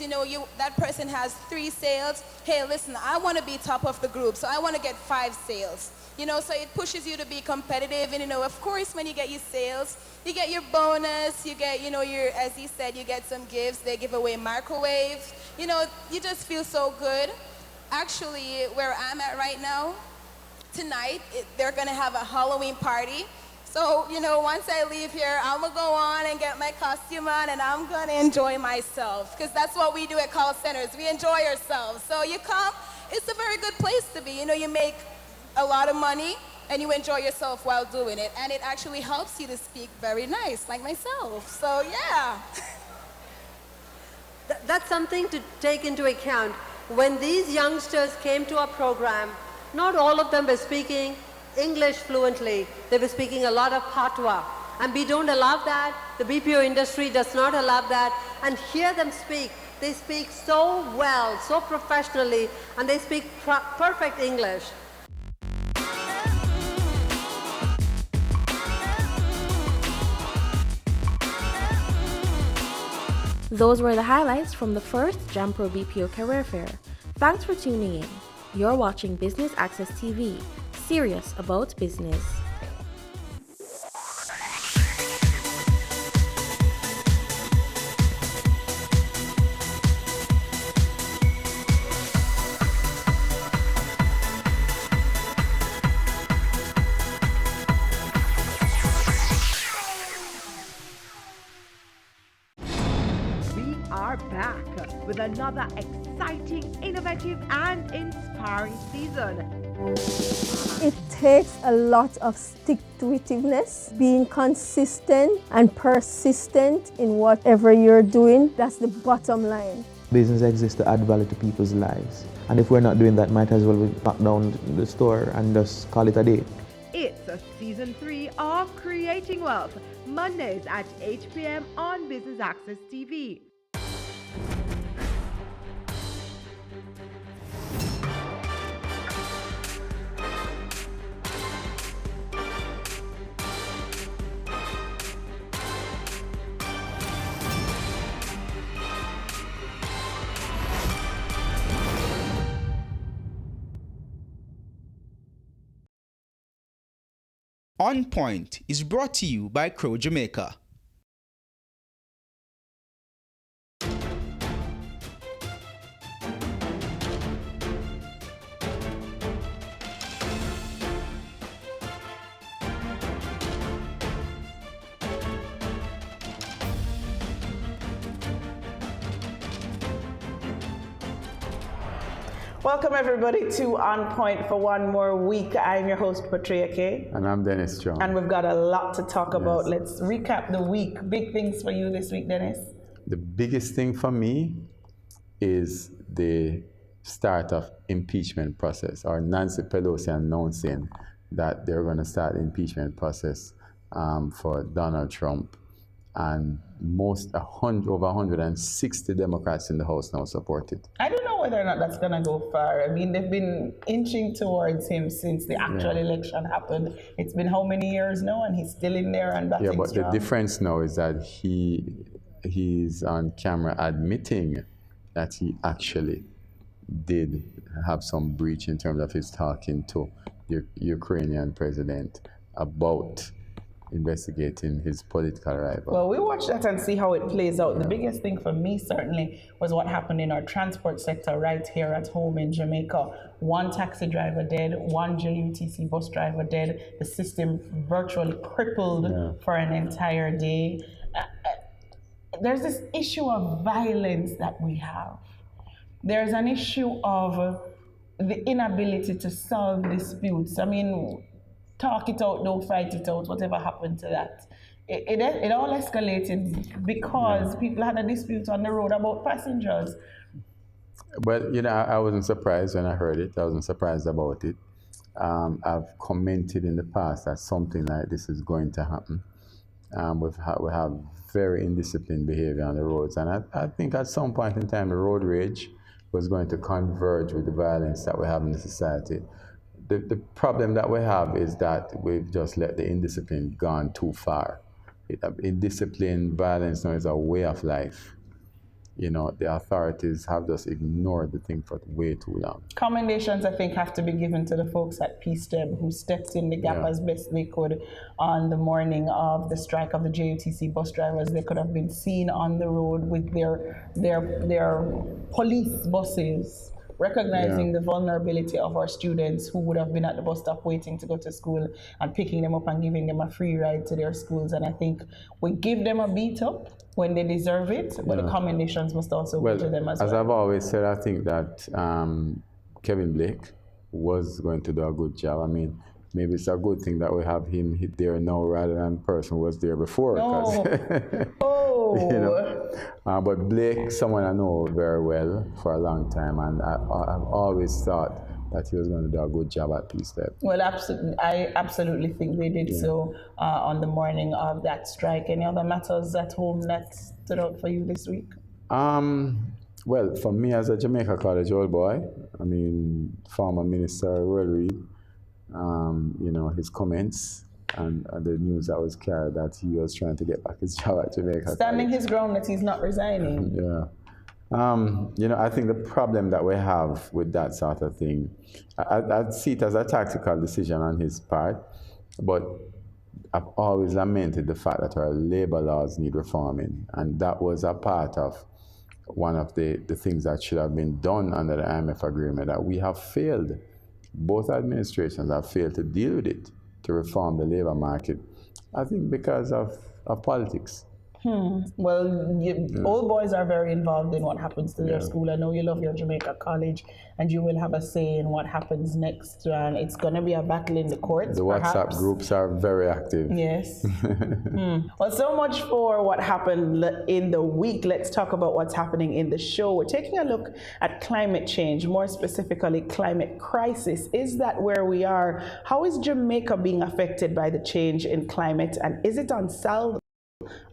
that person has 3 sales. Hey, listen, I want to be top of the group, so I want to get 5 sales. So it pushes you to be competitive, and, of course, when you get your sales, you get your bonus, you get, as he said, you get some gifts. They give away microwaves. You just feel so good. Actually, where I'm at right now, tonight, they're going to have a Halloween party. So, once I leave here, I'm going to go on and get my costume on, and I'm going to enjoy myself, because that's what we do at call centers. We enjoy ourselves. So you come, it's a very good place to be. You make a lot of money, and you enjoy yourself while doing it. And it actually helps you to speak very nice, like myself. So, yeah. That's something to take into account. When these youngsters came to our program, not all of them were speaking English fluently. They were speaking a lot of patois. And we don't allow that. The BPO industry does not allow that. And hear them speak. They speak so well, so professionally, and they speak perfect English. Those were the highlights from the first Jampro BPO Career Fair. Thanks for tuning in. You're watching Business Access TV, serious about business. Back with another exciting, innovative and inspiring season. It takes a lot of stick-to-itiveness, being consistent and persistent in whatever you're doing. That's the bottom line. Business exists to add value to people's lives. And if we're not doing that, might as well knock down the store and just call it a day. It's a season 3 of Creating Wealth, Mondays at 8 p.m. on Business Access TV. On Point is brought to you by Crow Jamaica. Welcome everybody to On Point for one more week. I'm your host, Patria K. And I'm Dennis Strong. And we've got a lot to talk about. Let's recap the week. Big things for you this week, Dennis. The biggest thing for me is the start of impeachment process, or Nancy Pelosi announcing that they're going to start the impeachment process for Donald Trump. And over 160 Democrats in the House now support it. I don't know whether or not that's going to go far. I mean, they've been inching towards him since the actual election happened. It's been how many years now, and he's still in there and batting but strong. The difference now is that he's on camera admitting that he actually did have some breach in terms of his talking to the Ukrainian president about investigating his political rival. Well, we watch that and see how it plays out. The biggest thing for me certainly was what happened in our transport sector right here at home in Jamaica. One taxi driver dead, one JUTC bus driver dead. The system virtually crippled for an entire day. There's this issue of violence that we have. There's an issue of the inability to solve disputes. I mean, talk it out, don't fight it out, whatever happened to that. It all escalated because people had a dispute on the road about passengers. But, you know, I wasn't surprised when I heard it. I wasn't surprised about it. I've commented in the past that something like this is going to happen. We have very indisciplined behavior on the roads. And I think at some point in time, the road rage was going to converge with the violence that we have in the society. The problem that we have is that we've just let the indiscipline gone too far. Indiscipline, violence now is a way of life. You know, the authorities have just ignored the thing for way too long. Commendations, I think, have to be given to the folks at PSTEB who stepped in the gap as best they could on the morning of the strike of the JUTC bus drivers. They could have been seen on the road with their police buses, recognizing the vulnerability of our students who would have been at the bus stop waiting to go to school and picking them up and giving them a free ride to their schools. And I think we give them a beat up when they deserve it, but the commendations must also go to them as well. As I've always said, I think that Kevin Blake was going to do a good job. I mean, maybe it's a good thing that we have him there now rather than the person who was there before. You know, but Blake, someone I know very well for a long time, and I've always thought that he was going to do a good job at PSTEB. Well, absolutely, I absolutely think they did so on the morning of that strike. Any other matters at home that stood out for you this week? Well, for me as a Jamaica College old boy, I mean, former Minister Will Reid, you know, his comments and the news that was carried that he was trying to get back his job at Jamaica Standing his ground that he's not resigning. You know, I think the problem that we have with that sort of thing, I see it as a tactical decision on his part, but I've always lamented the fact that our labor laws need reforming, and that was a part of one of the things that should have been done under the IMF agreement, that we have failed. Both administrations have failed to deal with it, to reform the labor market, I think because of politics. Well, old boys are very involved in what happens to their school. I know you love your Jamaica College, and you will have a say in what happens next. And it's going to be a battle in the courts, The WhatsApp groups are very active. Yes. Well, so much for what happened in the week. Let's talk about what's happening in the show. We're taking a look at climate change, more specifically climate crisis. Is that where we are? How is Jamaica being affected by the change in climate, and is it unsolved?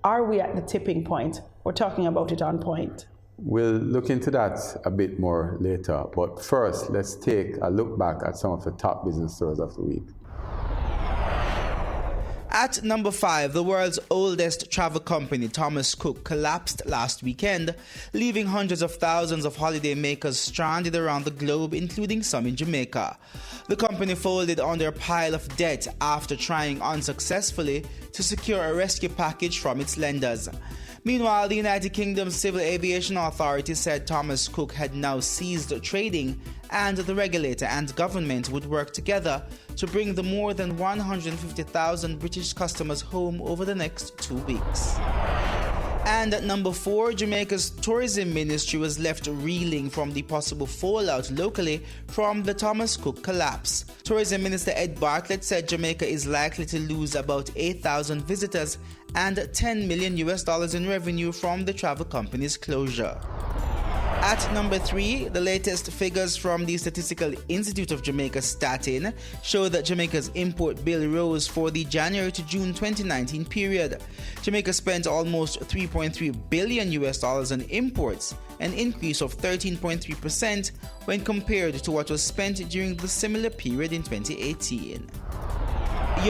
Are we at the tipping point? We're talking about it on Point. We'll look into that a bit more later, but first, let's take a look back at some of the top business stories of the week. At number 5, the world's oldest travel company, Thomas Cook, collapsed last weekend, leaving hundreds of thousands of holiday makers stranded around the globe, including some in Jamaica. The company folded under a pile of debt after trying unsuccessfully to secure a rescue package from its lenders. Meanwhile, the United Kingdom's Civil Aviation Authority said Thomas Cook had now ceased trading, and the regulator and government would work together to bring the more than 150,000 British customers home over the next 2 weeks. And at number 4, Jamaica's tourism ministry was left reeling from the possible fallout locally from the Thomas Cook collapse. Tourism Minister Ed Bartlett said Jamaica is likely to lose about 8,000 visitors and $10 million in revenue from the travel company's closure. At number 3, the latest figures from the Statistical Institute of Jamaica Statin show that Jamaica's import bill rose for the January to June 2019 period. Jamaica spent almost $3.3 billion in imports, an increase of 13.3% when compared to what was spent during the similar period in 2018.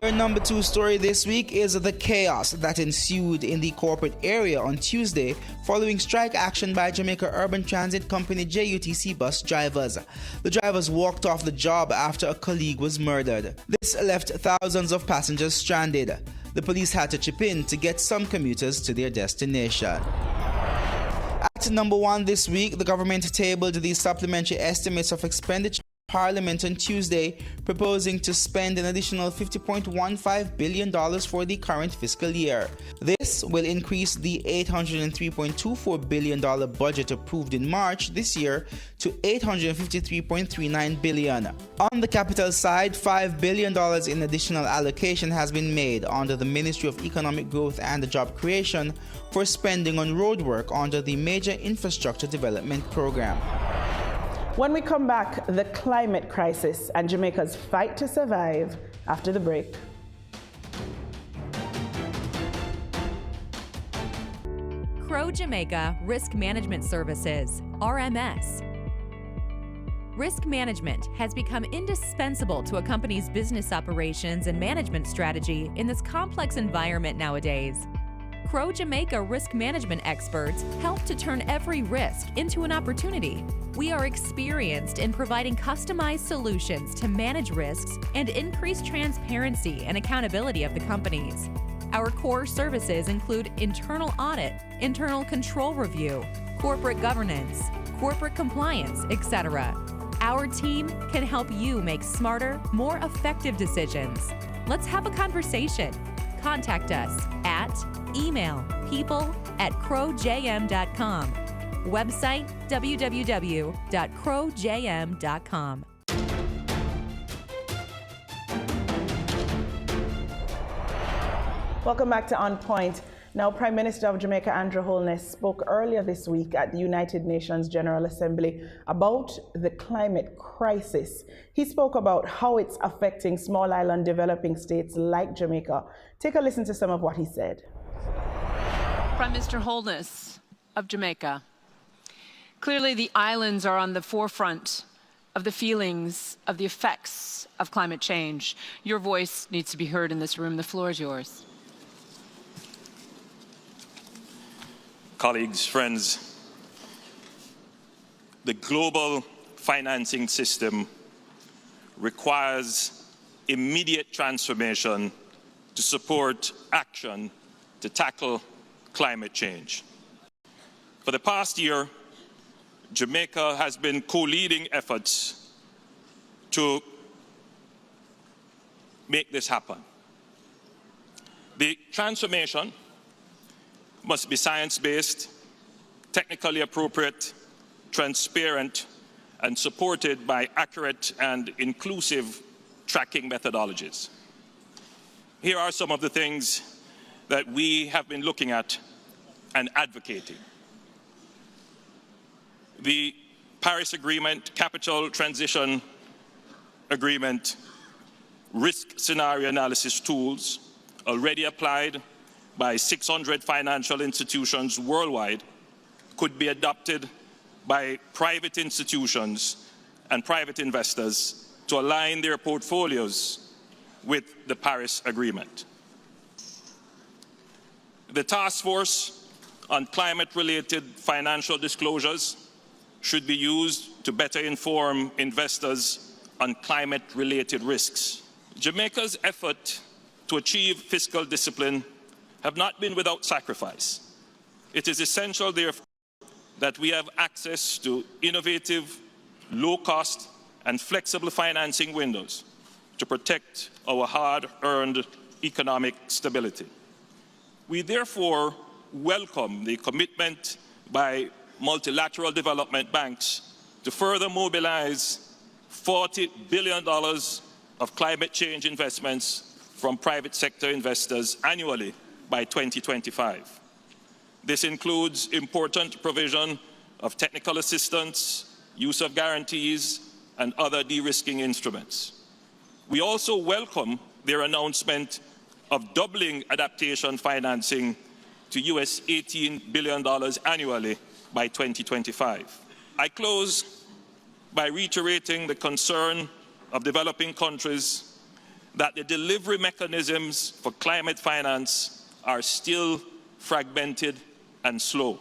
Your number 2 story this week is the chaos that ensued in the corporate area on Tuesday following strike action by Jamaica Urban Transit Company JUTC bus drivers. The drivers walked off the job after a colleague was murdered. This left thousands of passengers stranded. The police had to chip in to get some commuters to their destination. At number 1 this week, the government tabled the supplementary estimates of expenditure Parliament on Tuesday, proposing to spend an additional $50.15 billion for the current fiscal year. This will increase the $803.24 billion budget approved in March this year to $853.39 billion. On the capital side, $5 billion in additional allocation has been made under the Ministry of Economic Growth and Job Creation for spending on roadwork under the Major Infrastructure Development Program. When we come back, the climate crisis and Jamaica's fight to survive after the break. Crow Jamaica Risk Management Services, RMS. Risk management has become indispensable to a company's business operations and management strategy in this complex environment nowadays. Crow Jamaica risk management experts help to turn every risk into an opportunity. We are experienced in providing customized solutions to manage risks and increase transparency and accountability of the companies. Our core services include internal audit, internal control review, corporate governance, corporate compliance, etc. Our team can help you make smarter, more effective decisions. Let's have a conversation. Contact us at email people@crowjm.com, website www.crowjm.com. Welcome back to On Point. Now, Prime Minister of Jamaica, Andrew Holness, spoke earlier this week at the United Nations General Assembly about the climate crisis. He spoke about how it's affecting small island developing states like Jamaica. Take a listen to some of what he said. Prime Minister Holness of Jamaica. Clearly, the islands are on the forefront of the feelings of the effects of climate change. Your voice needs to be heard in this room. The floor is yours. Colleagues, friends, the global financing system requires immediate transformation to support action to tackle climate change. For the past year, Jamaica has been co-leading efforts to make this happen. The transformation must be science-based, technically appropriate, transparent, and supported by accurate and inclusive tracking methodologies. Here are some of the things that we have been looking at and advocating. The Paris Agreement, Capital Transition Agreement, risk scenario analysis tools already applied by 600 financial institutions worldwide could be adopted by private institutions and private investors to align their portfolios with the Paris Agreement. The Task Force on Climate-Related Financial Disclosures should be used to better inform investors on climate-related risks. Jamaica's effort to achieve fiscal discipline have not been without sacrifice. It is essential, therefore, that we have access to innovative, low-cost, and flexible financing windows to protect our hard-earned economic stability. We therefore welcome the commitment by multilateral development banks to further mobilize $40 billion of climate change investments from private sector investors annually by 2025. This includes important provision of technical assistance, use of guarantees, and other de-risking instruments. We also welcome their announcement of doubling adaptation financing to US $18 billion annually by 2025. I close by reiterating the concern of developing countries that the delivery mechanisms for climate finance are still fragmented and slow.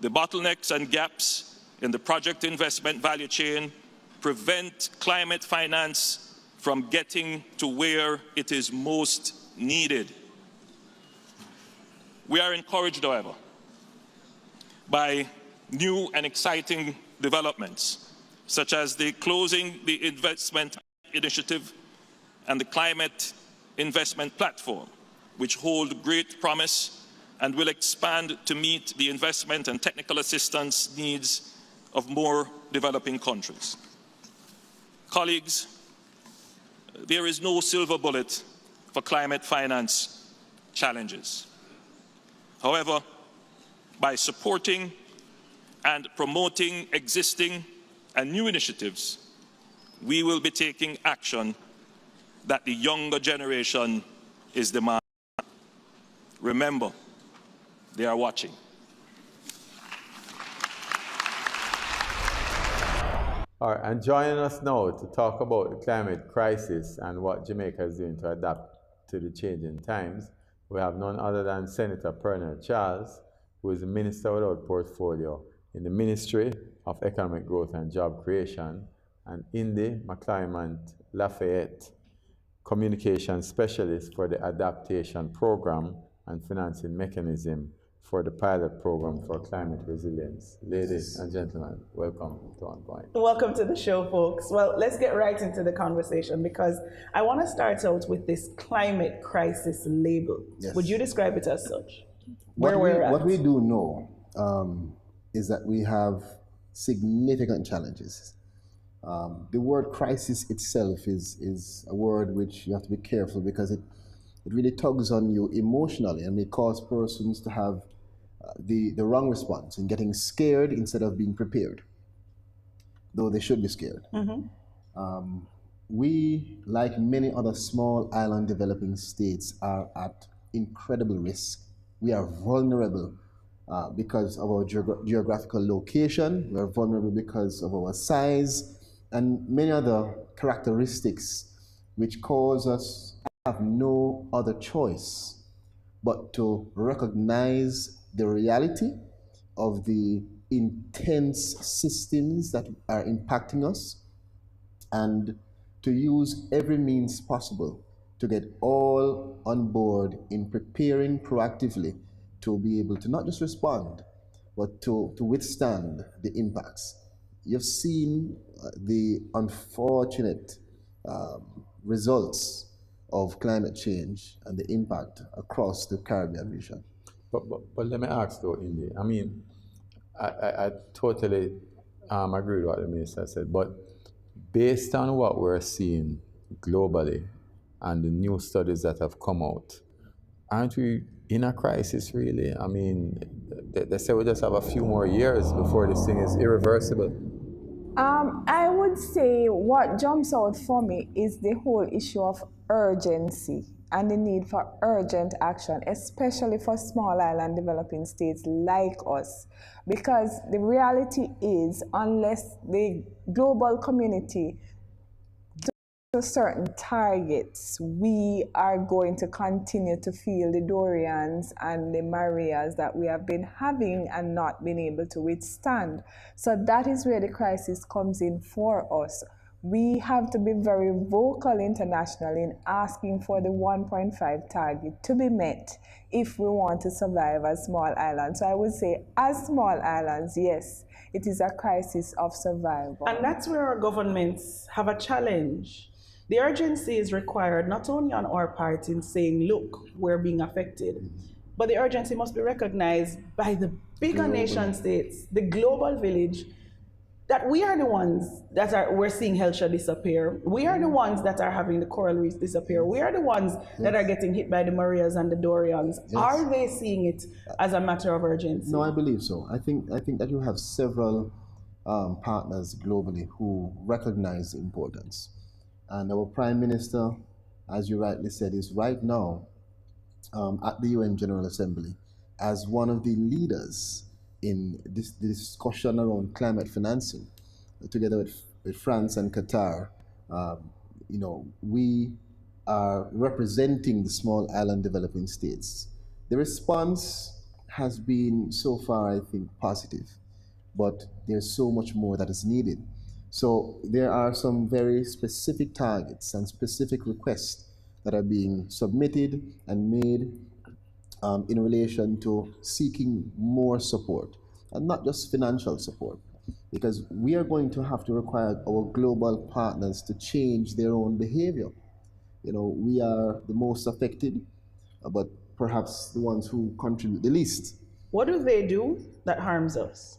The bottlenecks and gaps in the project investment value chain prevent climate finance from getting to where it is most needed. We are encouraged, however, by new and exciting developments, such as the closing the investment initiative and the climate investment platform, which hold great promise and will expand to meet the investment and technical assistance needs of more developing countries. Colleagues, there is no silver bullet for climate finance challenges. However, by supporting and promoting existing and new initiatives, we will be taking action that the younger generation is demanding. Remember, they are watching. All right, and joining us now to talk about the climate crisis and what Jamaica is doing to adapt to the changing times, we have none other than Senator Pernell Charles, who is the Minister without Portfolio in the Ministry of Economic Growth and Job Creation, and Indy McClymont Lafayette, Communication Specialist for the Adaptation Program and Financing Mechanism for the Pilot Program for Climate Resilience. Ladies and gentlemen, welcome to On Point. Welcome to the show, folks. Well, let's get right into the conversation because I want to start out with this climate crisis label. Yes. Would you describe it as such? What we do know is that we have significant challenges. The word crisis itself is a word which you have to be careful because it really tugs on you emotionally and may cause persons to have the wrong response in getting scared instead of being prepared, though they should be scared. Mm-hmm. We, like many other small island developing states, are at incredible risk. We are vulnerable because of our geographical location. We are vulnerable because of our size and many other characteristics which cause us to have no other choice but to recognize the reality of the intense systems that are impacting us and to use every means possible to get all on board in preparing proactively to be able to not just respond, but to withstand the impacts. You've seen the unfortunate results of climate change and the impact across the Caribbean region. But let me ask though, Indy. I mean, I totally agree with what the minister said, but based on what we're seeing globally and the new studies that have come out, aren't we in a crisis really? I mean, they say we just have a few more years before this thing is irreversible. I would say what jumps out for me is the whole issue of urgency and the need for urgent action, especially for small island developing states like us. Because the reality is, unless the global community to certain targets, we are going to continue to feel the Dorians and the Marias that we have been having and not been able to withstand. So that is where the crisis comes in for us. We have to be very vocal internationally in asking for the 1.5 target to be met if we want to survive as small islands. So I would say, as small islands, yes, it is a crisis of survival. And that's where our governments have a challenge. The urgency is required not only on our part in saying, look, we're being affected, but the urgency must be recognized by the bigger nation states, the global village, that we are the ones that we're seeing Hellshire disappear. We are the ones that are having the coral reefs disappear. We are the ones that are getting hit by the Marias and the Dorians. Yes. Are they seeing it as a matter of urgency? No, I believe so. I think that you have several partners globally who recognize the importance. And our Prime Minister, as you rightly said, is right now at the UN General Assembly as one of the leaders in the discussion around climate financing, together with France and Qatar. We are representing the small island developing states. The response has been so far, I think, positive, but there's so much more that is needed. So there are some very specific targets and specific requests that are being submitted and made in relation to seeking more support, and not just financial support, because we are going to have to require our global partners to change their own behavior. We are the most affected, but perhaps the ones who contribute the least. What do they do that harms us?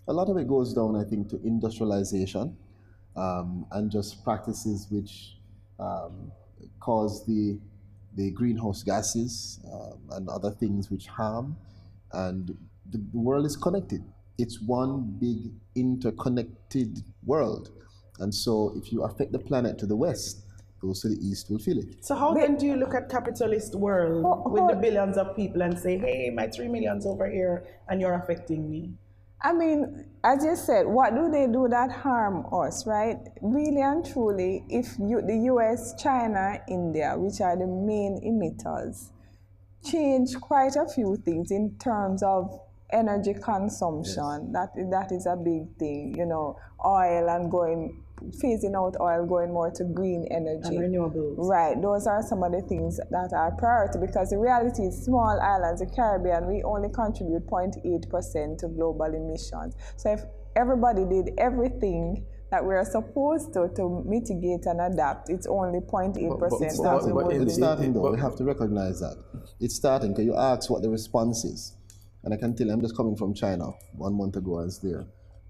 A lot of it goes down, I think, to industrialization and just practices which cause the greenhouse gases and other things which harm. And the world is connected. It's one big interconnected world. And so if you affect the planet to the west, those to the east will feel it. So how then do you look at capitalist world with the billions of people and say, hey, my 3 million's over here and you're affecting me? I mean, as you said, what do they do that harm us, right? Really and truly, if the US, China, India, which are the main emitters, change quite a few things in terms of energy consumption. Yes. That is a big thing, oil and phasing out oil, going more to green energy. And renewables. Right, those are some of the things that are priority, because the reality is small islands, the Caribbean, we only contribute 0.8% to global emissions. So if everybody did everything that we're supposed to mitigate and adapt, it's only 0.8%. It's starting though, we have to recognize that. It's starting, because you ask what the response is. And I can tell you, I'm just coming from China 1 month ago. I was there.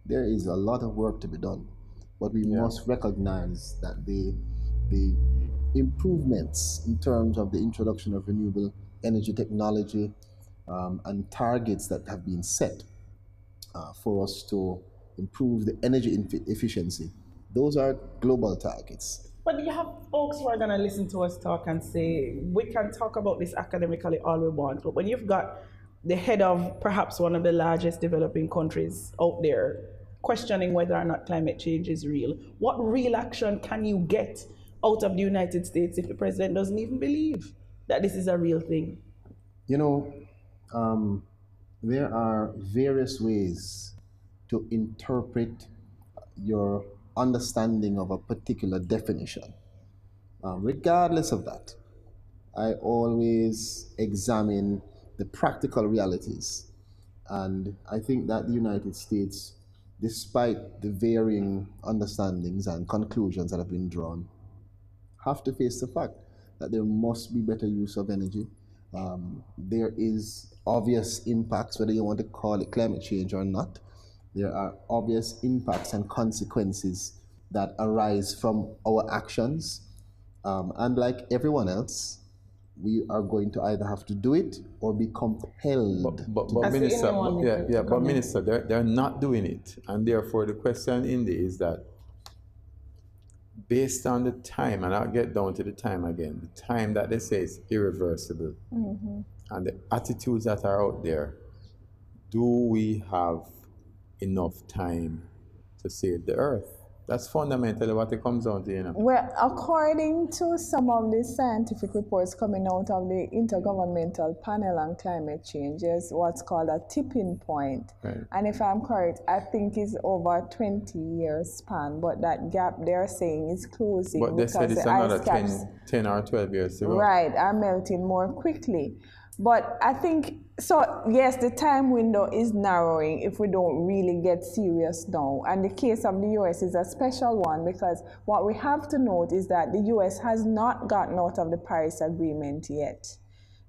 There is a lot of work to be done. But we must recognize that the improvements in terms of the introduction of renewable energy technology and targets that have been set for us to improve the energy efficiency, those are global targets. But you have folks who are going to listen to us talk and say, we can talk about this academically all we want, but when you've got the head of perhaps one of the largest developing countries out there questioning whether or not climate change is real, what real action can you get out of the United States if the president doesn't even believe that this is a real thing? There are various ways to interpret your understanding of a particular definition. Regardless of that, I always examine the practical realities. And I think that the United States, despite the varying understandings and conclusions that have been drawn, have to face the fact that there must be better use of energy. There is obvious impacts, whether you want to call it climate change or not. There are obvious impacts and consequences that arise from our actions. And like everyone else, we are going to either have to do it or be compelled. But Minister, they're not doing it. And therefore the question, Indy, is that based on the time, and I'll get down to the time again, the time that they say is irreversible, and the attitudes that are out there, do we have enough time to save the earth? That's fundamentally what it comes down to, Well, according to some of the scientific reports coming out of the Intergovernmental Panel on Climate Change, there's what's called a tipping point. Right. And if I'm correct, I think it's over a 20-year span, but that gap they're saying is closing. But they said it's another 10 or 12 years to go. Right, are melting more quickly. But I think, so yes, the time window is narrowing if we don't really get serious now. And the case of the US is a special one, because what we have to note is that the US has not gotten out of the Paris Agreement yet.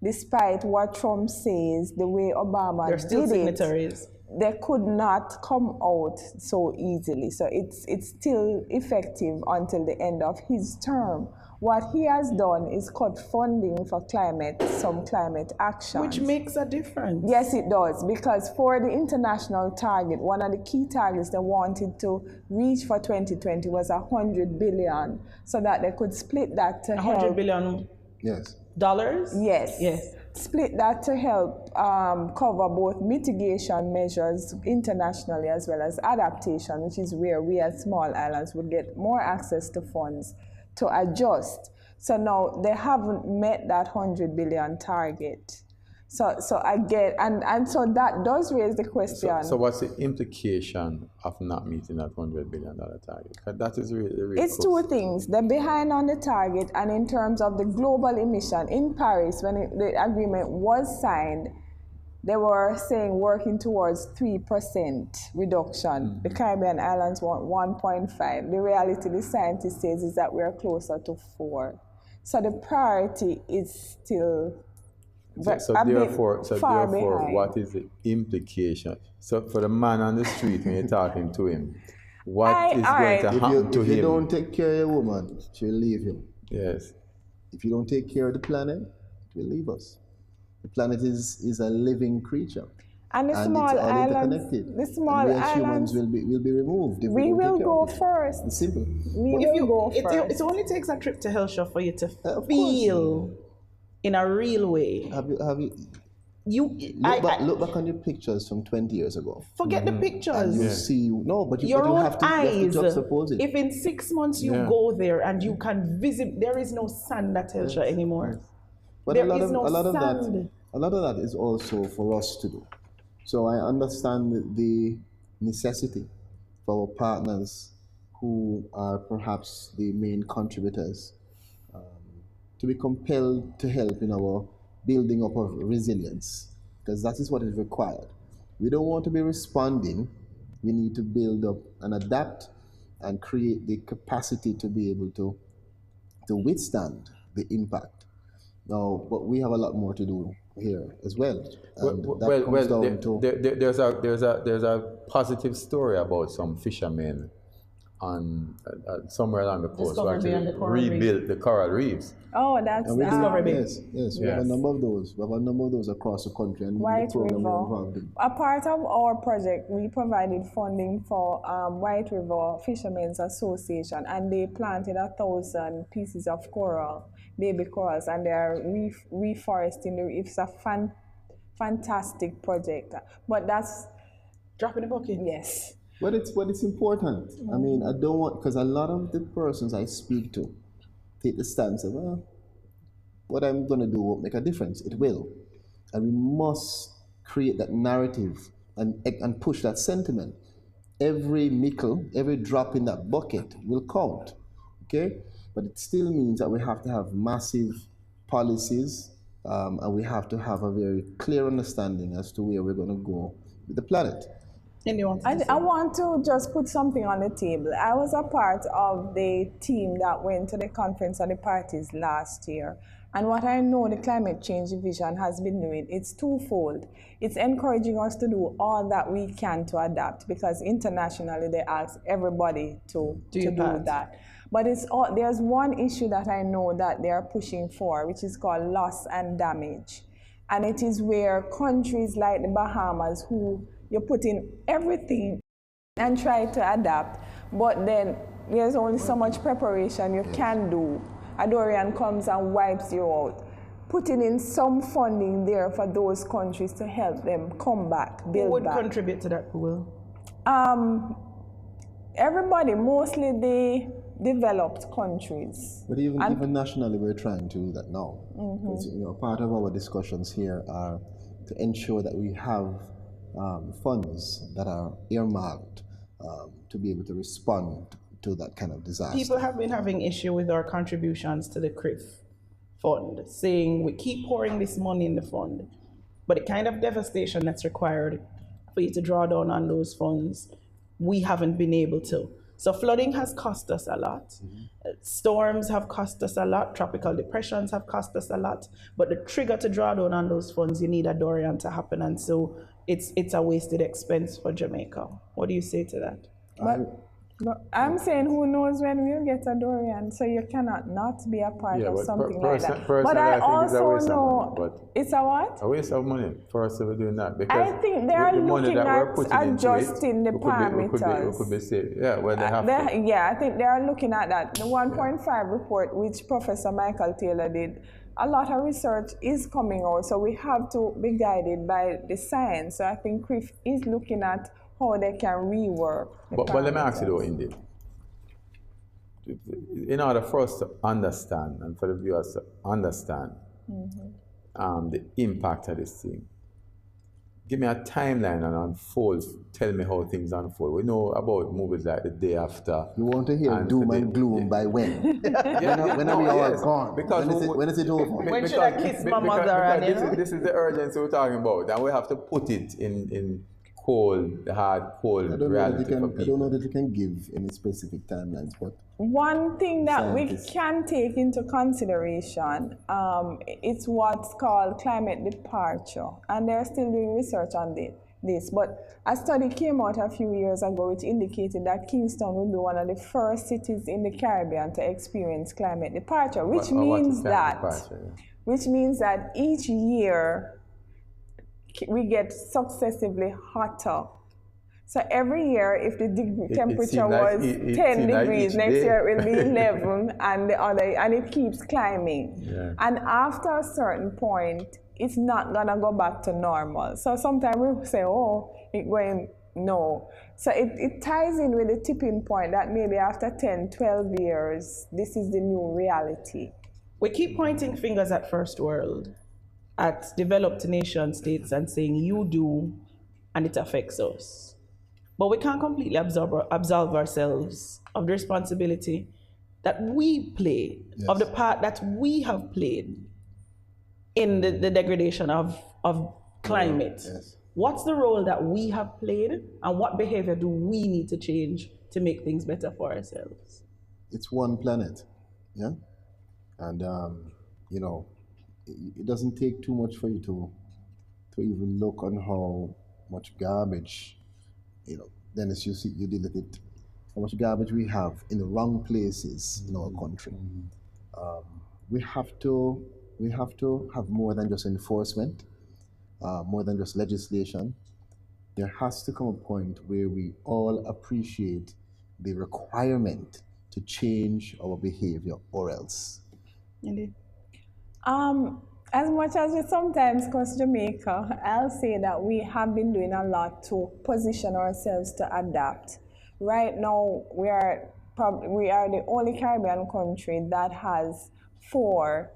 despite what Trump says, the way Obama They're still did signatories. they could not come out so easily. So it's still effective until the end of his term. What he has done is cut funding for some climate action. Which makes a difference. Yes, it does, because for the international target, one of the key targets they wanted to reach for 2020 was 100 billion, so that they could split that to help. 100 billion yes. dollars? Yes. Yes. Split that to help cover both mitigation measures internationally as well as adaptation, which is where we as small islands would get more access to funds to adjust. So now they haven't met that 100 billion target. So I get, and so that does raise the question. So what's the implication of not meeting that $100 billion target? That is really it's close. two things. They're behind on the target, and in terms of the global emission, in Paris, when the agreement was signed, they were saying working towards 3% reduction. The Caribbean islands want 1.5. The reality, the scientist says, is that we're closer to 4. So the priority is still Therefore, behind. what is the implication? So for the man on the street, when you're talking to him, what is going to happen to him? If you don't take care of your woman, she'll leave you. Yes. If you don't take care of the planet, it will leave us. The planet is a living creature. And the small it's all islands, interconnected. the small and we as islands humans will be removed. If we don't will take care go of it. first. It's simple. It only takes a trip to Hillshire for you to feel in a real way. Have you look back on your pictures from 20 years ago. Forget the pictures. And you see, but you your own have to juxtapose it. If in 6 months you go there and you can visit, there is no sand at Hillshire anymore. But there a lot is of, no a lot of sand. that, a lot of that is also for us to do. So I understand the necessity for our partners who are perhaps the main contributors to be compelled to help in our building up of resilience, because that is what is required. We don't want to be responding. We need to build up and adapt and create the capacity to be able to withstand the impact. Now, but we have a lot more to do here as well. There's a positive story about some fishermen on somewhere along the coast who actually rebuilt the coral reefs. Oh, that's Discovery Bay. Yes, we have a number of those. We have a number of those across the country, and White the program River. we're involved in. A part of our project, we provided funding for White River Fishermen's Association, and they planted 1,000 pieces of coral, baby corals, and they are reforesting the reef. It's a fantastic project. But that's dropping the bucket. Yes. But it's important. I mean, I don't want, because a lot of the persons I speak to take the stance of, well, what I'm going to do won't make a difference. It will. And we must create that narrative and push that sentiment. Every nickel, every drop in that bucket will count, okay? But it still means that we have to have massive policies and we have to have a very clear understanding as to where we're going to go with the planet. I want to just put something on the table. I was a part of the team that went to the Conference of the Parties last year. And what I know the Climate Change Division has been doing, it's twofold. It's encouraging us to do all that we can to adapt, because internationally they ask everybody to do that. But there's one issue that I know that they are pushing for, which is called loss and damage. And it is where countries like the Bahamas, who you put in everything and try to adapt, but then there's only so much preparation you can do. A Dorian comes and wipes you out. Putting in some funding there for those countries to help them come back, build back. Who would contribute to that, Will? Everybody, mostly the developed countries. But even nationally, we're trying to do that now. Because, part of our discussions here are to ensure that we have funds that are earmarked to be able to respond to that kind of disaster. People have been having issue with our contributions to the CRIF fund, saying we keep pouring this money in the fund, but the kind of devastation that's required for you to draw down on those funds, we haven't been able to. So flooding has cost us a lot. Storms have cost us a lot. Tropical depressions have cost us a lot. But the trigger to draw down on those funds, you need a Dorian to happen. And so it's a wasted expense for Jamaica. What do you say to that? But I'm saying, who knows when we'll get a Dorian, so you cannot not be a part of something like that. But I also know it's a what? A waste of money for us to be doing that. Because I think they are looking at adjusting the parameters. We could be safe. Yeah, well, they have to. Yeah, I think they are looking at that. The 1.5 report, which Professor Michael Taylor did, a lot of research is coming out, so we have to be guided by the science. So I think CRIF is looking at how they can rework. But let me ask you though, Indy. In order for us to understand and for the viewers to understand the impact of this thing, give me a timeline and unfold. Tell me how things unfold. We know about movies like The Day After. You want to hear doom and gloom by when? When are we all gone? Because when is it over? When should I kiss my mother? This is the urgency we're talking about, and we have to put it in cold reality for people. I don't know that you can give any specific timelines, but one thing that we can take into consideration, it's what's called climate departure, and they're still doing research on this. But a study came out a few years ago which indicated that Kingston will be one of the first cities in the Caribbean to experience climate departure, which means that each year we get successively hotter. So every year, if the temperature was 10 degrees, next year it will be 11, and it keeps climbing. Yeah. And after a certain point, it's not gonna go back to normal. So sometimes we say, oh, it's going, no. So it ties in with the tipping point that maybe after 10, 12 years, this is the new reality. We keep pointing fingers at first world, at developed nation states, and saying you do and it affects us. But we can't completely absolve ourselves of the responsibility that we play, of the part that we have played in the degradation of climate. Yes. What's the role that we have played, and what behavior do we need to change to make things better for ourselves? It's one planet, yeah? And, you know, it doesn't take too much for you to even look on how much garbage, you know, Dennis, you did it, how much garbage we have in the wrong places in our country. We have to have more than just enforcement, more than just legislation. There has to come a point where we all appreciate the requirement to change our behavior, or else. Indeed. As much as we sometimes cross Jamaica, I'll say that we have been doing a lot to position ourselves to adapt. Right now, we are the only Caribbean country that has 4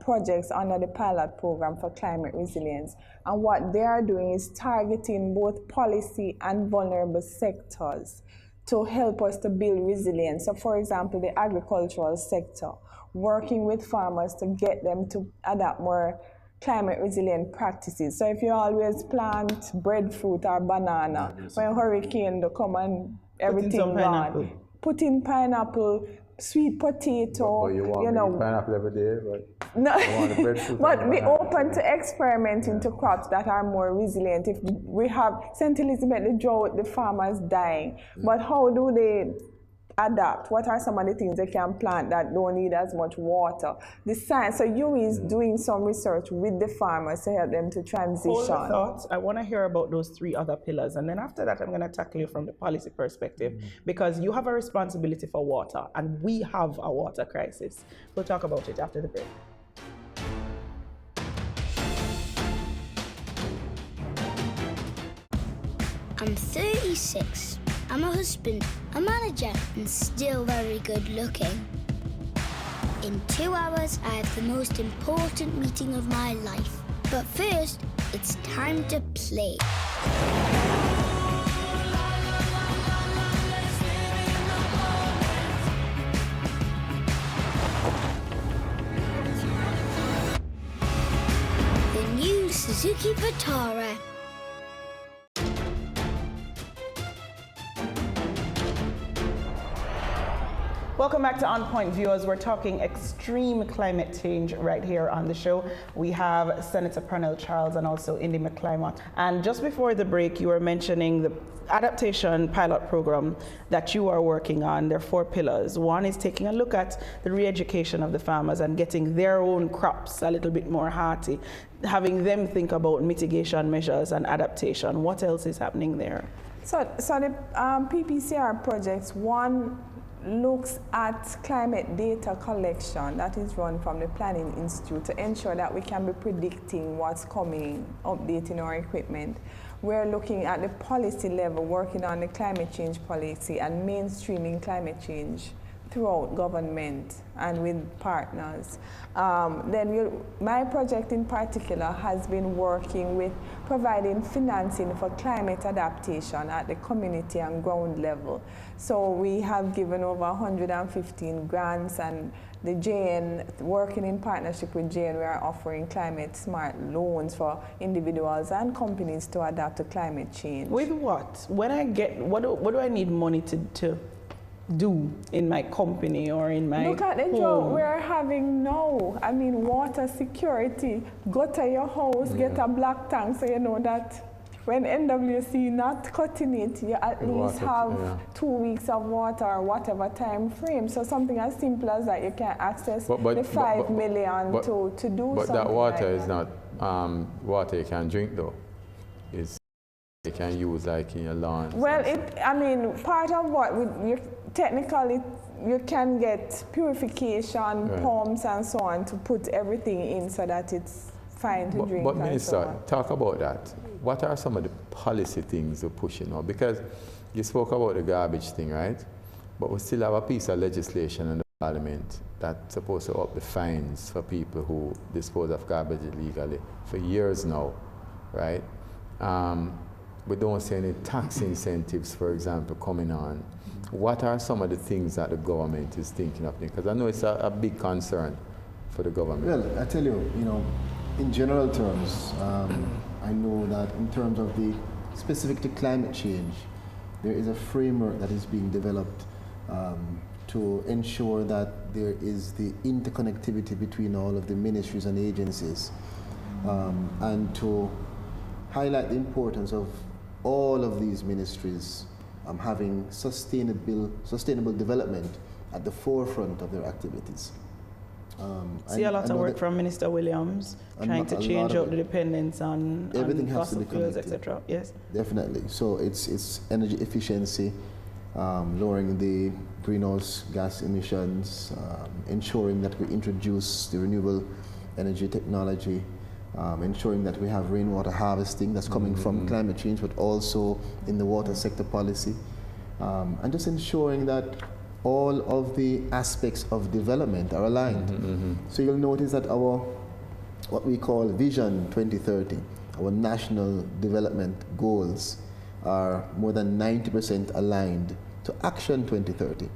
projects under the pilot program for climate resilience. And what they are doing is targeting both policy and vulnerable sectors to help us to build resilience. So for example, the agricultural sector, working with farmers to get them to adopt more climate resilient practices. So if you always plant breadfruit or banana, when hurricane to come and everything gone, put in pineapple, sweet potato, but you want pineapple every day, but no. you want the breadfruit. But be open to experimenting to crops that are more resilient. If we have St. Elizabeth, the drought, the farmers dying, but how do they adapt? What are some of the things they can plant that don't need as much water? The science, so you is doing some research with the farmers to help them to transition. Hold the thoughts. I want to hear about those 3 other pillars, and then after that I'm going to tackle you from the policy perspective, because you have a responsibility for water and we have a water crisis. We'll talk about it after the break. I'm 36. I'm a husband, a manager, and still very good looking. In 2 hours, I have the most important meeting of my life. But first, it's time to play. The new Suzuki Vitara. Welcome back to On Point, viewers. We're talking extreme climate change right here on the show. We have Senator Pernell Charles and also Indy McClymont. And just before the break, you were mentioning the adaptation pilot program that you are working on. There are 4 pillars. One is taking a look at the re-education of the farmers and getting their own crops a little bit more hearty, having them think about mitigation measures and adaptation. What else is happening there? So the PPCR projects, one looks at climate data collection that is run from the Planning Institute to ensure that we can be predicting what's coming, updating our equipment. We're looking at the policy level, working on the climate change policy and mainstreaming climate change throughout government and with partners. My project in particular has been working with providing financing for climate adaptation at the community and ground level. So we have given over 115 grants, and the JN, working in partnership with JN, we are offering climate smart loans for individuals and companies to adapt to climate change. With what? When I get, what do I need money to do in my company or in my Look at the job we're having now. I mean, water security. Go to your house, get a black tank so you know that when NWC not cutting it, you at least have 2 weeks of water or whatever time frame. So something as simple as that, you can access the 5 million to do something. But that water like is not water you can drink though. It's you can use like in your lawn. Well, part of what technically you can get purification pumps and so on to put everything in so that it's fine to drink. But Minister, talk about that. What are some of the policy things you're pushing now? Because you spoke about the garbage thing, right? But we still have a piece of legislation in the Parliament that's supposed to up the fines for people who dispose of garbage illegally for years now, right? We don't see any tax incentives, for example, coming on. What are some of the things that the government is thinking of? Because I know it's a big concern for the government. Well, I tell you, in general terms, I know that in terms of the specific to climate change, there is a framework that is being developed to ensure that there is the interconnectivity between all of the ministries and agencies, and to highlight the importance of all of these ministries having sustainable development at the forefront of their activities. See a lot of work from Minister Williams trying to change out the dependence on fossil fuels, etc. Yes, definitely. So it's energy efficiency, lowering the greenhouse gas emissions, ensuring that we introduce the renewable energy technology, ensuring that we have rainwater harvesting that's coming from climate change, but also in the water sector policy, and just ensuring that all of the aspects of development are aligned. So you'll notice that our, what we call Vision 2030, our national development goals are more than 90% aligned to Action 2030,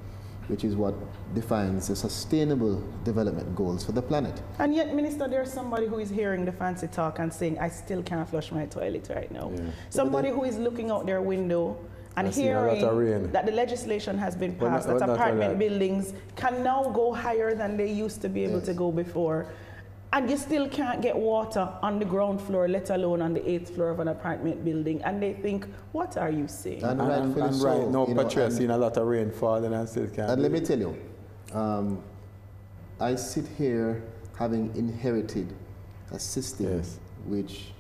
which is what defines the sustainable development goals for the planet. And yet, Minister, there's somebody who is hearing the fancy talk and saying, I still can't flush my toilet right now. Yeah. Somebody who is looking out their window and hearing that the legislation has been passed, that apartment buildings can now go higher than they used to be able to go before. And you still can't get water on the ground floor, let alone on the 8th floor of an apartment building. And they think, what are you saying? And right now, Patricia, seeing a lot of rainfall and I still can't. And let me tell you, I sit here having inherited a system which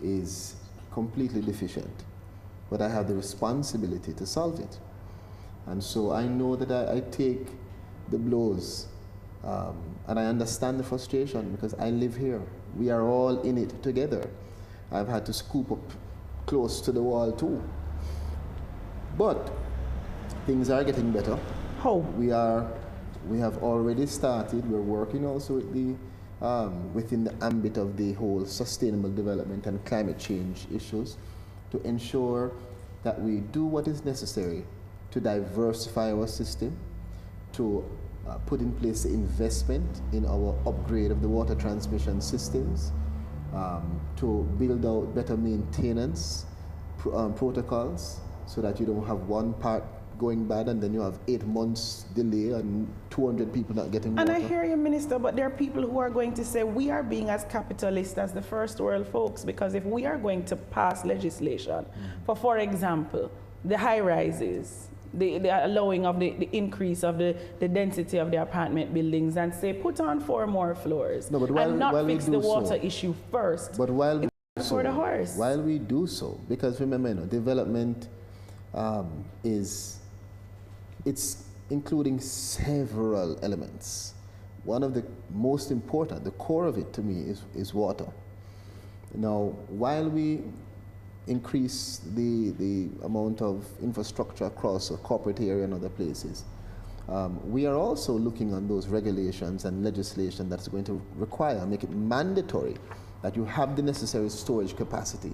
is completely deficient, but I have the responsibility to solve it. And so I know that I take the blows. And I understand the frustration because I live here. We are all in it together. I've had to scoop up close to the wall too. But things are getting better. How? We have already started. We're working also with the within the ambit of the whole sustainable development and climate change issues to ensure that we do what is necessary to diversify our system, to put in place the investment in our upgrade of the water transmission systems, to build out better maintenance protocols so that you don't have one part going bad, and then you have 8 months delay and 200 people not getting water. And I hear you, Minister, but there are people who are going to say we are being as capitalist as the first world folks, because if we are going to pass legislation for example, the high rises, the allowing of the increase of the density of the apartment buildings, and say put on 4 more floors, no, but and not fix the water issue first. But while for the horse. While we do so, because remember, development it's including several elements. One of the most important, the core of it to me, is water. Now, while we increase the amount of infrastructure across a corporate area and other places, we are also looking on those regulations and legislation that's going to make it mandatory that you have the necessary storage capacity,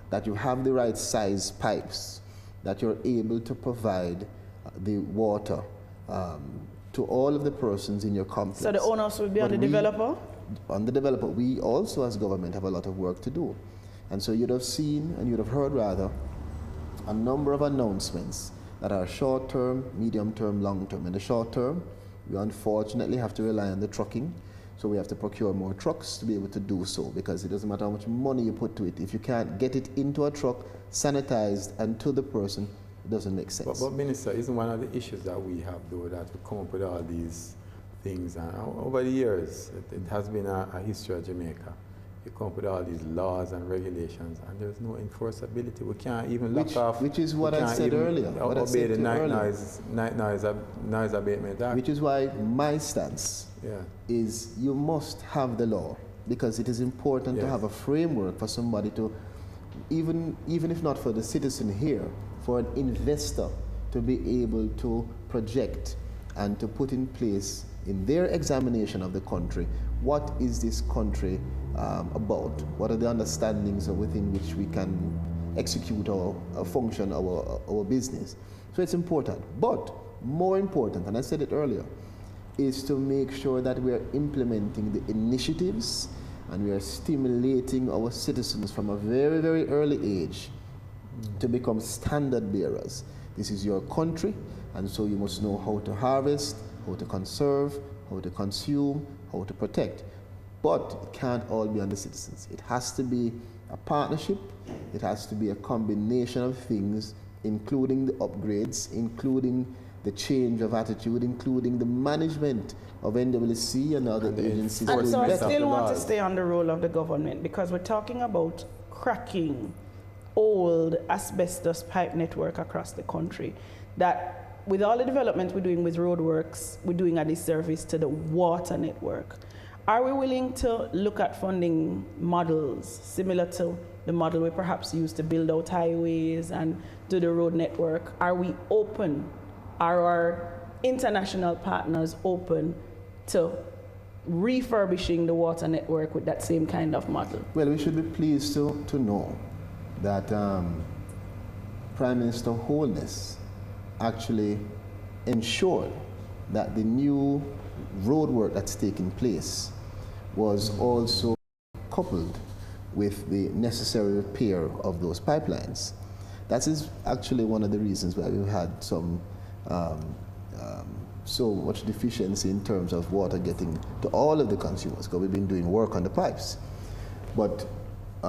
that you have the right size pipes, that you're able to provide the water to all of the persons in your complex. So the onus will be on the developer? On the developer. We also as government have a lot of work to do. And so you'd have seen, and you'd have heard rather, a number of announcements that are short-term, medium-term, long-term. In the short term, we unfortunately have to rely on the trucking. So we have to procure more trucks to be able to do so, because it doesn't matter how much money you put to it. If you can't get it into a truck, sanitized, and to the person, it doesn't make sense. But Minister, isn't one of the issues that we have, though, that we come up with all these things, and over the years, it has been a history of Jamaica. You come up with all these laws and regulations, and there's no enforceability. We can't even lock off. Which is what I said earlier. Obey the Night Noise Abatement Act. Which is why my stance is you must have the law, because it is important to have a framework for somebody to, even if not for the citizen here, for an investor to be able to project and to put in place in their examination of the country, what is this country about? What are the understandings within which we can execute our function, our business? So it's important. But more important, and I said it earlier, is to make sure that we are implementing the initiatives and we are stimulating our citizens from a very, very early age to become standard bearers. This is your country, and so you must know how to harvest, how to conserve, how to consume, how to protect. But it can't all be on the citizens. It has to be a partnership. It has to be a combination of things, including the upgrades, including the change of attitude, including the management of NWC and other agencies. And so I still want to stay on the role of the government, because we're talking about cracking old asbestos pipe network across the country. That with all the development we're doing with roadworks, we're doing a disservice to the water network. Are we willing to look at funding models similar to the model we perhaps use to build out highways and do the road network? Are we open? Are our international partners open to refurbishing the water network with that same kind of model? Well, we should be pleased to know that Prime Minister Holness actually ensured that the new roadwork that's taking place was also coupled with the necessary repair of those pipelines. That is actually one of the reasons why we've had so much deficiency in terms of water getting to all of the consumers, because we've been doing work on the pipes. But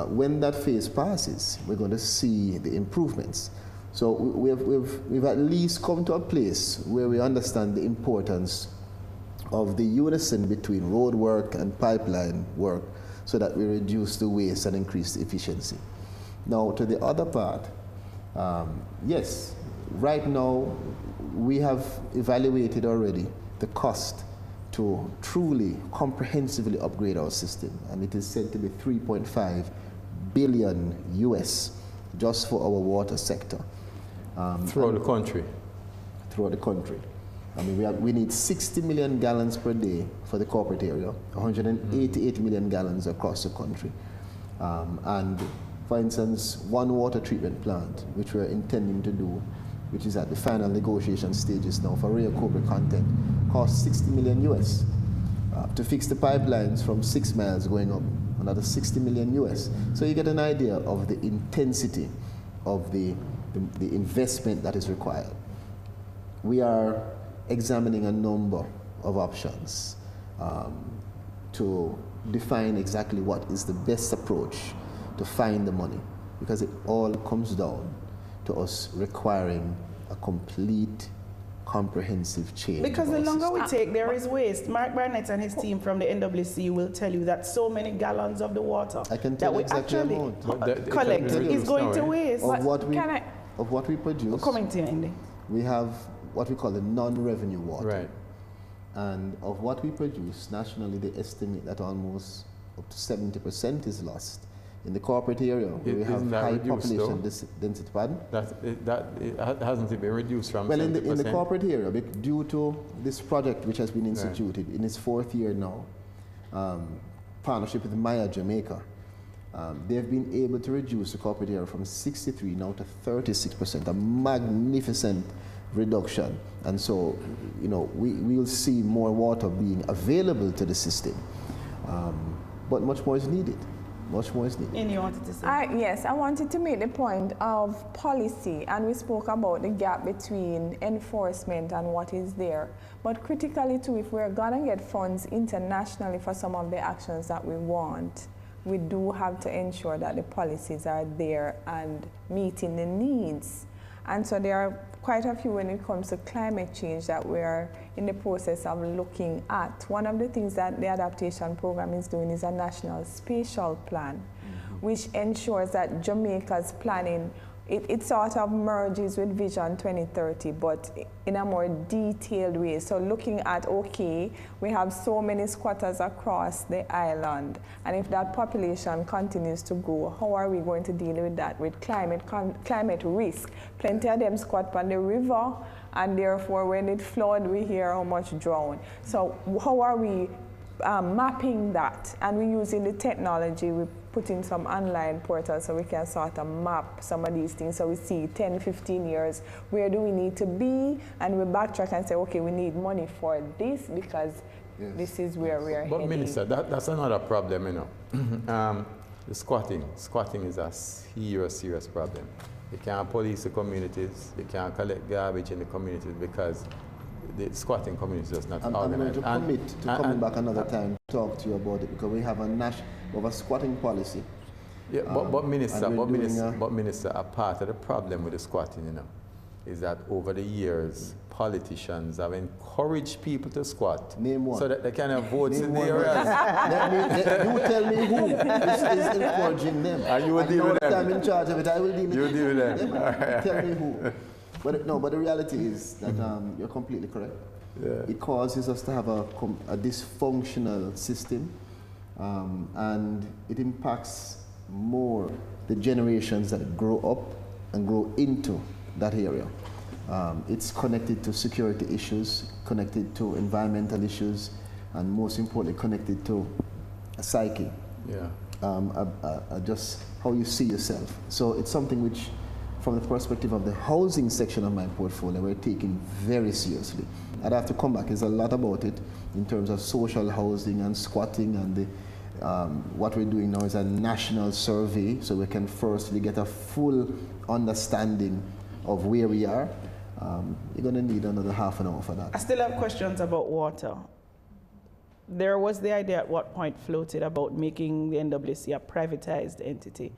when that phase passes, we're going to see the improvements. So we've at least come to a place where we understand the importance of the unison between road work and pipeline work, so that we reduce the waste and increase the efficiency. Now, to the other part, yes, right now we have evaluated already the cost to truly comprehensively upgrade our system, and it is said to be $3.5 billion US just for our water sector. Throughout the country? Throughout the country. I mean, we need 60 million gallons per day for the corporate area, 188 million gallons across the country. And for instance, one water treatment plant, which we're intending to do, which is at the final negotiation stages now for Rio Cobra content, costs 60 million US. To fix the pipelines from 6 miles going up, another 60 million US. So you get an idea of the intensity of the investment that is required. we are examining a number of options to define exactly what is the best approach to find the money, because it all comes down to us requiring a complete, comprehensive change. Because the longer we take, there is waste. Mark Barnett and his team from the NWC will tell you that so many gallons of the water I can tell that we exactly actually amount. collect is going to waste. Of what we produce, coming to you, Andy. We have what we call the non-revenue water. Right. And of what we produce, nationally they estimate that almost up to 70% is lost. In the corporate area, where we have high population density, pardon? Hasn't it been reduced from 70%? In the corporate area, due to this project which has been instituted in its 4th year now, partnership with Maya Jamaica, they've been able to reduce the corporate area from 63 now to 36%, a magnificent reduction. And so, you know, we'll see more water being available to the system, but much more is needed. Much more is needed. And you wanted to say? Yes, I wanted to make the point of policy, and we spoke about the gap between enforcement and what is there. But critically too, if we're gonna get funds internationally for some of the actions that we want, we do have to ensure that the policies are there and meeting the needs. And so there are quite a few when it comes to climate change that we're in the process of looking at. One of the things that the adaptation program is doing is a national spatial plan, which ensures that Jamaica's planning, it sort of merges with Vision 2030, but in a more detailed way. So looking at, okay, we have so many squatters across the island, and if that population continues to grow, how are we going to deal with that, with climate risk? Plenty of them squat on the river, and therefore when it floods, we hear how much drown. So how are we mapping that? And we're using the technology, we put in some online portals so we can sort of map some of these things, so we see 10, 15 years, where do we need to be, and we backtrack and say, okay, we need money for this because this is where we are heading. But Minister, that's another problem, you know. The squatting is a serious problem. You can't police the communities, you can't collect garbage in the communities because the squatting community is just not organized. I'm going to commit to coming back another time to talk to you about it, because we have a squatting policy. Yeah, but Minister, a part of the problem with the squatting, you know, is that over the years, politicians have encouraged people to squat. Name one. So that they can have votes in the areas. You tell me who is encouraging them. And you will deal with them. I'm in charge of it. I will deal with them. You deal with them. Tell me who. But the reality is that you're completely correct. Yeah. It causes us to have a dysfunctional system, and it impacts more the generations that grow up and grow into that area. It's connected to security issues, connected to environmental issues, and most importantly, connected to a psyche. Yeah. Just how you see yourself. So it's something which, from the perspective of the housing section of my portfolio, we're taking very seriously. I'd have to come back. There's a lot about it in terms of social housing and squatting, and what we're doing now is a national survey, so we can firstly get a full understanding of where we are. You're going to need another half an hour for that. I still have questions about water. There was the idea at what point floated about making the NWC a privatized entity,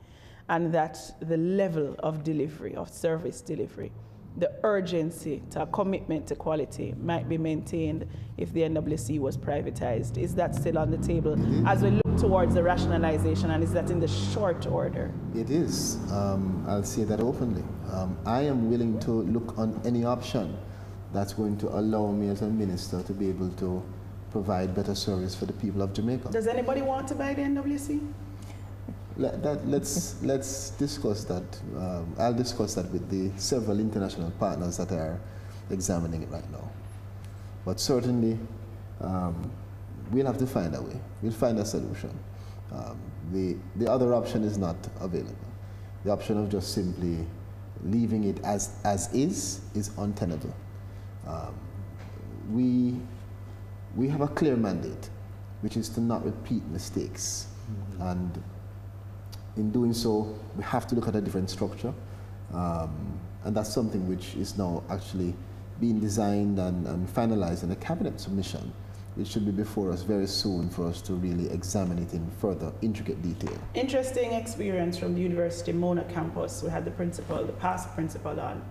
and that the level of delivery, of service delivery, the urgency to a commitment to quality might be maintained if the NWC was privatized. Is that still on the table as we look towards the rationalization, and is that in the short order? It is. I'll say that openly. I am willing to look on any option that's going to allow me as a minister to be able to provide better service for the people of Jamaica. Does anybody want to buy the NWC? Let's discuss that. I'll discuss that with the several international partners that are examining it right now. But certainly, we'll have to find a way. We'll find a solution. The other option is not available. The option of just simply leaving it as is untenable. We have a clear mandate, which is to not repeat mistakes. And in doing so, we have to look at a different structure. And that's something which is now actually being designed and finalized in a cabinet submission. It should be before us very soon for us to really examine it in further intricate detail. Interesting experience from the University of Mona campus. We had the past principal on,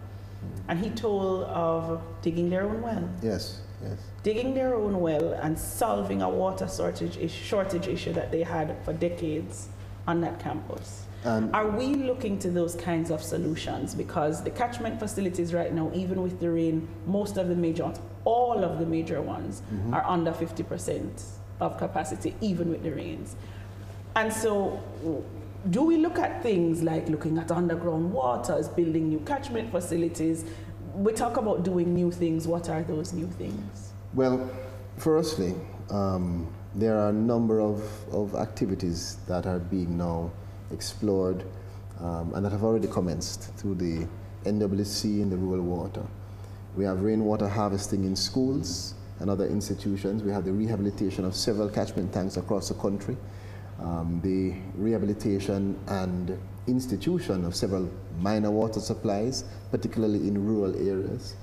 and he told of digging their own well. Yes, yes. Digging their own well and solving a water shortage issue that they had for decades on that campus. Are we looking to those kinds of solutions? Because the catchment facilities right now, even with the rain, most of the major ones, all of the major ones are under 50% of capacity, even with the rains. And so, do we look at things like looking at underground waters, building new catchment facilities? We talk about doing new things. What are those new things? Well, firstly, there are a number of activities that are being now explored and that have already commenced through the NWC and the rural water. We have rainwater harvesting in schools and other institutions. We have the rehabilitation of several catchment tanks across the country, the rehabilitation and institution of several minor water supplies, particularly in rural areas.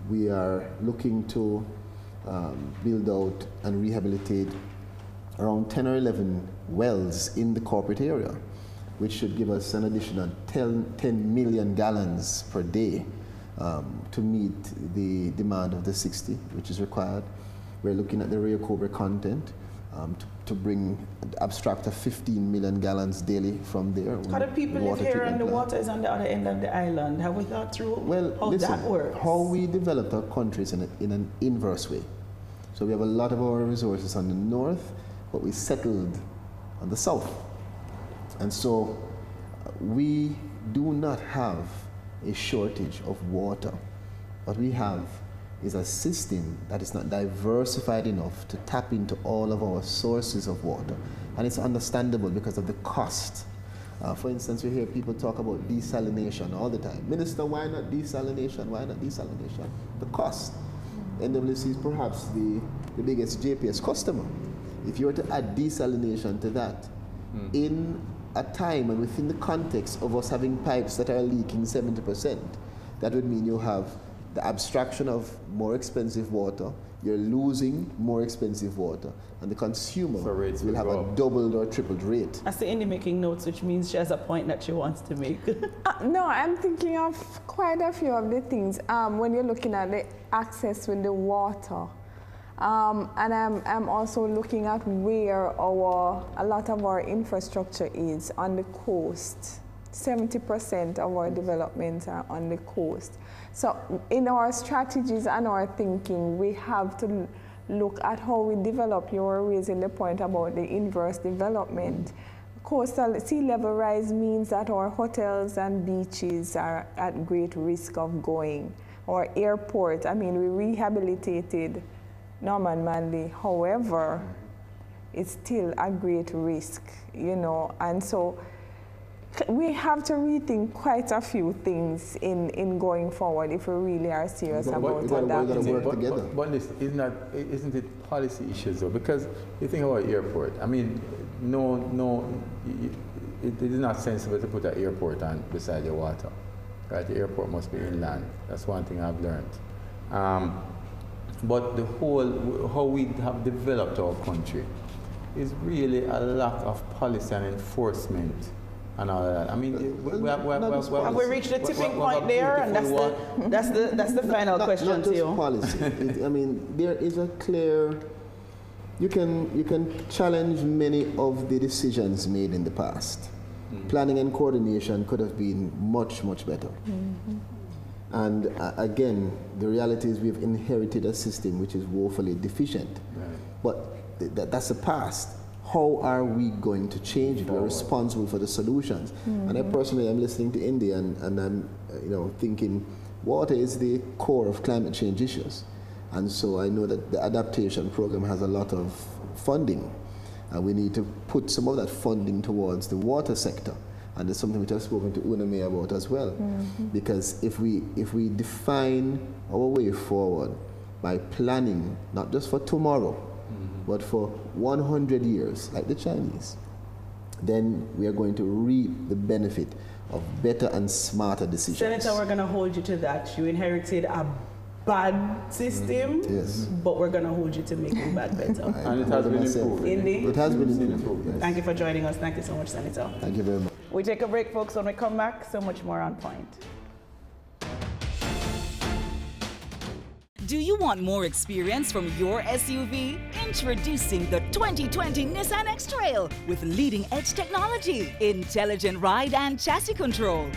We are looking to build out and rehabilitate around 10 or 11 wells in the corporate area, which should give us an additional 10 million gallons per day to meet the demand of the 60, which is required. We're looking at the Rio Cobra content to bring abstract of 15 million gallons daily from there. How do people live here and the water is on the other end of the island? Have we thought through how that works? How we developed our countries in an inverse way. So we have a lot of our resources on the north, but we settled on the south. And so we do not have a shortage of water. What we have is a system that is not diversified enough to tap into all of our sources of water. And it's understandable because of the cost. For instance, we hear people talk about desalination all the time. Minister, why not desalination? Why not desalination? The cost. NWC is perhaps the biggest JPS customer. If you were to add desalination to that, in a time and within the context of us having pipes that are leaking 70%, that would mean you have the abstraction of more expensive water, you're losing more expensive water, and the consumer will have a doubled or tripled rate. I see Indy making notes, which means she has a point that she wants to make. No, I'm thinking of quite a few of the things when you're looking at the access with the water. And I'm also looking at where a lot of our infrastructure is on the coast. 70% of our developments are on the coast. So in our strategies and our thinking, we have to look at how we develop. You were raising the point about the inverse development. Coastal sea level rise means that our hotels and beaches are at great risk of going. Our airport, I mean, we rehabilitated Norman Manley, however, it's still a great risk, you know, and so we have to rethink quite a few things in going forward if we really are serious about adapting. But isn't it policy issues though? Because you think about airport, I mean, it is not sensible to put an airport on beside your water, right? The airport must be inland. That's one thing I've learned. But the whole, how we have developed our country is really a lack of policy and enforcement and all of that. I mean, have we reached the tipping point there? And that's the final question not to just you. Policy. I mean, there is a clear, you can challenge many of the decisions made in the past. Planning and coordination could have been much, much better. And again, the reality is we've inherited a system which is woefully deficient. But that's the past. How are we going to change it? We're responsible for the solutions. And I personally am listening to India and I'm thinking water is the core of climate change issues. And so I know that the adaptation program has a lot of funding. And we need to put some of that funding towards the water sector. And it's something which I've spoken to Una May about as well. Because if we define our way forward by planning, not just for tomorrow, but for 100 years, like the Chinese, then we are going to reap the benefit of better and smarter decisions. Senator, we're going to hold you to that. You inherited a bad system, but we're going to hold you to making bad better. And it has been improved. Indeed. It has been improved, yes. Thank you for joining us. Thank you so much, Senator. Thank you very much. We take a break, folks. When we come back, so much more on point. Do you want more experience from your SUV? Introducing the 2020 Nissan X-Trail with leading-edge technology, intelligent ride and chassis control,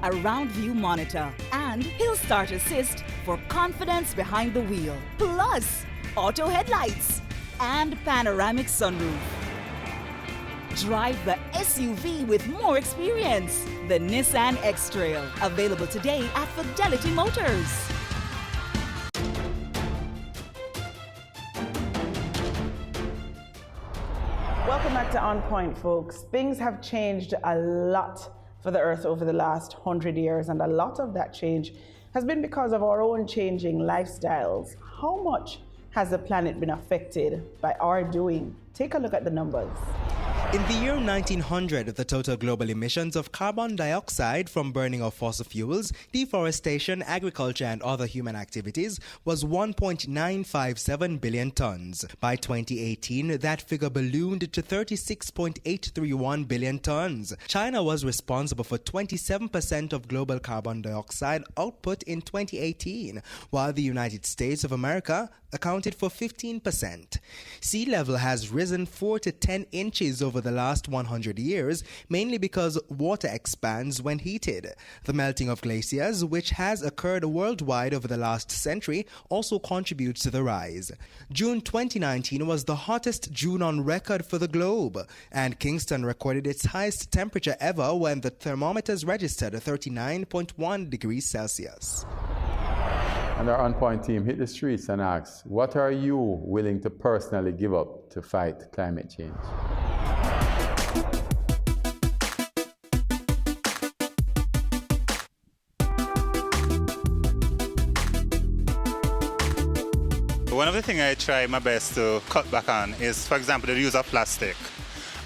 a round view monitor, and hill start assist for confidence behind the wheel. Plus, auto headlights and panoramic sunroof. Drive the SUV with more experience. The Nissan X-Trail, available today at Fidelity Motors. Welcome back to On Point, folks. Things have changed a lot for the Earth over the last 100 years, and a lot of that change has been because of our own changing lifestyles. How much has the planet been affected by our doing? Take a look at the numbers. In the year 1900, the total global emissions of carbon dioxide from burning of fossil fuels, deforestation, agriculture, and other human activities was 1.957 billion tons. By 2018, that figure ballooned to 36.831 billion tons. China was responsible for 27% of global carbon dioxide output in 2018, while the United States of America accounted for 15%. Sea level has risen 4 to 10 inches over the last 100 years, mainly because water expands when heated. The melting of glaciers, which has occurred worldwide over the last century, also contributes to the rise. June 2019 was the hottest June on record for the globe, and Kingston recorded its highest temperature ever when the thermometers registered 39.1 degrees Celsius. And our On Point team hit the streets and asked, what are you willing to personally give up to fight climate change? One of the things I try my best to cut back on is, for example, the use of plastic.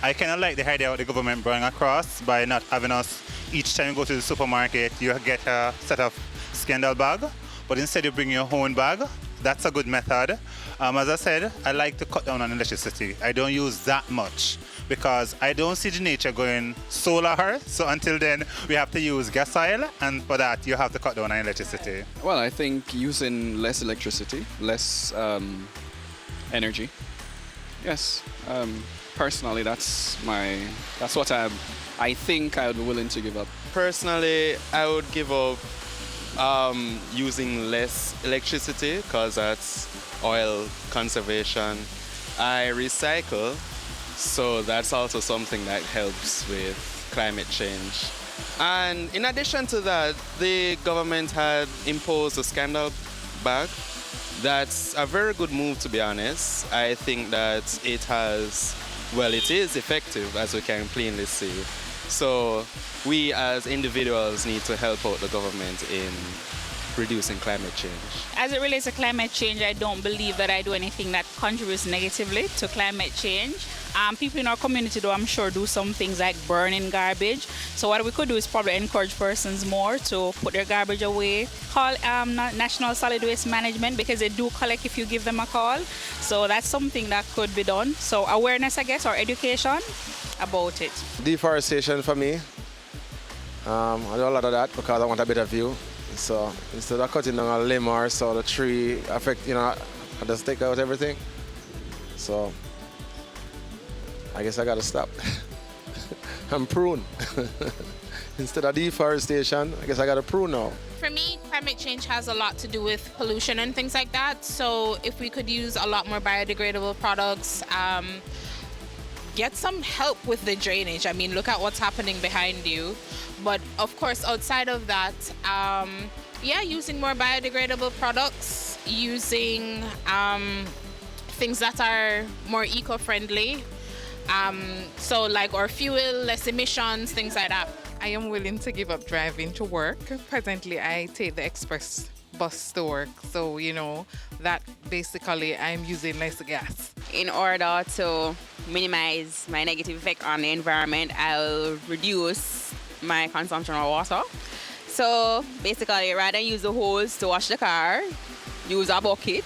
I kind of like the idea of the government bringing across by not having us, each time you go to the supermarket, you get a set of scandal bag, but instead you bring your own bag. That's a good method. As I said, I like to cut down on electricity. I don't use that much because I don't see the nature going solar. So until then, we have to use gas oil, and for that, you have to cut down on electricity. Well, I think using less electricity, less energy. Yes, personally, that's what I think I would be willing to give up. Personally, I would give up using less electricity because that's oil conservation. I recycle, so that's also something that helps with climate change. And in addition to that, the government had imposed a scandal bag. That's a very good move, to be honest. I think that it is effective, as we can plainly see. So we as individuals need to help out the government in reducing climate change. As it relates to climate change, I don't believe that I do anything that contributes negatively to climate change. People in our community, though, I'm sure, do some things like burning garbage. So what we could do is probably encourage persons more to put their garbage away. Call National Solid Waste Management, because they do collect if you give them a call. So that's something that could be done. So awareness, I guess, or education about it. Deforestation for me. I do a lot of that because I want a better view. So instead of cutting down a limb or so the tree I just take out everything. So I guess I gotta stop and prune. Instead of deforestation, I guess I gotta prune now. For me, climate change has a lot to do with pollution and things like that. So if we could use a lot more biodegradable products, get some help with the drainage. I mean, look at what's happening behind you. But of course, outside of that, using more biodegradable products, using things that are more eco-friendly. So like our fuel, less emissions, things like that. I am willing to give up driving to work. Presently, I take the express bus to work. So, that basically I'm using less gas. In order to minimize my negative effect on the environment, I'll reduce my consumption of water. So basically, rather than use the hose to wash the car, use a bucket.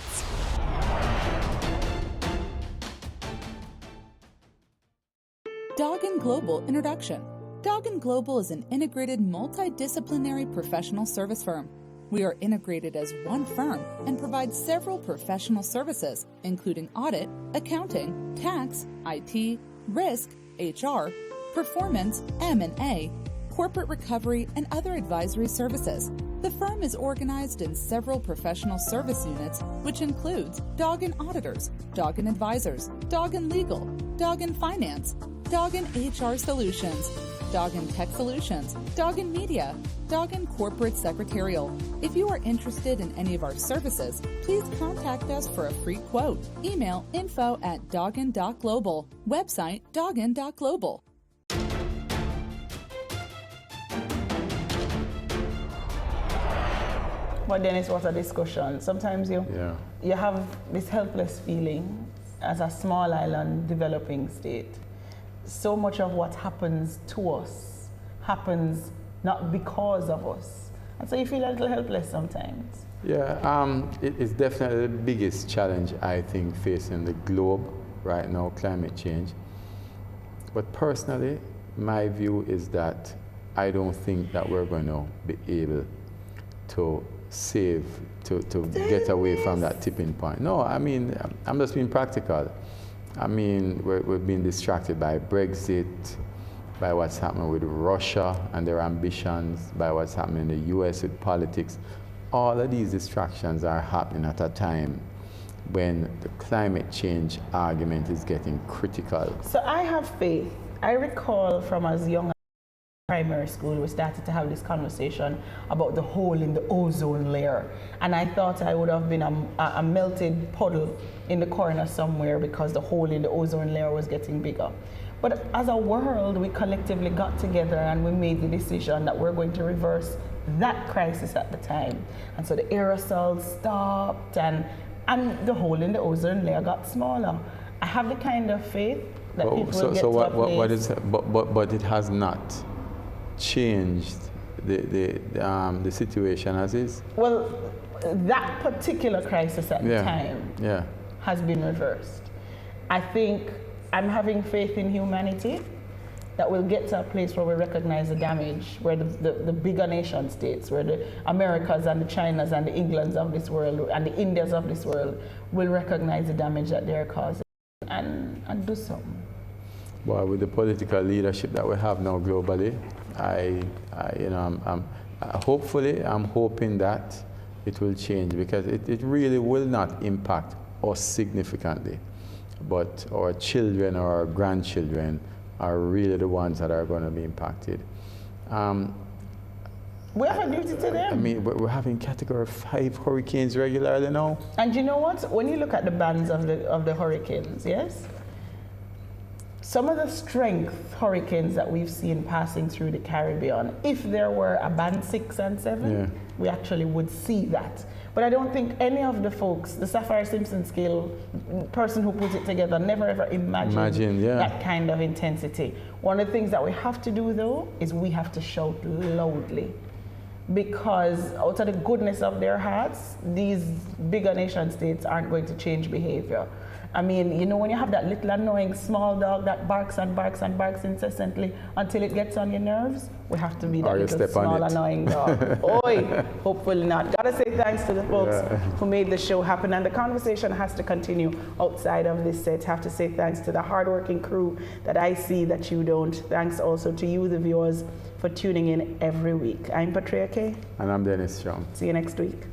Doggin Global Introduction. Doggin Global is an integrated multidisciplinary professional service firm. We are integrated as one firm and provide several professional services, including audit, accounting, tax, IT, risk, HR, performance, M&A, corporate recovery, and other advisory services. The firm is organized in several professional service units, which includes Doggin Auditors, Doggin Advisors, Doggin Legal, Doggin Finance, Doggin HR Solutions, Doggin Tech Solutions, Doggin Media, Doggin Corporate Secretarial. If you are interested in any of our services, please contact us for a free quote. Email info@doggin.global. Website doggin.global. But then it's what a discussion. Sometimes you have this helpless feeling as a small island developing state. So much of what happens to us happens not because of us. And so you feel a little helpless sometimes. Yeah, it's definitely the biggest challenge, I think, facing the globe right now, climate change. But personally, my view is that I don't think that we're going to be able to get away from that tipping point. No, I mean, I'm just being practical. I mean, we've been distracted by Brexit, by what's happening with Russia and their ambitions, by what's happening in the US with politics. All of these distractions are happening at a time when the climate change argument is getting critical. So I have faith. I recall from as young as primary school, we started to have this conversation about the hole in the ozone layer. And I thought I would have been a melted puddle in the corner somewhere because the hole in the ozone layer was getting bigger. But as a world, we collectively got together and we made the decision that we're going to reverse that crisis at the time. And so the aerosols stopped and the hole in the ozone layer got smaller. I have the kind of faith that people will get to a place. But it has not changed the situation as is? Well, that particular crisis at the time has been reversed. I think I'm having faith in humanity that we'll get to a place where we recognize the damage, where the bigger nation states, where the Americas and the Chinas and the Englands of this world and the Indias of this world will recognize the damage that they're causing and do something. Well, with the political leadership that we have now globally, I'm hoping that it will change, because it really will not impact us significantly, but our children or our grandchildren are really the ones that are going to be impacted. We have a duty to them. I mean, we're having Category 5 hurricanes regularly now. And you know what? When you look at the bands of the hurricanes, yes? Some of the strength hurricanes that we've seen passing through the Caribbean, if there were a band 6 and 7, we actually would see that. But I don't think any of the folks, the Saffir-Simpson scale person who put it together, never ever imagined that kind of intensity. One of the things that we have to do, though, is we have to shout loudly. Because out of the goodness of their hearts, these bigger nation states aren't going to change behavior. I mean, you know, when you have that little annoying small dog that barks and barks and barks incessantly until it gets on your nerves, we have to be that little small annoying dog. Oi, hopefully not. Gotta say thanks to the folks who made the show happen, and the conversation has to continue outside of this set. Have to say thanks to the hardworking crew that I see that you don't. Thanks also to you, the viewers, for tuning in every week. I'm Patria Kay. And I'm Dennis Strong. See you next week.